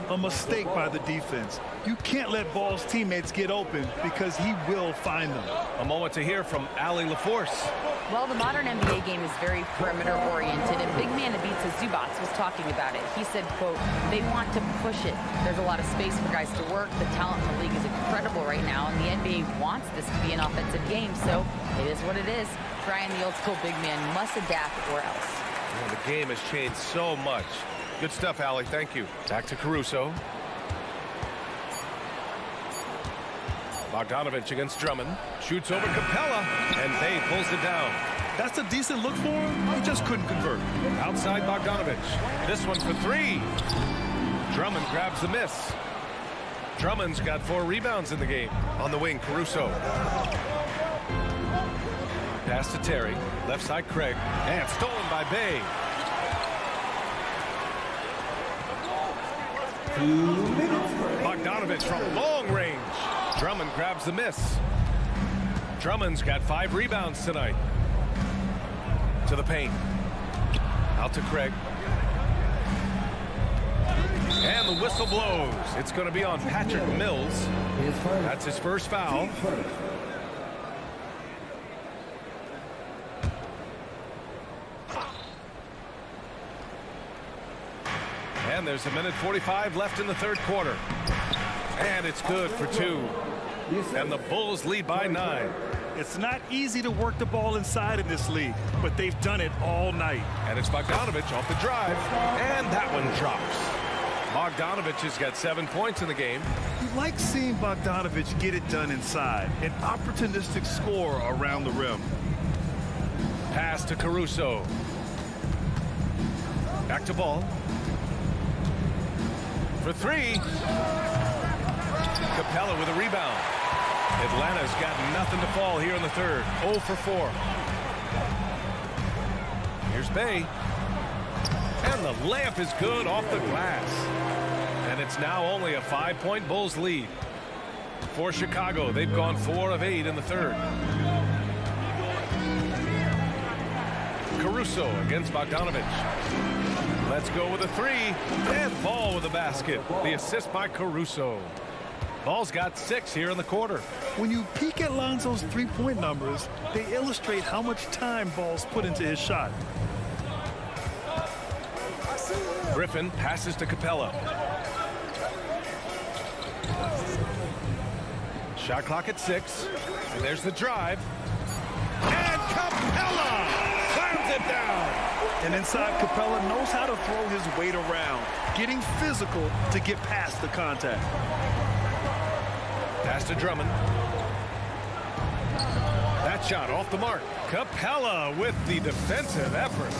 A mistake by the defense. You can't let Ball's teammates get open because he will find them. A moment to hear from Allie LaForce. Well, the modern NBA game is very perimeter-oriented, and big man Ivica Zubac was talking about it. He said, quote, they want to push it. There's a lot of space for guys to work. The talent in the league is incredible right now, and the NBA wants this to be an offensive game, so it is what it is. Brian, the old-school big man, must adapt or else. Well, the game has changed so much. Good stuff, Allie. Thank you. Back to Caruso. Bogdanovich against Drummond. Shoots over Capella, and Bay pulls it down. That's a decent look for him. He just couldn't convert. Outside Bogdanovich. This one for three. Drummond grabs the miss. Drummond's got 4 rebounds in the game. On the wing, Caruso. Pass to Terry. Left side, Craig. And stolen by Bay. Bogdanovich from long range. Drummond grabs the miss. Drummond's got 5 rebounds tonight. To the paint. Out to Craig. And the whistle blows. It's going to be on Patrick Mills. That's his first foul. And there's 1:45 left in the third quarter. And it's good for 2. And the Bulls lead by 9. It's not easy to work the ball inside in this league, but they've done it all night. And it's Bogdanovich off the drive. And that one drops. Bogdanovich has got 7 points in the game. You like seeing Bogdanovich get it done inside. An opportunistic score around the rim. Pass to Caruso. Back to Ball. For 3. Capella with a rebound. Atlanta's got nothing to fall here in the third. 0 for 4. Here's Bay. And the layup is good off the glass. And it's now only a 5-point Bulls lead. For Chicago, they've gone 4 of 8 in the third. Caruso against Bogdanovich. Let's go with a 3. And Ball with a basket. The assist by Caruso. Ball's got 6 here in the quarter. When you peek at Lonzo's three-point numbers, they illustrate how much time Ball's put into his shot. Griffin passes to Capella. Shot clock at 6. And there's the drive. And Capella slams it down. And inside, Capella knows how to throw his weight around, getting physical to get past the contact. Pass to Drummond. That shot off the mark. Capella with the defensive effort.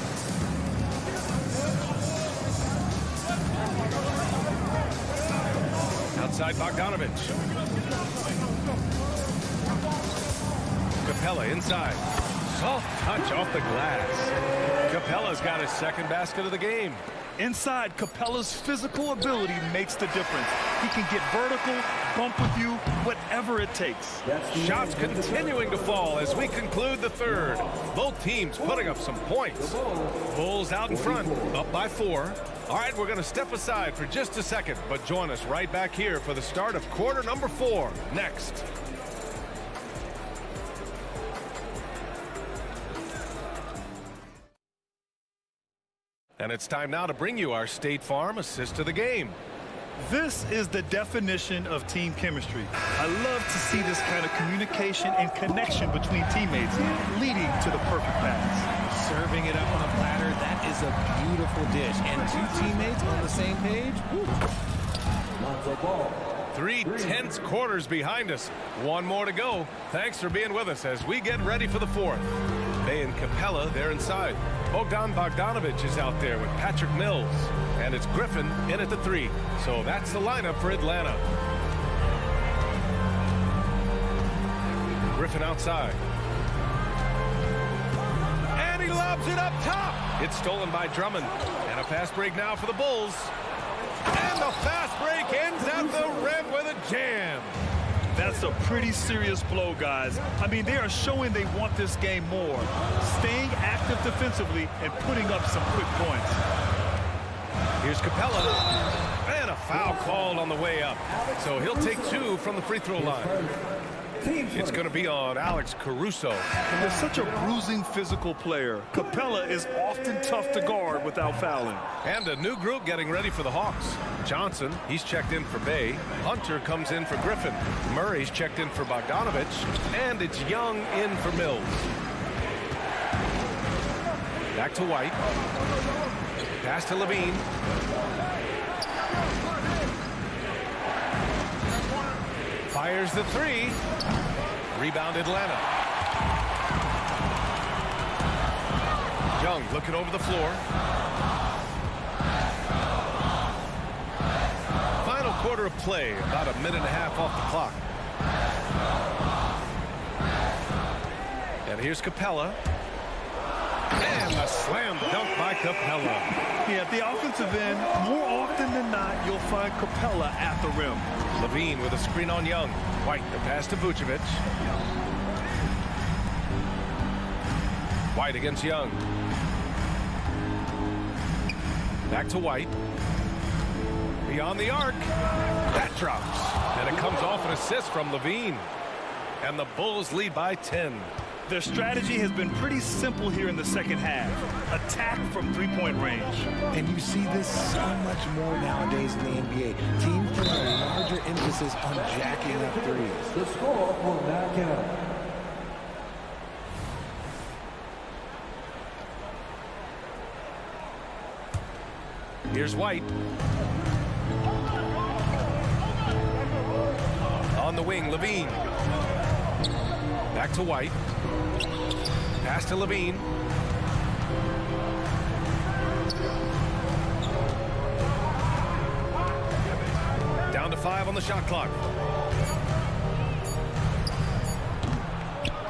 Outside Bogdanovich. Capella inside. Soft touch off the glass. Capella's got his second basket of the game. Inside, Capella's physical ability makes the difference. He can get vertical, bump with you, whatever it takes. Shots continuing to fall as we conclude the third. Both teams putting up some points. Bulls out in front, up by 4. All right, we're going to step aside for just a second, but join us right back here for the start of quarter number 4 next. And it's time now to bring you our State Farm assist of the game. This is the definition of team chemistry. I love to see this kind of communication and connection between teammates leading to the perfect pass. Serving it up on a platter, that is a beautiful dish. And 2 teammates on the same page. Lonzo Ball. 3 tense quarters behind us. 1 more to go. Thanks for being with us as we get ready for the 4th. Bay and Capella, they're inside. Bogdanovich is out there with Patrick Mills. And it's Griffin in at the 3. So that's the lineup for Atlanta. Griffin outside. And he lobs it up top. It's stolen by Drummond. And a fast break now for the Bulls. And the fast break ends at the rim with a jam. That's a pretty serious blow, guys. I mean, they are showing they want this game more, staying active defensively and putting up some quick points. Here's Capella. And a foul called on the way up. So he'll take 2 from the free throw line. It's going to be on Alex Caruso. And they're such a bruising physical player. Capella is often tough to guard without fouling. And a new group getting ready for the Hawks. Johnson, he's checked in for Bay. Hunter comes in for Griffin. Murray's checked in for Bogdanovich. And it's Young in for Mills. Back to White. Pass to Levine. Fires the 3. Rebound Atlanta. Young looking over the floor. Final quarter of play, about a minute and a half off the clock. And here's Capella. And a slam dunk by Capella. Yeah, at the offensive end, more often than not, you'll find Capella at the rim. Levine with a screen on Young. White, the pass to Vucevic. White against Young. Back to White. Beyond the arc. That drops. And it comes off an assist from Levine. And the Bulls lead by 10. Their strategy has been pretty simple here in the second half. Attack from three-point range. And you see this so much more nowadays in the NBA. Teams put a larger emphasis on jacking up threes. The score will now count. Here's White. On the wing, Levine. Back to White. Pass to Levine. Down to 5 on the shot clock.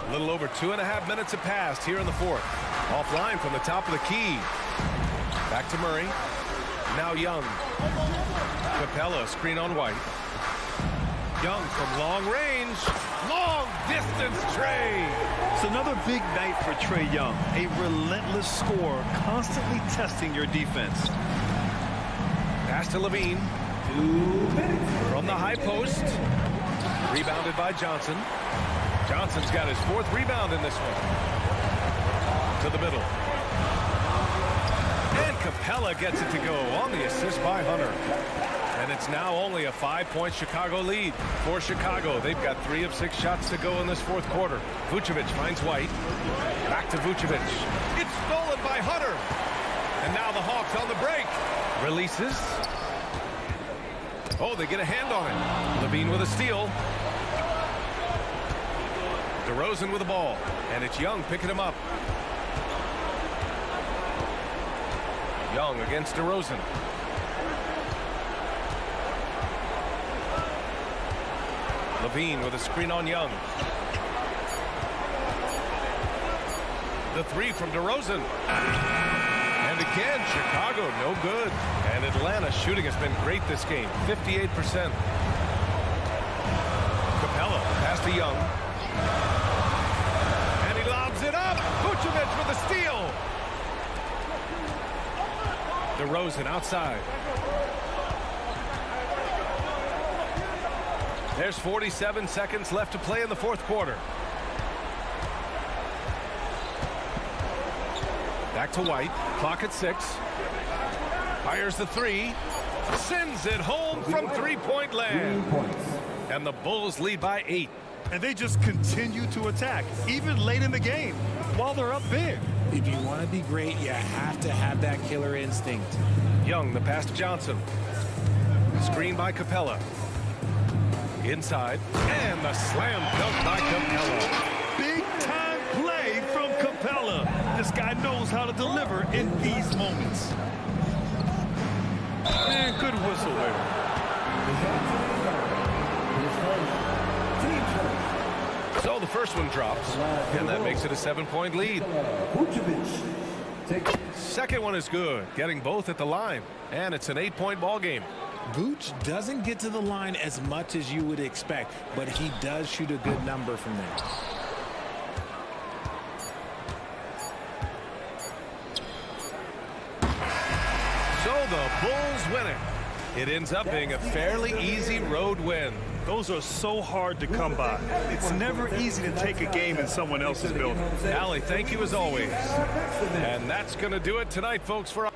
A little over 2.5 minutes have passed here in the fourth. Offline from the top of the key. Back to Murray. Now Young. Capella, screen on White. Young from long range. Long distance Trey. It's another big night for Trey Young. A relentless scorer, constantly testing your defense. Pass to Levine. From the high post. Rebounded by Johnson. Johnson's got his 4th rebound in this one. To the middle. And Capella gets it to go on the assist by Hunter. And it's now only a 5-point Chicago lead for Chicago. They've got 3 of 6 shots to go in this fourth quarter. Vucevic finds White. Back to Vucevic. It's stolen by Hunter. And now the Hawks on the break. Releases. Oh, they get a hand on it. Levine with a steal. DeRozan with the ball. And it's Young picking him up. Young against DeRozan. Levine with a screen on Young. The 3 from DeRozan. And again, Chicago no good. And Atlanta's shooting has been great this game. 58%. Capella pass to Young. And he lobs it up. Vucevic with a steal. DeRozan outside. There's 47 seconds left to play in the fourth quarter. Back to White. Clock at 6. Fires the 3. Sends it home from three-point land. And the Bulls lead by 8. And they just continue to attack, even late in the game, while they're up big. If you want to be great, you have to have that killer instinct. Young, the pass to Johnson. Screen by Capella. Inside. And the slam dunk by Capella. Big-time play from Capella. This guy knows how to deliver in these moments. And good whistle there. So the first one drops, and that makes it a 7-point lead. Second one is good, getting both at the line, and it's an 8-point ball game. Vooch doesn't get to the line as much as you would expect, but he does shoot a good number from there. So the Bulls winning. It ends up being a fairly easy road win. Those are so hard to come by. It's never easy to take a game in someone else's building. Allie, thank you as always. And that's going to do it tonight, folks, for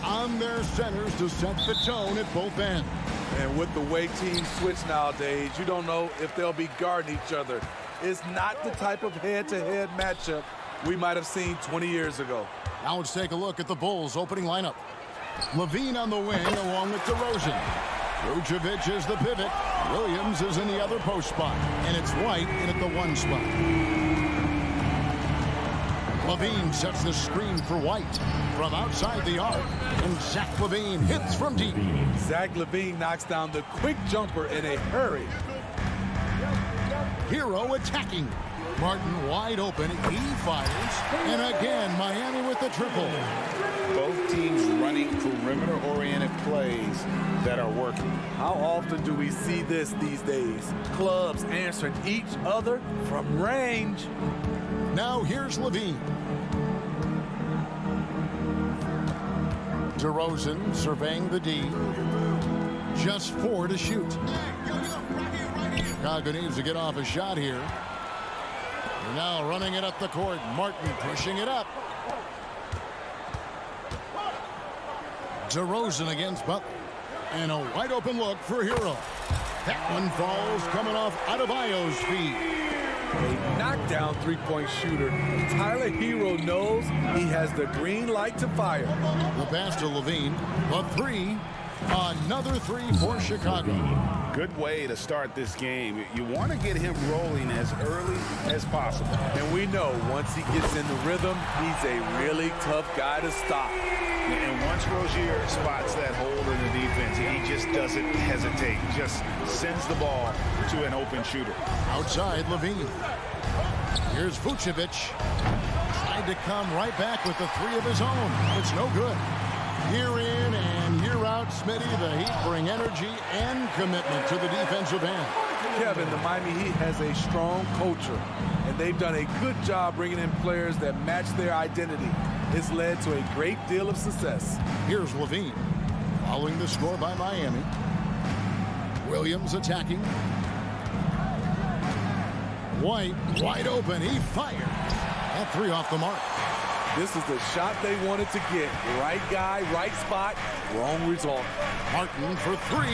on their centers to set the tone at both ends. And with the way teams switch nowadays, you don't know if they'll be guarding each other. It's not the type of head-to-head matchup we might have seen 20 years ago. Now let's take a look at the Bulls' opening lineup. Levine on the wing along with DeRozan. Vucevic is the pivot. Williams is in the other post spot. And it's White in at the 1 spot. Levine sets the screen for White from outside the arc. And Zach LaVine hits from deep. Zach LaVine knocks down the quick jumper in a hurry. Hero attacking. Martin wide open. He fires. And again, Miami with the triple. Both teams running perimeter-oriented plays that are working. How often do we see this these days? Clubs answering each other from range. Now here's Levine. DeRozan surveying the D. Just 4 to shoot. Chicago needs to get off a shot here. They're now running it up the court. Martin pushing it up. DeRozan against Butler. And a wide open look for Hero. That one falls coming off Adebayo's feet. A knockdown three-point shooter. Tyler Hero knows he has the green light to fire. The pass to Levine. The 3. Another 3 for Chicago. Good way to start this game. You want to get him rolling as early as possible. And we know once he gets in the rhythm, he's a really tough guy to stop. And once Rozier spots that hole in the defense, he just doesn't hesitate. Just sends the ball to an open shooter. Outside, Levine. Here's Vucevic. Tried to come right back with the 3 of his own. It's no good. Year in and year out, Smitty, the Heat bring energy and commitment to the defensive end. Kevin, the Miami Heat has a strong culture, and they've done a good job bringing in players that match their identity. It's led to a great deal of success. Here's Levine, following the score by Miami. Williams attacking. White, wide open, he fired. That 3 off the mark. This is the shot they wanted to get. Right guy, right spot, wrong result. Martin for 3.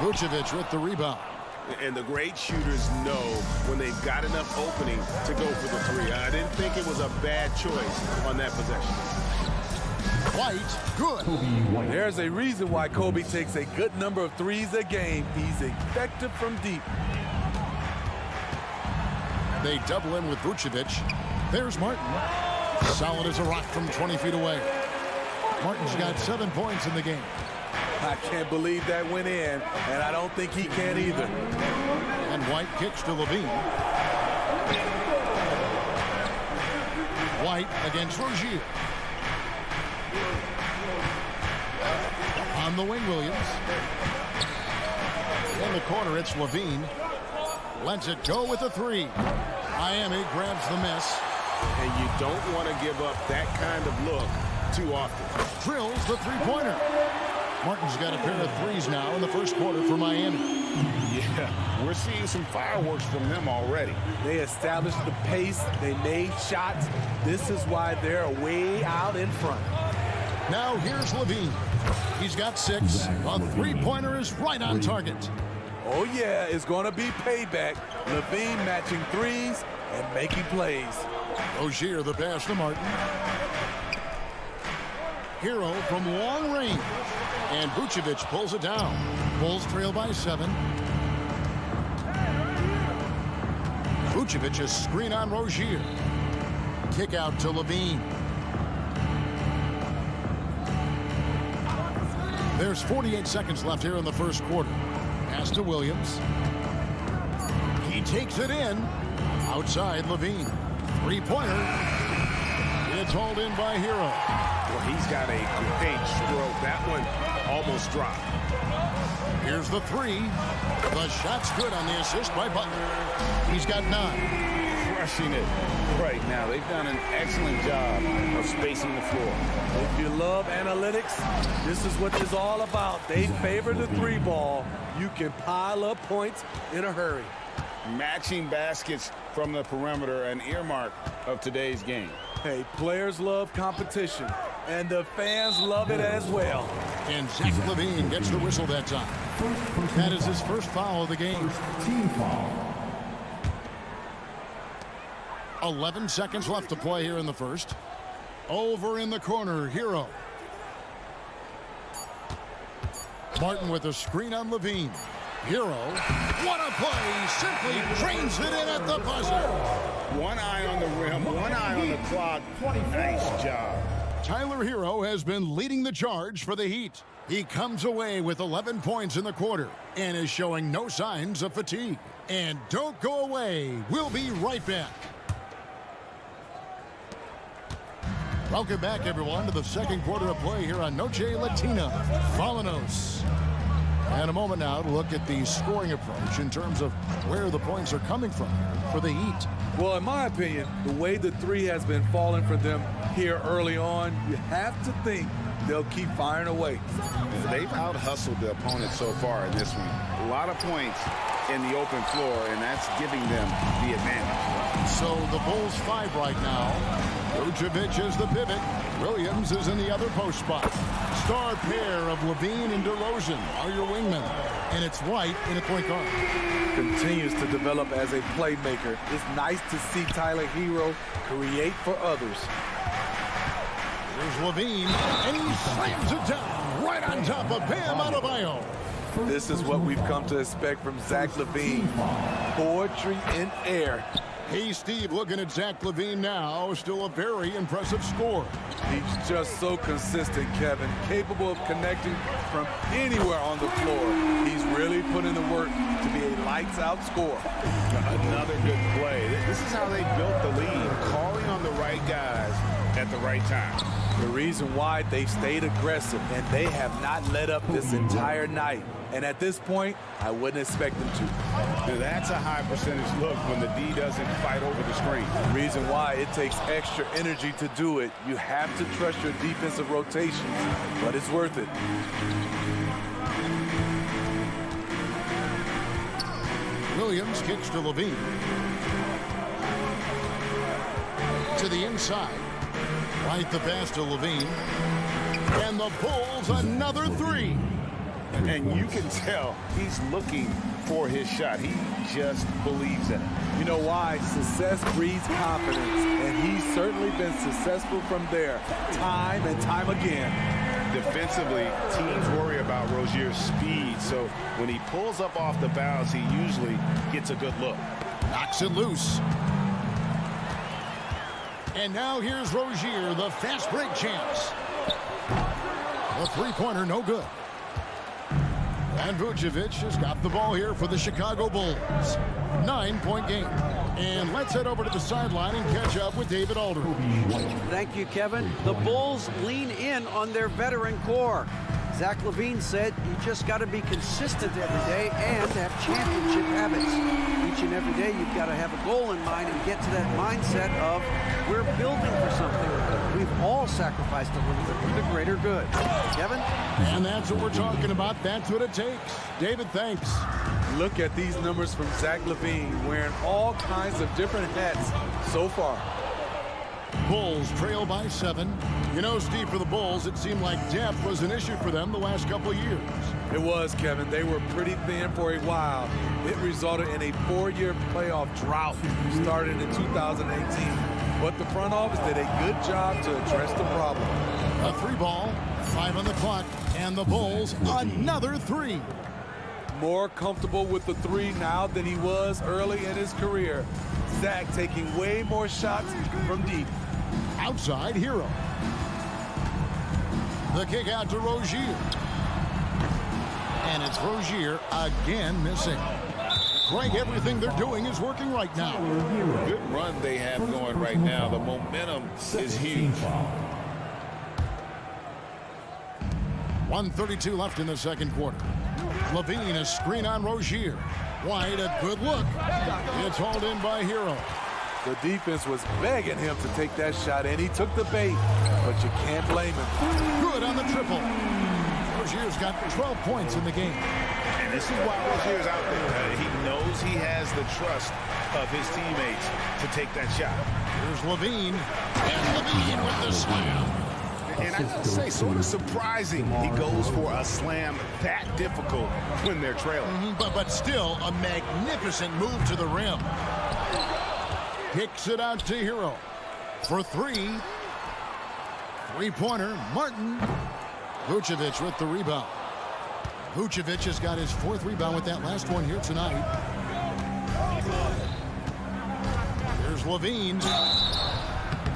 Vucevic with the rebound. And the great shooters know when they've got enough opening to go for the 3. I didn't think it was a bad choice on that possession. White, good. There's a reason why Kobe takes a good number of 3s a game. He's effective from deep. They double him with Vucevic. There's Martin. Solid as a rock from 20 feet away. Martin's got 7 points in the game. I can't believe that went in, and I don't think he can either. And White kicks to Levine. White against Rozier. On the wing, Williams. In the corner, it's Levine. Lets it go with the 3. Miami grabs the miss. And you don't want to give up that kind of look too often. Drills the 3-pointer. Martin's got a pair of 3s now in the first quarter for Miami. Yeah, we're seeing some fireworks from them already. They established the pace. They made shots. This is why they're way out in front. Now here's Levine. He's got 6. A 3-pointer is right on target. Oh, yeah, it's going to be payback. Levine matching 3s and making plays. Rozier the pass to Martin. Hero from long range. And Vucevic pulls it down. Bulls trail by 7. Vucevic is screen on Rozier. Kick out to Levine. There's 48 seconds left here in the first quarter. Pass to Williams. He takes it in. Outside Levine. 3-pointer. It's hauled in by Hero. Well, he's got a great stroke. That one almost dropped. Here's the 3. The shot's good on the assist by Butler. He's got 9. Crushing it right now. They've done an excellent job of spacing the floor. If you love analytics, this is what it's all about. They favor the 3-ball. You can pile up points in a hurry. Matching baskets from the perimeter, an earmark of today's game. Hey, players love competition. and the fans love it as well. And Zach LaVine gets the whistle that time. That is his first foul of the game. Team foul. 11 seconds left to play here in the first. Over in the corner, Hero. Martin with a screen on LaVine. Hero, what a play, simply drains it in at the buzzer. One eye on the rim, one eye on the clock. Nice job. Tyler Hero has been leading the charge for the Heat. He comes away with 11 points in the quarter and is showing no signs of fatigue. And don't go away. We'll be right back. Welcome back, everyone, to the second quarter of play here on Noche Latina. Falanos. And a moment now to look at the scoring approach in terms of where the points are coming from for the Heat. Well, in my opinion, the way the three has been falling for them here early on, you have to think they'll keep firing away. They've out-hustled the opponent so far in this one. A lot of points in the open floor, and that's giving them the advantage. So the Bulls 5 right now. Vucevic is the pivot. Williams is in the other post spot. Star pair of LaVine and DeRozan are your wingmen. And it's White in a point guard. Continues to develop as a playmaker. It's nice to see Tyler Hero create for others. Here's LaVine, and he slams it down right on top of Bam Adebayo. This is what we've come to expect from Zach LaVine. Poetry in air. Hey, Steve, looking at Zach LaVine now, still a very impressive score. He's just so consistent, Kevin, capable of connecting from anywhere on the floor. He's really put in the work to be a lights-out scorer. Another good play. This is how they built the lead, calling on the right guys at the right time. The reason why they stayed aggressive, and they have not let up this entire night. And at this point, I wouldn't expect them to. Now, that's a high percentage look when the D doesn't fight over the screen. The reason why it takes extra energy to do it. You have to trust your defensive rotations, but it's worth it. Williams kicks to LaVine. To the inside. Right the pass to LaVine. And the Bulls another three. And you can tell he's looking for his shot. He just believes in it. You know why? Success breeds confidence, and he's certainly been successful from there, time and time again. Defensively, teams worry about Rozier's speed, so when he pulls up off the bounce, he usually gets a good look. Knocks it loose. And now here's Rozier, the fast break champs. The three-pointer, no good. And Vucevic has got the ball here for the Chicago Bulls. 9-point game. And let's head over to the sideline and catch up with David Aldridge. Thank you, Kevin. The Bulls lean in on their veteran core. Zach LaVine said you just got to be consistent every day and have championship habits. Each and every day you've got to have a goal in mind and get to that mindset of we're building for something. We've all sacrificed a little bit for the greater good. Kevin? And that's what we're talking about. That's what it takes. David, thanks. Look at these numbers from Zach LaVine, wearing all kinds of different hats so far. Bulls trail by 7. You know, Steve, for the Bulls, it seemed like depth was an issue for them the last couple of years. It was, Kevin. They were pretty thin for a while. It resulted in a 4-year playoff drought started in 2018. But the front office did a good job to address the problem. A 3-ball, 5 on the clock, and the Bulls another 3. More comfortable with the 3 now than he was early in his career. Zach taking way more shots from deep. Outside Hero. The kick out to Rozier. And it's Rozier again missing. Greg, everything they're doing is working right now. Good run they have going right now. The momentum is huge. 1:32 left in the second quarter. LaVine, a screen on Rozier. White, a good look. It's hauled in by Hero. The defense was begging him to take that shot, and he took the bait, but you can't blame him. Good on the triple. Rozier's got 12 points in the game. And this is why Rozier's out there. He knows he has the trust of his teammates to take that shot. Here's LaVine. And LaVine with the slam. And I'd say sort of surprising he goes for a slam that difficult when they're trailing. But still a magnificent move to the rim. Kicks it out to Hero for three. Three-pointer, Martin. Vucevic with the rebound. Vucevic has got his fourth rebound with that last one here tonight. Here's Levine.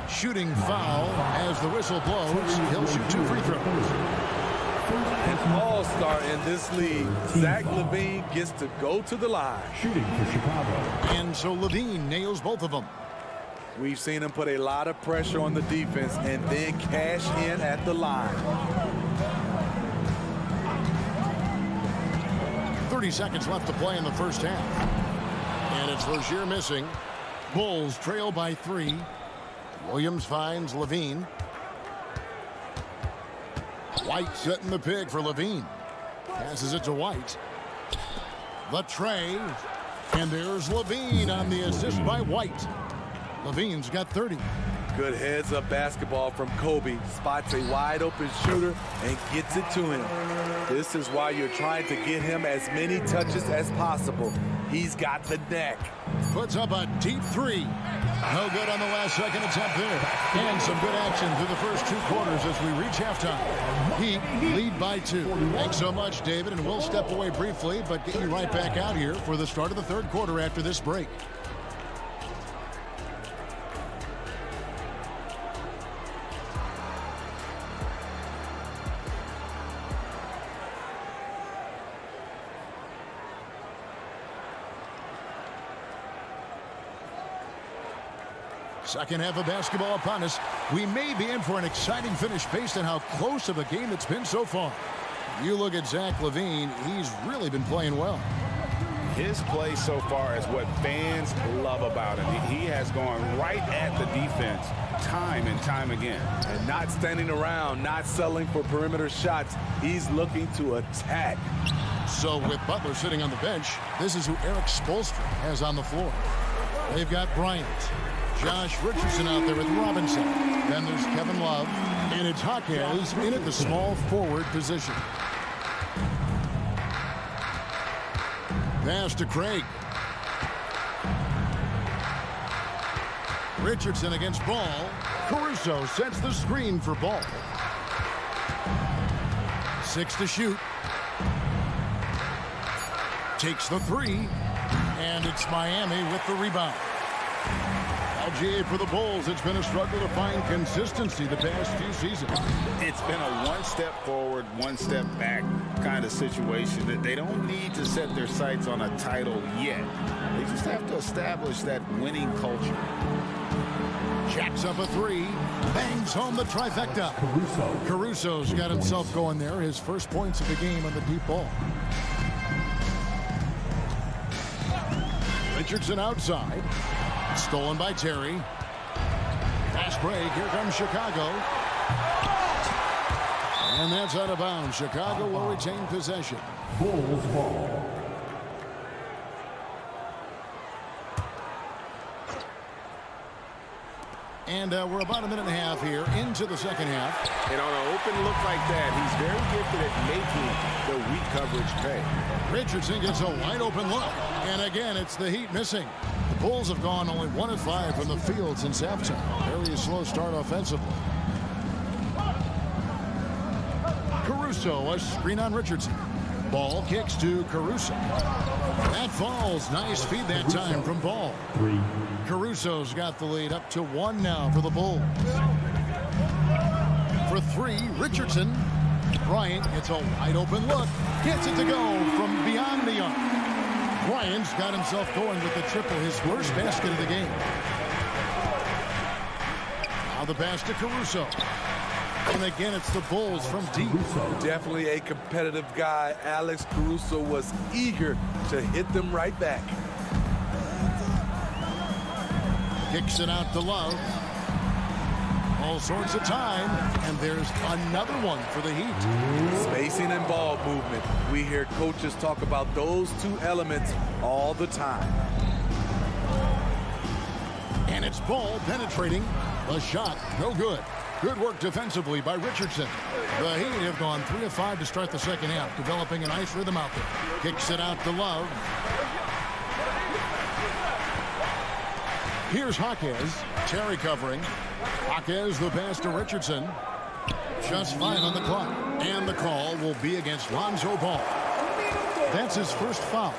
Shooting foul as the whistle blows. He'll shoot 2 free throws. An all-star in this league. Zach LaVine gets to go to the line. Shooting for Chicago. And so Levine nails both of them. We've seen him put a lot of pressure on the defense and then cash in at the line. 30 seconds left to play in the first half. And it's Rozier missing. Bulls trail by 3. Williams finds Levine. White setting the pick for Levine. Passes it to White. The tray. And there's Levine on the assist by White. Levine's got 30. Good heads-up basketball from Kobe. Spots a wide-open shooter and gets it to him. This is why you're trying to get him as many touches as possible. He's got the neck. Puts up a deep 3. No good on the last second attempt there. And some good action through the first 2 quarters as we reach halftime. Heat lead by 2. Thanks so much, David, and we'll step away briefly, but get you right back out here for the start of the third quarter after this break. Second half of basketball upon us. We may be in for an exciting finish based on how close of a game it's been so far. You look at Zach LaVine, he's really been playing well. His play so far is what fans love about him. He has gone right at the defense time and time again. And not standing around, not settling for perimeter shots. He's looking to attack. So with Butler sitting on the bench, this is who Eric Spoelstra has on the floor. They've got Bryant. Josh Richardson out there with Robinson. Then there's Kevin Love. And it's Jaquez in at the small forward position. Pass to Craig. Richardson against Ball. Caruso sets the screen for Ball. 6 to shoot. Takes the 3. And it's Miami with the rebound. LGA for the Bulls. It's been a struggle to find consistency the past few seasons. It's been a one step forward, one step back kind of situation that they don't need to set their sights on a title yet. They just have to establish that winning culture. Jacks up a 3. Bangs home the trifecta. Caruso's got himself going there. His first points of the game on the deep ball. Richardson outside. Stolen by Terry. Fast break. Here comes Chicago. And that's out of bounds. Chicago will retain possession. Bulls ball. And we're about a minute and a half here into the second half. And on an open look like that, he's very gifted at making the weak coverage pay. Richardson gets a wide open look. And again, it's the Heat missing. The Bulls have gone only 1 of 5 from the field since halftime. Very slow start offensively. Caruso, a screen on Richardson. Ball kicks to Caruso. That falls. Nice feed that time from Ball. 3. Caruso's got the lead up to 1 now for the Bulls. For 3, Richardson. Bryant gets a wide open look. Gets it to go from beyond the arc. Bryant's got himself going with the triple, his first basket of the game. Now the pass to Caruso. And again, it's the Bulls from deep. Definitely a competitive guy. Alex Caruso was eager to hit them right back. Kicks it out to Love. All sorts of time. And there's another one for the Heat. Spacing and ball movement. We hear coaches talk about those 2 elements all the time. And it's Ball penetrating. The shot, no good. Good work defensively by Richardson. The Heat have gone 3 of 5 to start the second half, developing a nice rhythm out there. Kicks it out to Love. Here's Jaquez. Terry covering. Jaquez the pass to Richardson. Just 5 on the clock. And the call will be against Lonzo Ball. That's his first foul.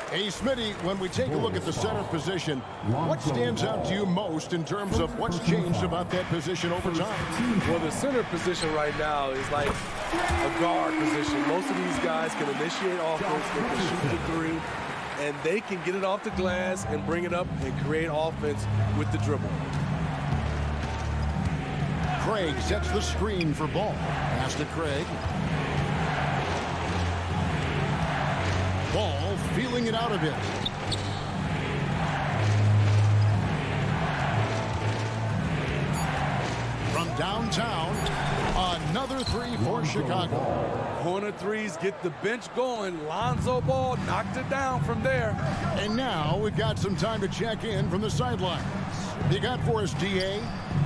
Hey, Smitty, when we take a look at the center position, what stands out to you most in terms of what's changed about that position over time? Well, the center position right now is like a guard position. Most of these guys can initiate offense, they can shoot the three, and they can get it off the glass and bring it up and create offense with the dribble. Craig sets the screen for Ball. Pass to Craig. Ball feeling it out a bit. From downtown, another three for Chicago. Corner threes get the bench going. Lonzo Ball knocked it down from there. And now we've got some time to check in from the sidelines. You got for us, D.A.?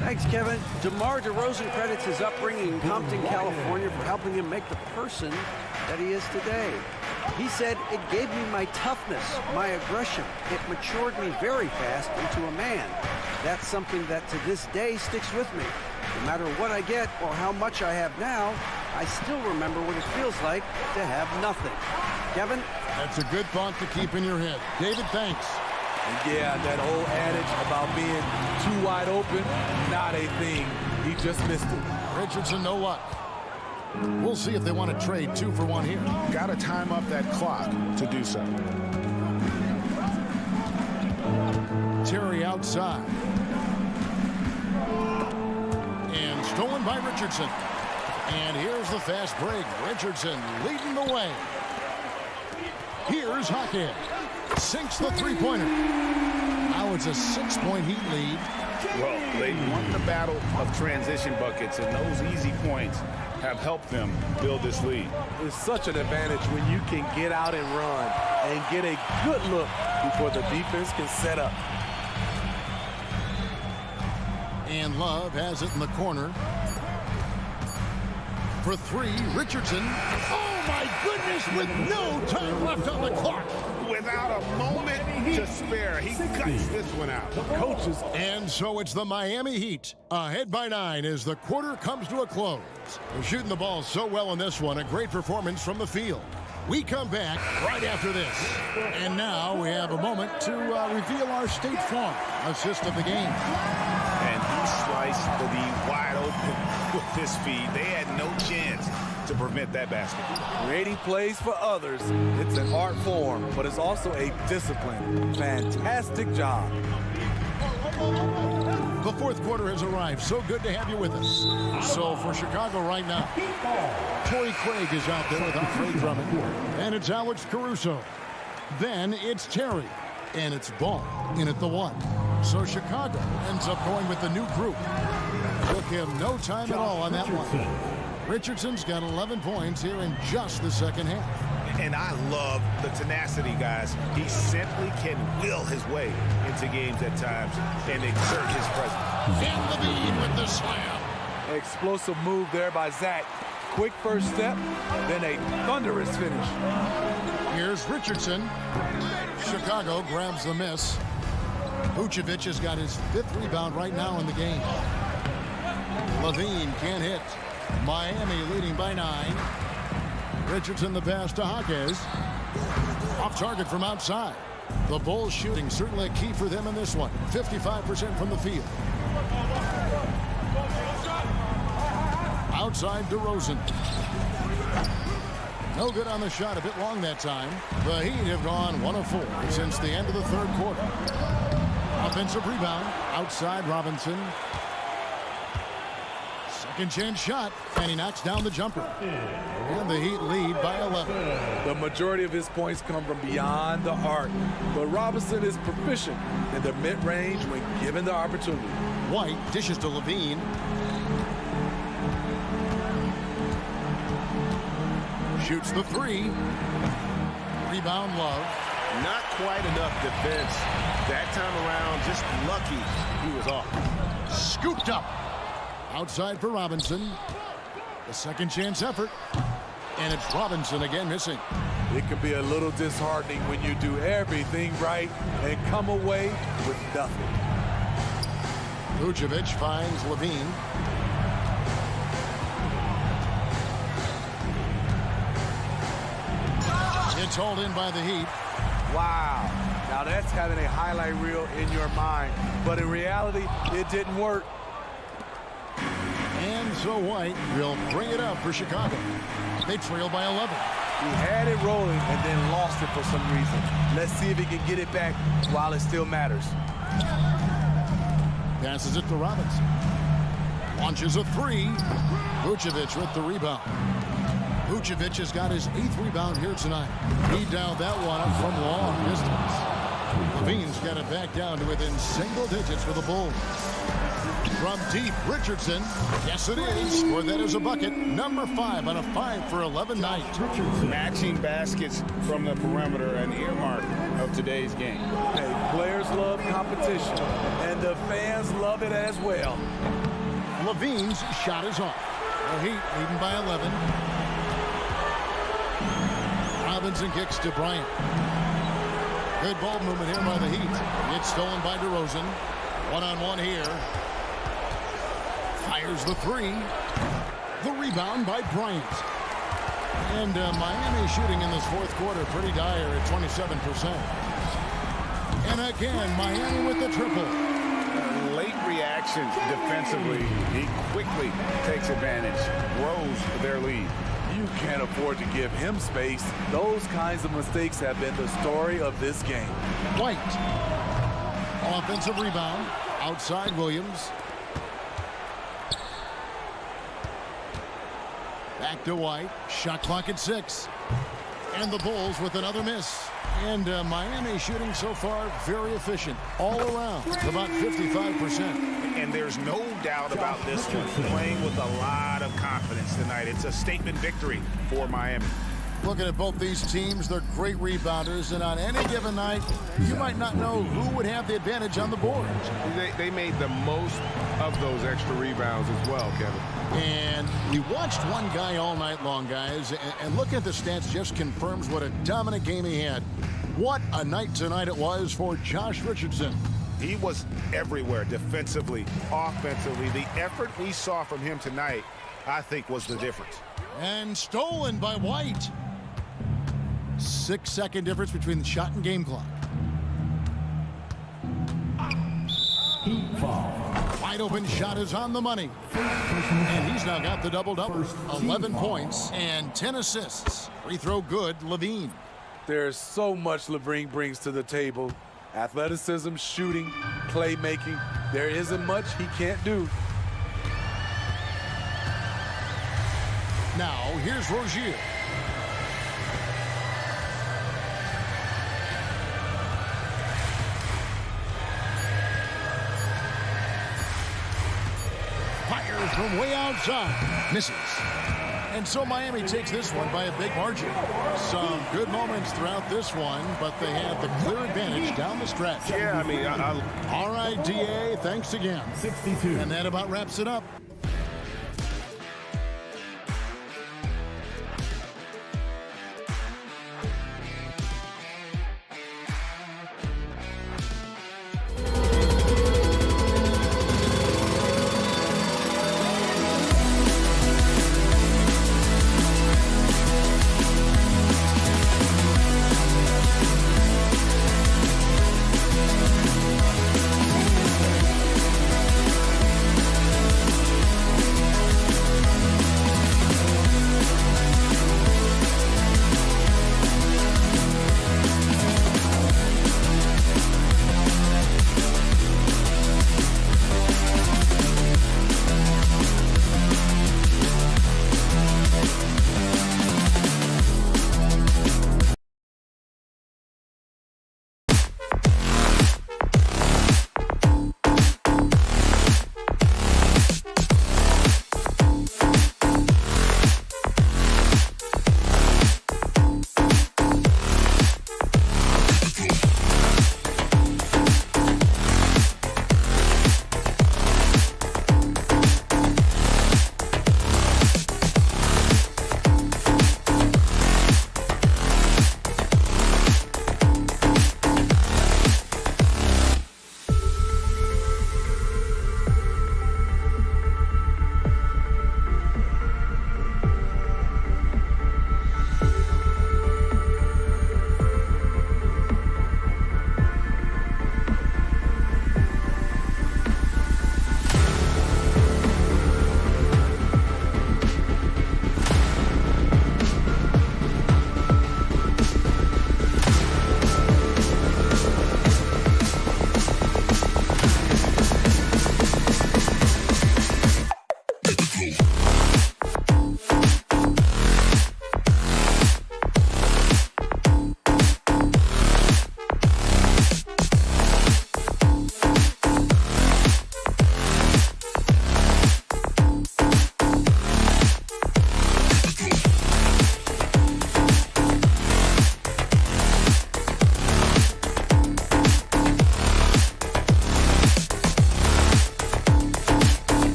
Thanks, Kevin. DeMar DeRozan credits his upbringing in Compton, California for helping him make the person that he is today. He said, "It gave me my toughness, my aggression. It matured me very fast into a man. That's something that to this day sticks with me. No matter what I get or how much I have now, I still remember what it feels like to have nothing." Kevin? That's a good thought to keep in your head. David, thanks. And yeah, that old adage about being too wide open, not a thing. He just missed it. Richardson, no luck. We'll see if they want to trade 2 for 1 here. Got to time up that clock to do so. Terry outside. And stolen by Richardson. And here's the fast break. Richardson leading the way. Here's Jaquez. Sinks the three-pointer. Now it's a 6-point Heat lead. Well, they won the battle of transition buckets, and those easy points have helped them build this lead. It's such an advantage when you can get out and run and get a good look before the defense can set up. And Love has it in the corner. For 3, Richardson. Oh, my goodness, with no time left on the clock. Without a moment to spare, he guts this one out. Coaches. And so it's the Miami Heat, ahead by 9 as the quarter comes to a close. They're shooting the ball so well in this one, a great performance from the field. We come back right after this. And now we have a moment to reveal our State Farm assist of the game. And he sliced the D wide open with his feed. They had no chance to prevent that basket. Creating plays for others, it's an art form, but it's also a discipline. Fantastic job. The fourth quarter has arrived. So good to have you with us. So for Chicago right now, Torrey Craig is out there without Ray Drummond. And it's Alex Caruso. Then it's Terry. And it's Ball in at the 1. So Chicago ends up going with the new group. Took him no time at all on that one. Richardson's got 11 points here in just the second half. And I love the tenacity, guys. He simply can will his way into games at times and exert his presence. And Levine with the slam. Explosive move there by Zach. Quick first step, then a thunderous finish. Here's Richardson. Chicago grabs the miss. Vucevic has got his 5th rebound right now in the game. Levine can't hit. Miami leading by 9. Richardson the pass to Jaquez. Off target from outside. The Bulls shooting certainly a key for them in this one. 55% from the field. Outside DeRozan. No good on the shot, a bit long that time. The Heat have gone 1 of 4 since the end of the third quarter. Offensive rebound. Outside Robinson. Second chance shot, and he knocks down the jumper. And the Heat lead by 11. The majority of his points come from beyond the arc, but Robinson is proficient in the mid-range when given the opportunity. White dishes to Levine. Shoots the 3. Rebound Love. Not quite enough defense. That time around, just lucky he was off. Scooped up. Outside for Robinson. The second chance effort. And it's Robinson again missing. It can be a little disheartening when you do everything right and come away with nothing. Vucevic finds Levine. It's hauled in by the Heat. Wow. Now that's having a highlight reel in your mind. But in reality, it didn't work. And so White will bring it up for Chicago. They trail by 11. He had it rolling and then lost it for some reason. Let's see if he can get it back while it still matters. Passes it to Robinson. Launches a three. Vucevic with the rebound. Vucevic has got his 8th rebound here tonight. He dialed that one up from long distance. Levine's got it back down to within single digits for the Bulls. From deep, Richardson. Yes, it is. Scored that as a bucket. Number 5 on a 5 for 11 night. Matching baskets from the perimeter, an earmark of today's game. Hey, players love competition, and the fans love it as well. Levine's shot is off. The Heat leading by 11. Robinson kicks to Bryant. Good ball movement here by the Heat. It's stolen by DeRozan. One-on-one here. Fires the three. The rebound by Bryant. And Miami shooting in this fourth quarter pretty dire at 27%. And again, Miami with the triple. Late reactions defensively. He quickly takes advantage, grows their lead. You can't afford to give him space. Those kinds of mistakes have been the story of this game. White. Offensive rebound. Outside Williams. Back to White. Shot clock at 6. And the Bulls with another miss. And Miami shooting so far very efficient all around, about 55%. And there's no doubt about this one. Playing with a lot of confidence tonight. It's a statement victory for Miami. Looking at both these teams, they're great rebounders, and on any given night, you might not know who would have the advantage on the board. They made the most of those extra rebounds as well, Kevin. And we watched one guy all night long, guys, and looking at the stats just confirms what a dominant game he had. What a night tonight it was for Josh Richardson. He was everywhere, defensively, offensively. The effort we saw from him tonight, I think, was the difference. And stolen by White. 6-second difference between the shot and game clock. Wide open shot is on the money. And he's now got the double-double. 11 points and 10 assists. Free throw good, Levine. There's so much Levine brings to the table. Athleticism, shooting, playmaking. There isn't much he can't do. Now, here's Rozier. Fires from way outside. Misses. And so Miami takes this one by a big margin. Some good moments throughout this one, but they had the clear advantage down the stretch. Yeah, I mean, All right, DA, thanks again. 62. And that about wraps it up.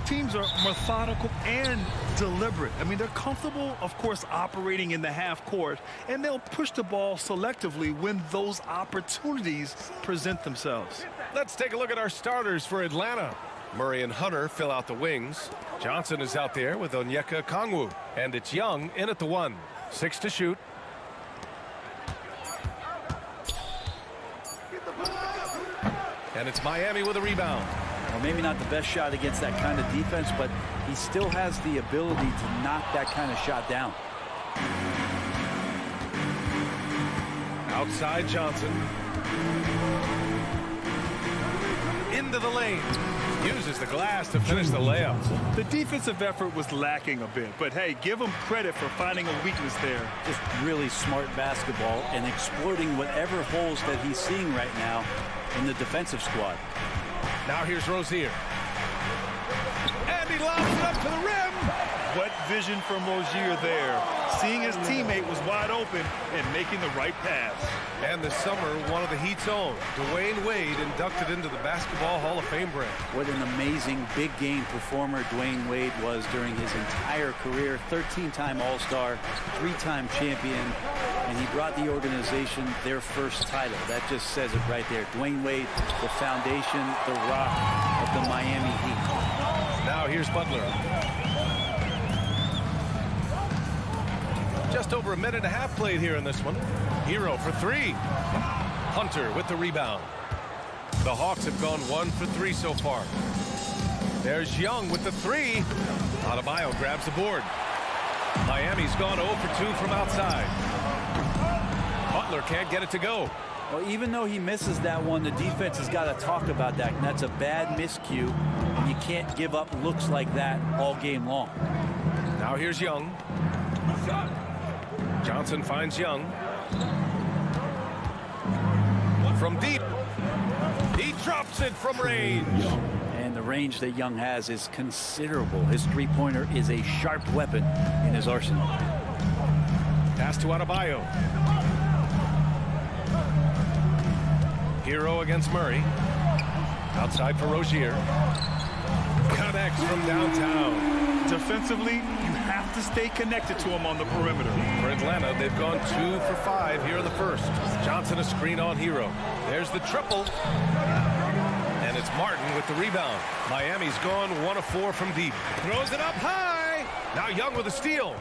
teams are methodical and deliberate. I mean, they're comfortable, of course, operating in the half court, and they'll push the ball selectively when those opportunities present themselves. Let's take a look at our starters for Atlanta. Murray and Hunter fill out the wings. Johnson is out there with Onyeka Okongwu. And it's Young in at the 1. 6 to shoot. And it's Miami with a rebound. Well, maybe not the best shot against that kind of defense, but he still has the ability to knock that kind of shot down. Outside Johnson. Into the lane. Uses the glass to finish the layup. The defensive effort was lacking a bit, but hey, give him credit for finding a weakness there. Just really smart basketball and exploiting whatever holes that he's seeing right now in the defensive squad. Now here's Rozier. And he lobs it up to the rim. What vision from Rozier there. Seeing his teammate was wide open and making the right pass. And this summer, one of the Heat's own, Dwayne Wade, inducted into the Basketball Hall of Fame branch. What an amazing big game performer Dwayne Wade was during his entire career. 13-time All-Star, 3-time champion, and he brought the organization their first title. That just says it right there. Dwayne Wade, the foundation, the rock of the Miami Heat. Now here's Butler. Just over a minute and a half played here in this one. Hero for 3. Hunter with the rebound. The Hawks have gone 1 for 3 so far. There's Young with the 3. Adebayo grabs the board. Miami's gone 0 for 2 from outside. Butler can't get it to go. Well, even though he misses that one, the defense has got to talk about that. And that's a bad miscue. And you can't give up looks like that all game long. Now here's Young. Johnson finds Young. From deep. He drops it from range. And the range that Young has is considerable. His three-pointer is a sharp weapon in his arsenal. Pass to Adebayo. Hero against Murray. Outside for Rozier. Connects from downtown. Defensively, you have to stay connected to him on the perimeter. For Atlanta, they've gone 2 for 5 here in the first. Johnson a screen on Hero. There's the triple. And it's Martin with the rebound. Miami's gone 1 of 4 from deep. Throws it up high. Now Young with a steal.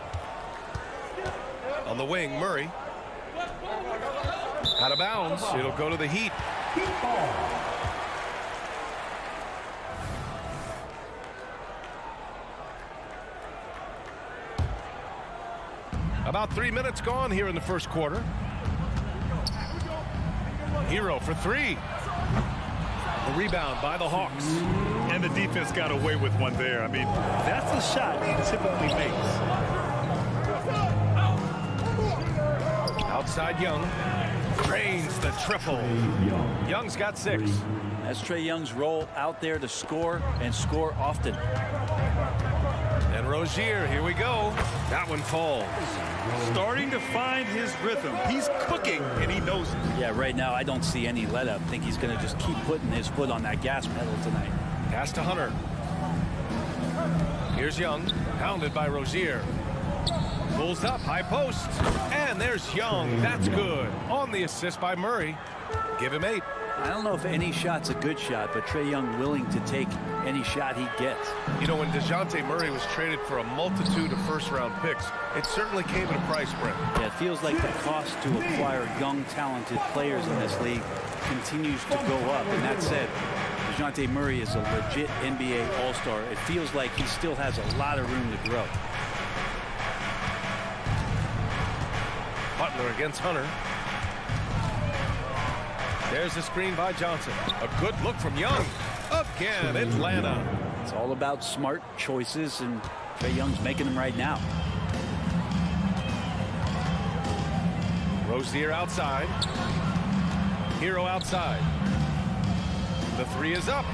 On the wing, Murray. Out of bounds. It'll go to the Heat. About 3 minutes gone here in the first quarter. Hero for 3. The rebound by the Hawks. And the defense got away with one there. I mean, that's a shot he typically makes. Outside Young. Drains the triple. Young's got 6. That's Trae Young's role out there to score and score often. And Rozier, here we go. That one falls. Starting to find his rhythm. He's cooking, and he knows it. Yeah, right now I don't see any let up. I think he's going to just keep putting his foot on that gas pedal tonight. Pass to Hunter. Here's Young, pounded by Rozier. Pulls up, high post. And there's Young. That's good. On the assist by Murray. Give him 8. I don't know if any shot's a good shot, but Trae Young willing to take any shot he gets. You know, when DeJounte Murray was traded for a multitude of first-round picks, it certainly came at a price, Brent. Yeah, it feels like the cost to acquire young, talented players in this league continues to go up. And that said, DeJounte Murray is a legit NBA All-Star. It feels like he still has a lot of room to grow. Butler against Hunter. There's the screen by Johnson. A good look from Young. Again, Atlanta. It's all about smart choices, and Trae Young's making them right now. Rozier outside. Hero outside. The 3 is up.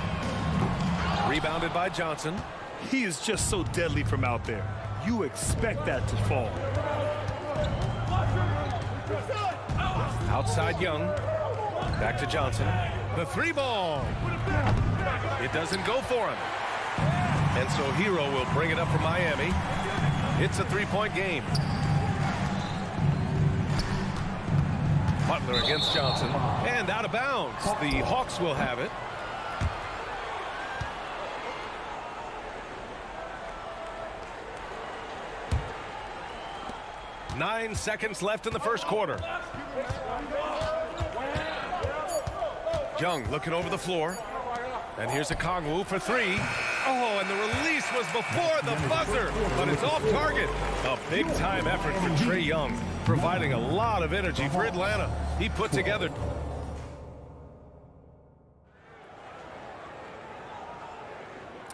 Rebounded by Johnson. He is just so deadly from out there. You expect that to fall. Outside Young. Back to Johnson. The 3 ball. It doesn't go for him. And so Hero will bring it up for Miami. It's a three-point game. Butler against Johnson. And out of bounds. The Hawks will have it. Nine seconds left in the first quarter. Young looking over the floor. And here's a Kongwu for three. Oh, and the release was before the buzzer, but it's off target. A big-time effort for Trae Young, providing a lot of energy for Atlanta. He put together.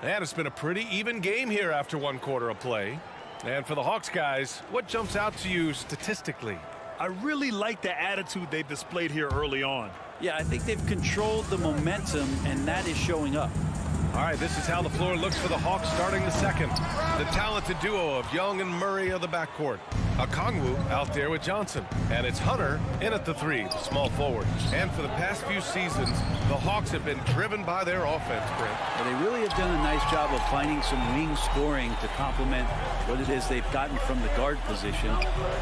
And it's been a pretty even game here after one quarter of play. And for the Hawks guys, what jumps out to you statistically? I really like the attitude they've displayed here early on. Yeah, I think they've controlled the momentum, and that is showing up. All right, this is how the floor looks for the Hawks starting the second. The talented duo of Young and Murray of the backcourt. Kongwu out there with Johnson. And it's Hunter in at the three, the small forward. And for the past few seasons, the Hawks have been driven by their offense, Brent. Well, they really have done a nice job of finding some wing scoring to complement what it is they've gotten from the guard position.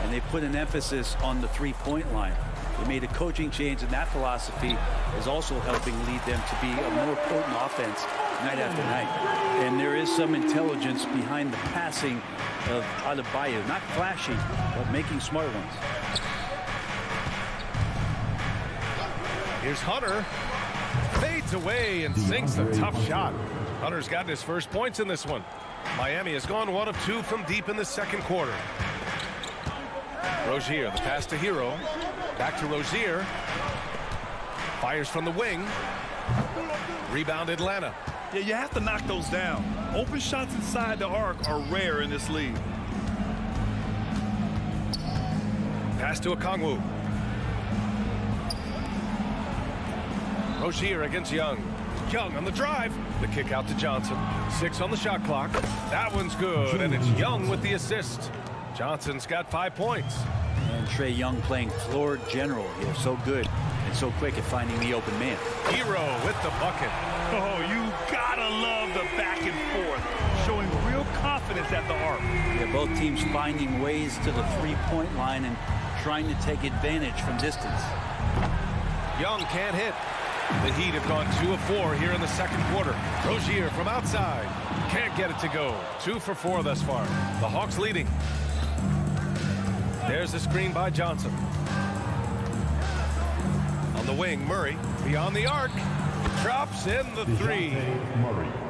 And they put an emphasis on the three-point line. They made a coaching change, and that philosophy is also helping lead them to be a more potent offense night after night. And there is some intelligence behind the passing of Adebayo. Not flashy, but making smart ones. Here's Hunter. Fades away and sinks a tough shot. Hunter's gotten his first points in this one. Miami has gone 1 of 2 from deep in the second quarter. Rozier, the pass to Hero. Back to Rozier. Fires from the wing. Rebound Atlanta. Yeah, you have to knock those down. Open shots inside the arc are rare in this league. Pass to Kongwu. Rozier against Young. Young on the drive. The kick out to Johnson. 6 on the shot clock. That one's good, and it's Young with the assist. Johnson's got 5 points. And Trae Young playing floor general here. So good and so quick at finding the open man. Hero with the bucket. Oh, you gotta love the back and forth. Showing real confidence at the arc. Yeah, both teams finding ways to the three-point line and trying to take advantage from distance. Young can't hit. The Heat have gone 2 of 4 here in the second quarter. Rozier from outside. Can't get it to go. 2 for 4 thus far. The Hawks leading. There's the screen by Johnson. On the wing, Murray. Beyond the arc. Drops in the three.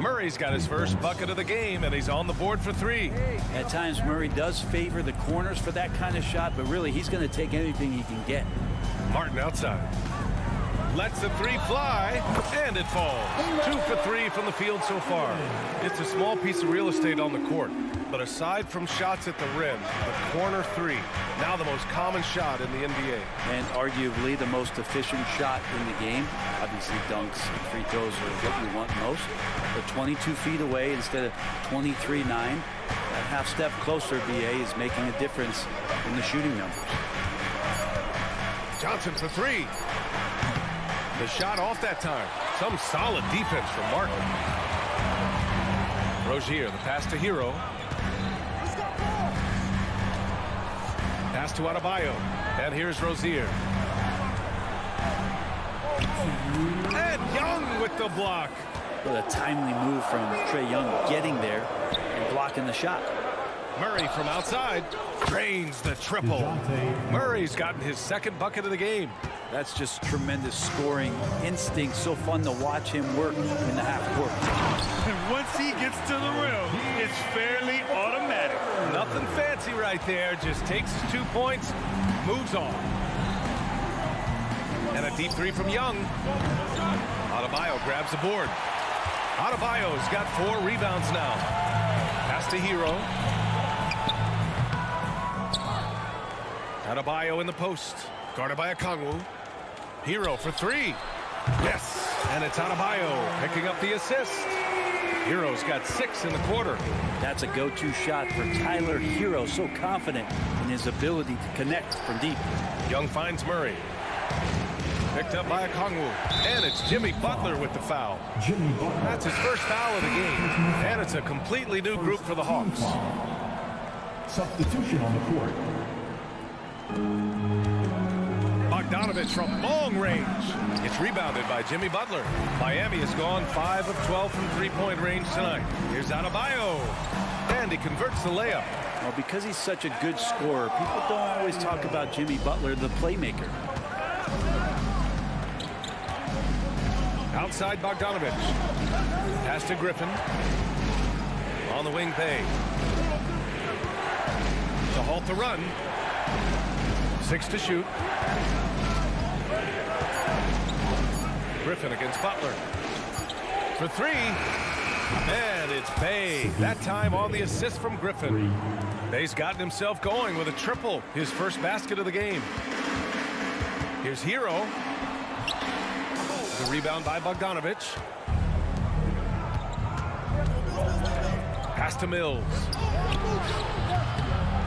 Murray's got his first bucket of the game, and he's on the board for 3. At times, Murray does favor the corners for that kind of shot, but really, he's going to take anything he can get. Martin outside. Lets the 3 fly, and it falls. 2 for 3 from the field so far. It's a small piece of real estate on the court, but aside from shots at the rim, the corner 3, now the most common shot in the NBA. And arguably the most efficient shot in the game. Obviously, dunks and free throws are what you want most. But 22 feet away instead of 23-9. That half step closer, BA, is making a difference in the shooting numbers. Johnson for 3. The shot off that time. Some solid defense from Martin. Rozier, the pass to Hero. Pass to Adebayo. And here's Rozier. And Young with the block. With a timely move from Trae Young getting there and blocking the shot. Murray from outside drains the triple. Murray's gotten his second bucket of the game. That's just tremendous scoring instinct. So fun to watch him work in the half court. And once he gets to the rim, it's fairly automatic. Nothing fancy right there. Just takes his 2 points, moves on. And a deep 3 from Young. Adebayo grabs the board. Adebayo's got 4 rebounds now. Pass to Hero. Adebayo in the post. Guarded by Kongwu. Hero for 3. Yes, and it's Adebayo picking up the assist. Hero's got 6 in the quarter. That's a go-to shot for Tyler Hero. So confident in his ability to connect from deep. Young finds Murray. Picked up by Kongwu. And it's Jimmy Butler with the foul. That's his first foul of the game. And it's a completely new group for the Hawks. Substitution on the court. Bogdanovich from long range. It's rebounded by Jimmy Butler. Miami has gone 5 of 12 from three-point range tonight. Here's Adebayo. And he converts the layup. Well, because he's such a good scorer, people don't always talk about Jimmy Butler, the playmaker. Outside Bogdanovich. Pass to Griffin. On the wing, Bay. To halt the run. 6 to shoot. Griffin against Butler. For 3. And it's Bay. That time on the assist from Griffin. Bay's gotten himself going with a triple. His first basket of the game. Here's Hero. The rebound by Bogdanovich. Pass to Mills.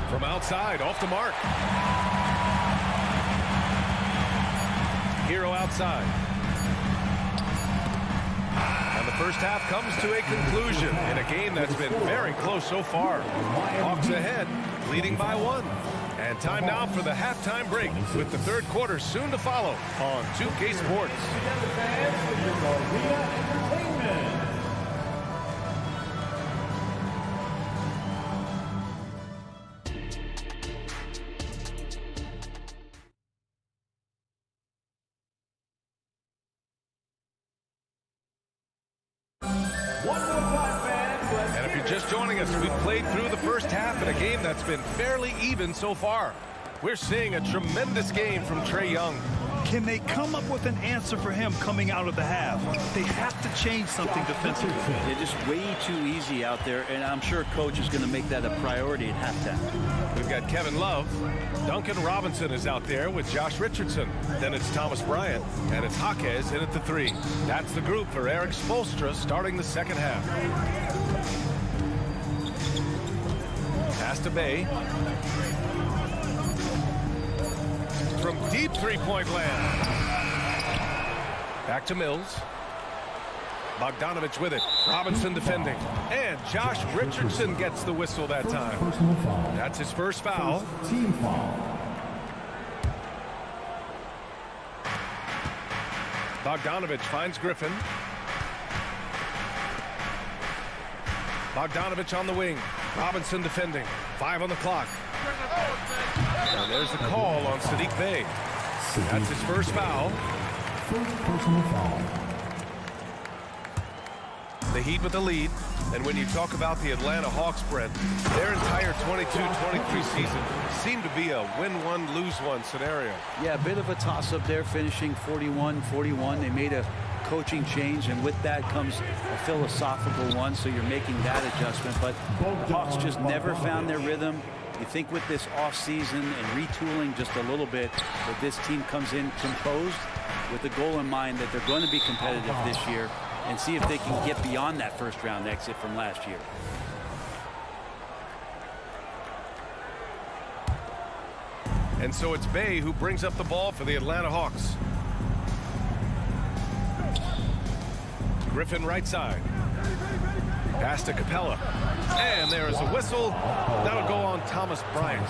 From outside, off the mark. Hero outside. And the first half comes to a conclusion in a game that's been very close so far. Hawks ahead, leading by 1. And time now for the halftime break with the third quarter soon to follow on 2K Sports. And if you're just joining us, we've played through the first half in a game that's been fairly even so far. We're seeing a tremendous game from Trae Young. Can they come up with an answer for him coming out of the half? They have to change something defensively. They're just way too easy out there, and I'm sure coach is going to make that a priority at halftime. We've got Kevin Love. Duncan Robinson is out there with Josh Richardson. Then it's Thomas Bryant, and it's Jaquez in at the 3. That's the group for Eric Spoelstra starting the second half. Pass to Bay. From deep three-point land. Back to Mills. Bogdanovich with it. Robinson defending. And Josh Richardson gets the whistle that time. That's his first foul. Team foul. Bogdanovich finds Griffin. Bogdanovich on the wing. Robinson defending. 5 on the clock. And there's the call on Saddiq Bey. That's his first foul. First personal foul. The Heat with the lead. And when you talk about the Atlanta Hawks, Brent, their entire 22-23 season seemed to be a win-one, lose-one scenario. Yeah, a bit of a toss-up there, finishing 41-41. They made a coaching change, and with that comes a philosophical one, so you're making that adjustment. But the Hawks just never found their rhythm. You think with this offseason and retooling just a little bit, that this team comes in composed with the goal in mind that they're going to be competitive this year and see if they can get beyond that first-round exit from last year. And so it's Bey who brings up the ball for the Atlanta Hawks. Griffin right side. Pass to Capella. And there is a whistle. That'll go on Thomas Bryant.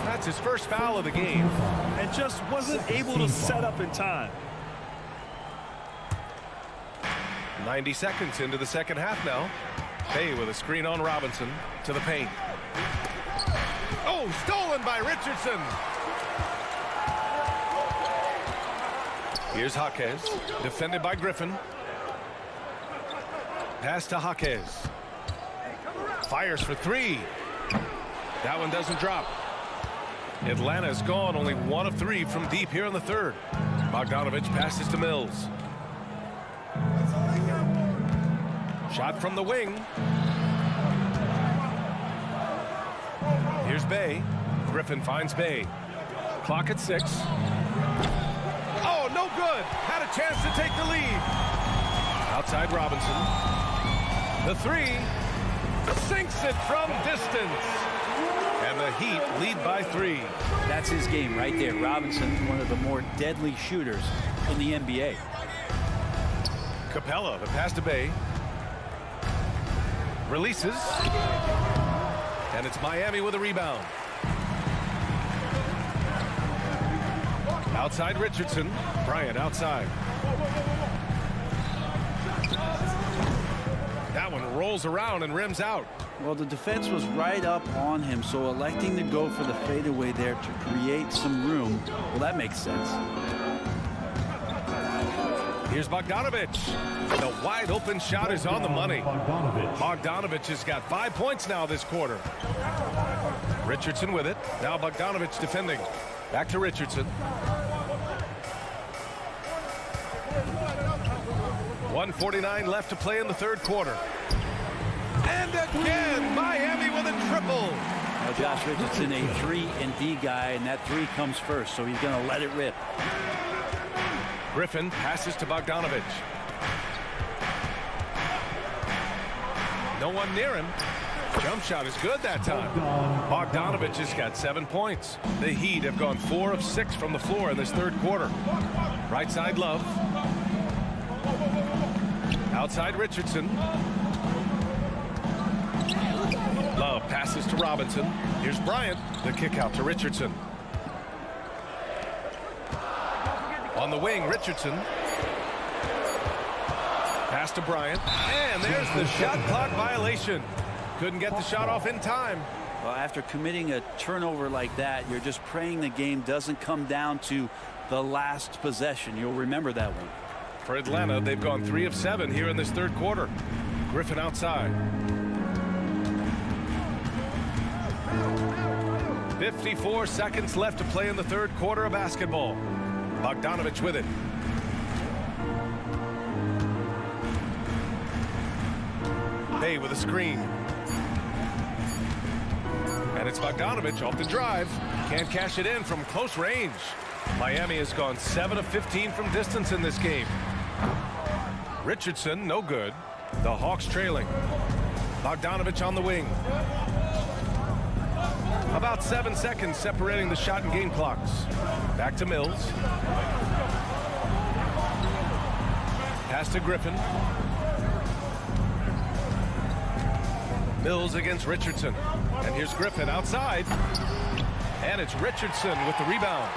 That's his first foul of the game. And just wasn't able to set up in time. 90 seconds into the second half now. Bey with a screen on Robinson to the paint. Oh, stolen by Richardson. Here's Jaquez, defended by Griffin. Pass to Jaquez. Fires for 3. That one doesn't drop. Atlanta's gone only 1 of 3 from deep here in the third. Bogdanovich passes to Mills. Shot from the wing. Here's Bey. Griffin finds Bey. Clock at 6. Oh, no good. Had a chance to take the lead. Outside Robinson. The 3. Sinks it from distance. And the Heat lead by 3. That's his game right there. Robinson, one of the more deadly shooters in the NBA. Capella, the pass to Bay. Releases. And it's Miami with a rebound. Outside Richardson. Bryant outside. That one rolls around and rims out. Well, the defense was right up on him, so electing to go for the fadeaway there to create some room, well, that makes sense. Here's Bogdanovic. The wide open shot is on the money. Bogdanovic has got 5 points now this quarter. Richardson with it. Now Bogdanovic defending. Back to Richardson. 1:49 left to play in the third quarter. And again, Miami with a triple. Now Josh Richardson, a 3-and-D guy, and that 3 comes first, so he's going to let it rip. Griffin passes to Bogdanovic. No one near him. Jump shot is good that time. Bogdanovic has got 7 points. The Heat have gone 4 of 6 from the floor in this third quarter. Right side Love. Outside Richardson. Love passes to Robinson. Here's Bryant. The kick out to Richardson. On the wing, Richardson. Pass to Bryant. And there's the shot clock violation. Couldn't get the shot off in time. Well, after committing a turnover like that, you're just praying the game doesn't come down to the last possession. You'll remember that one. For Atlanta, they've gone 3 of 7 here in this third quarter. Griffin outside. 54 seconds left to play in the third quarter of basketball. Bogdanovic with it. Bay with a screen. And it's Bogdanovic off the drive. Can't cash it in from close range. Miami has gone 7 of 15 from distance in this game. Richardson, no good. The Hawks trailing. Bogdanovic on the wing. About 7 seconds separating the shot and game clocks. Back to Mills. Pass to Griffin. Mills against Richardson. And here's Griffin outside. And it's Richardson with the rebound.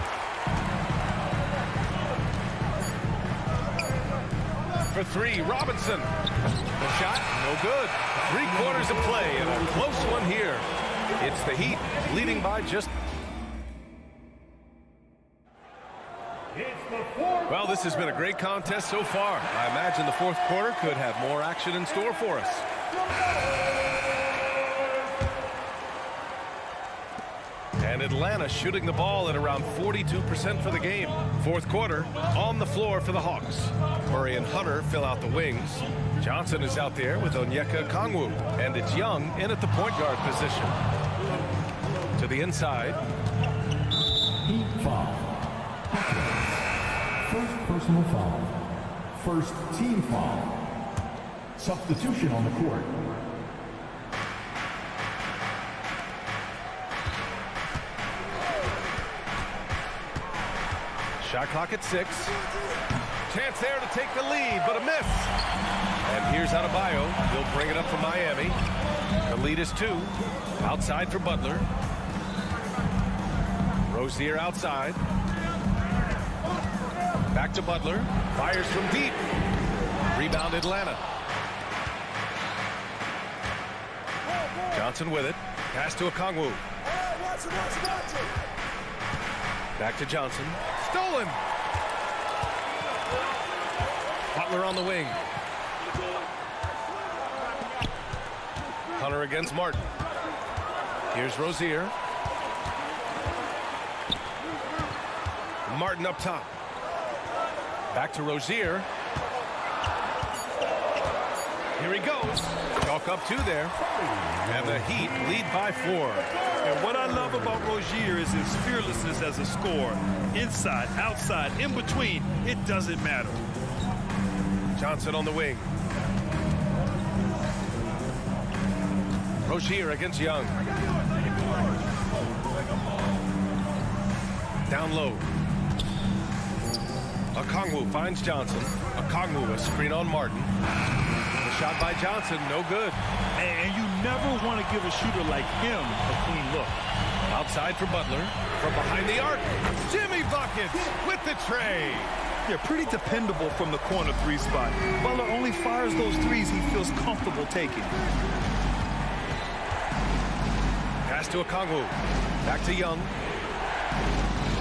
For 3, Robinson. The shot, no good. 3 quarters of play and a close one here. It's the Heat leading by just... Well, this has been a great contest so far. I imagine the fourth quarter could have more action in store for us. And Atlanta shooting the ball at around 42% for the game. Fourth quarter on the floor for the Hawks. Murray and Hunter fill out the wings. Johnson is out there with Onyeka Okongwu. And it's Young in at the point guard position. To the inside. Heat foul. First personal foul. First team foul. Substitution on the court. Shot clock at 6. Chance there to take the lead, but a miss. And here's Adebayo. He'll bring it up for Miami. The lead is 2. Outside for Butler. Rozier outside. Back to Butler. Fires from deep. Rebound Atlanta. Johnson with it. Pass to Okongwu. Back to Johnson. Stolen. Butler on the wing. Hunter against Martin. Here's Rozier. Martin up top. Back to Rozier. Here he goes. Chalk up 2 there. And the Heat lead by 4. And what I love about Rozier is his fearlessness as a scorer. Inside, outside, in between, it doesn't matter. Johnson on the wing. Rozier against Young. Down low. Okongwu finds Johnson. Okongwu, a screen on Martin. The shot by Johnson, no good. And you never want to give a shooter like him a clean look. Outside for Butler. From behind the arc. Jimmy buckets with the tray. Yeah, pretty dependable from the corner three spot. Butler only fires those threes he feels comfortable taking. Pass to Okongwu. Back to Young.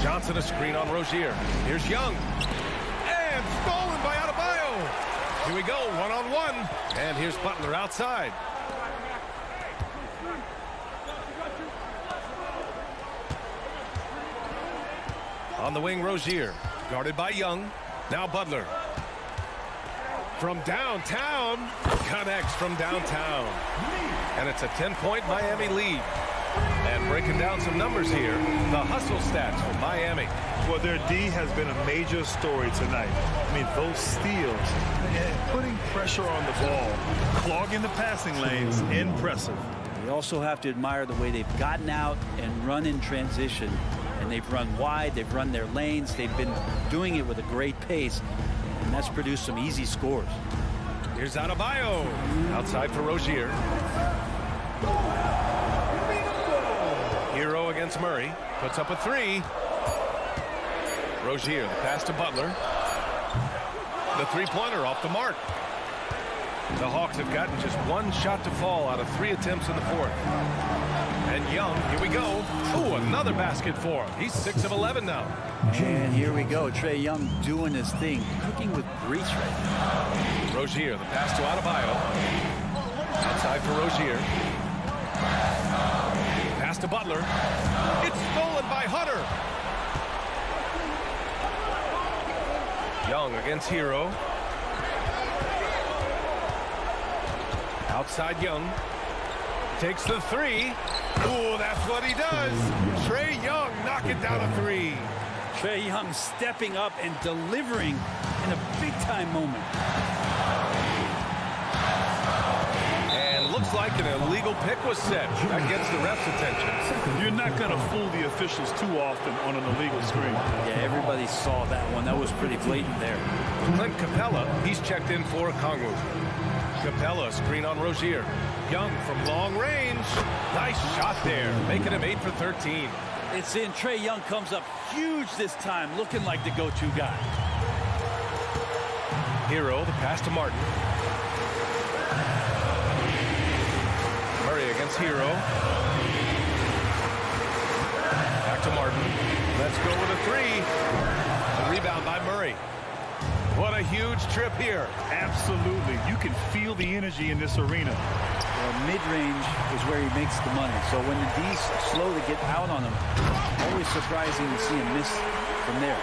Johnson a screen on Rozier. Here's Young. And stolen by Adebayo. Here we go, one-on-one. And here's Butler outside. On the wing, Rozier. Guarded by Young. Now Butler. From downtown. Connects from downtown. And it's a 10-point Miami lead. And breaking down some numbers here, the hustle stats for Miami. Well, their D has been a major story tonight. I mean, those steals, and putting pressure on the ball, clogging the passing lanes, impressive. You also have to admire the way they've gotten out and run in transition. And they've run wide, they've run their lanes, they've been doing it with a great pace, and that's produced some easy scores. Here's Adebayo. Outside for Rozier. Hero against Murray. Puts up a three. Rozier, the pass to Butler. The three-pointer off the mark. The Hawks have gotten just one shot to fall out of 3 attempts in the fourth. And Young, here we go. Oh, another basket for him. He's 6 of 11 now. And here we go. Trae Young doing his thing, cooking with grease right now. Rozier, the pass to Adebayo. Outside for Rozier. Pass to Butler. It's stolen by Hunter. Young against Hero. Outside Young. Takes the three. Ooh, that's what he does. Trae Young knocking down a three. Trae Young stepping up and delivering in a big-time moment. And looks like an illegal pick was set. That gets the ref's attention. You're not going to fool the officials too often on an illegal screen. Yeah, everybody saw that one. That was pretty blatant there. Clint Capella, he's checked in for Okongwu. Capella, screen on Rozier. Young from long range. Nice shot there, making him 8 for 13. It's in. Trae Young comes up huge this time, looking like the go-to guy. Hero, the pass to Martin. Murray against Hero. Back to Martin. Let's go with a three. A rebound by Murray. What a huge trip here. Absolutely. You can feel the energy in this arena. Well, mid-range is where he makes the money. So when the D's slow to get out on him, always surprising to see him miss from there.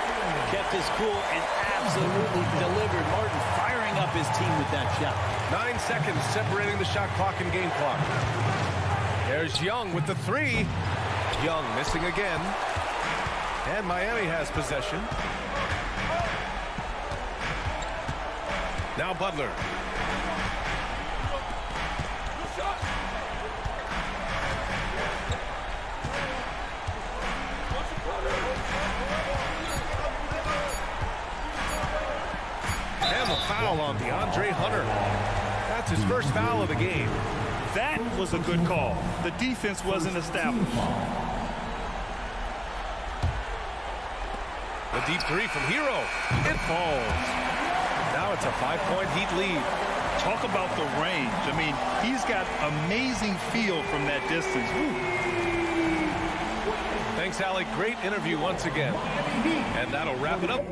Kept his cool and absolutely delivered. Martin firing up his team with that shot. 9 seconds separating the shot clock and game clock. There's Young with the three. Young missing again. And Miami has possession. Now Butler. And the foul on DeAndre Hunter. That's his first foul of the game. That was a good call. The defense wasn't established. The deep three from Hero. It falls. Now it's a 5-point Heat lead. Talk about the range. I mean, he's got amazing feel from that distance. Thanks, Alec. Great interview once again. And that'll wrap it up.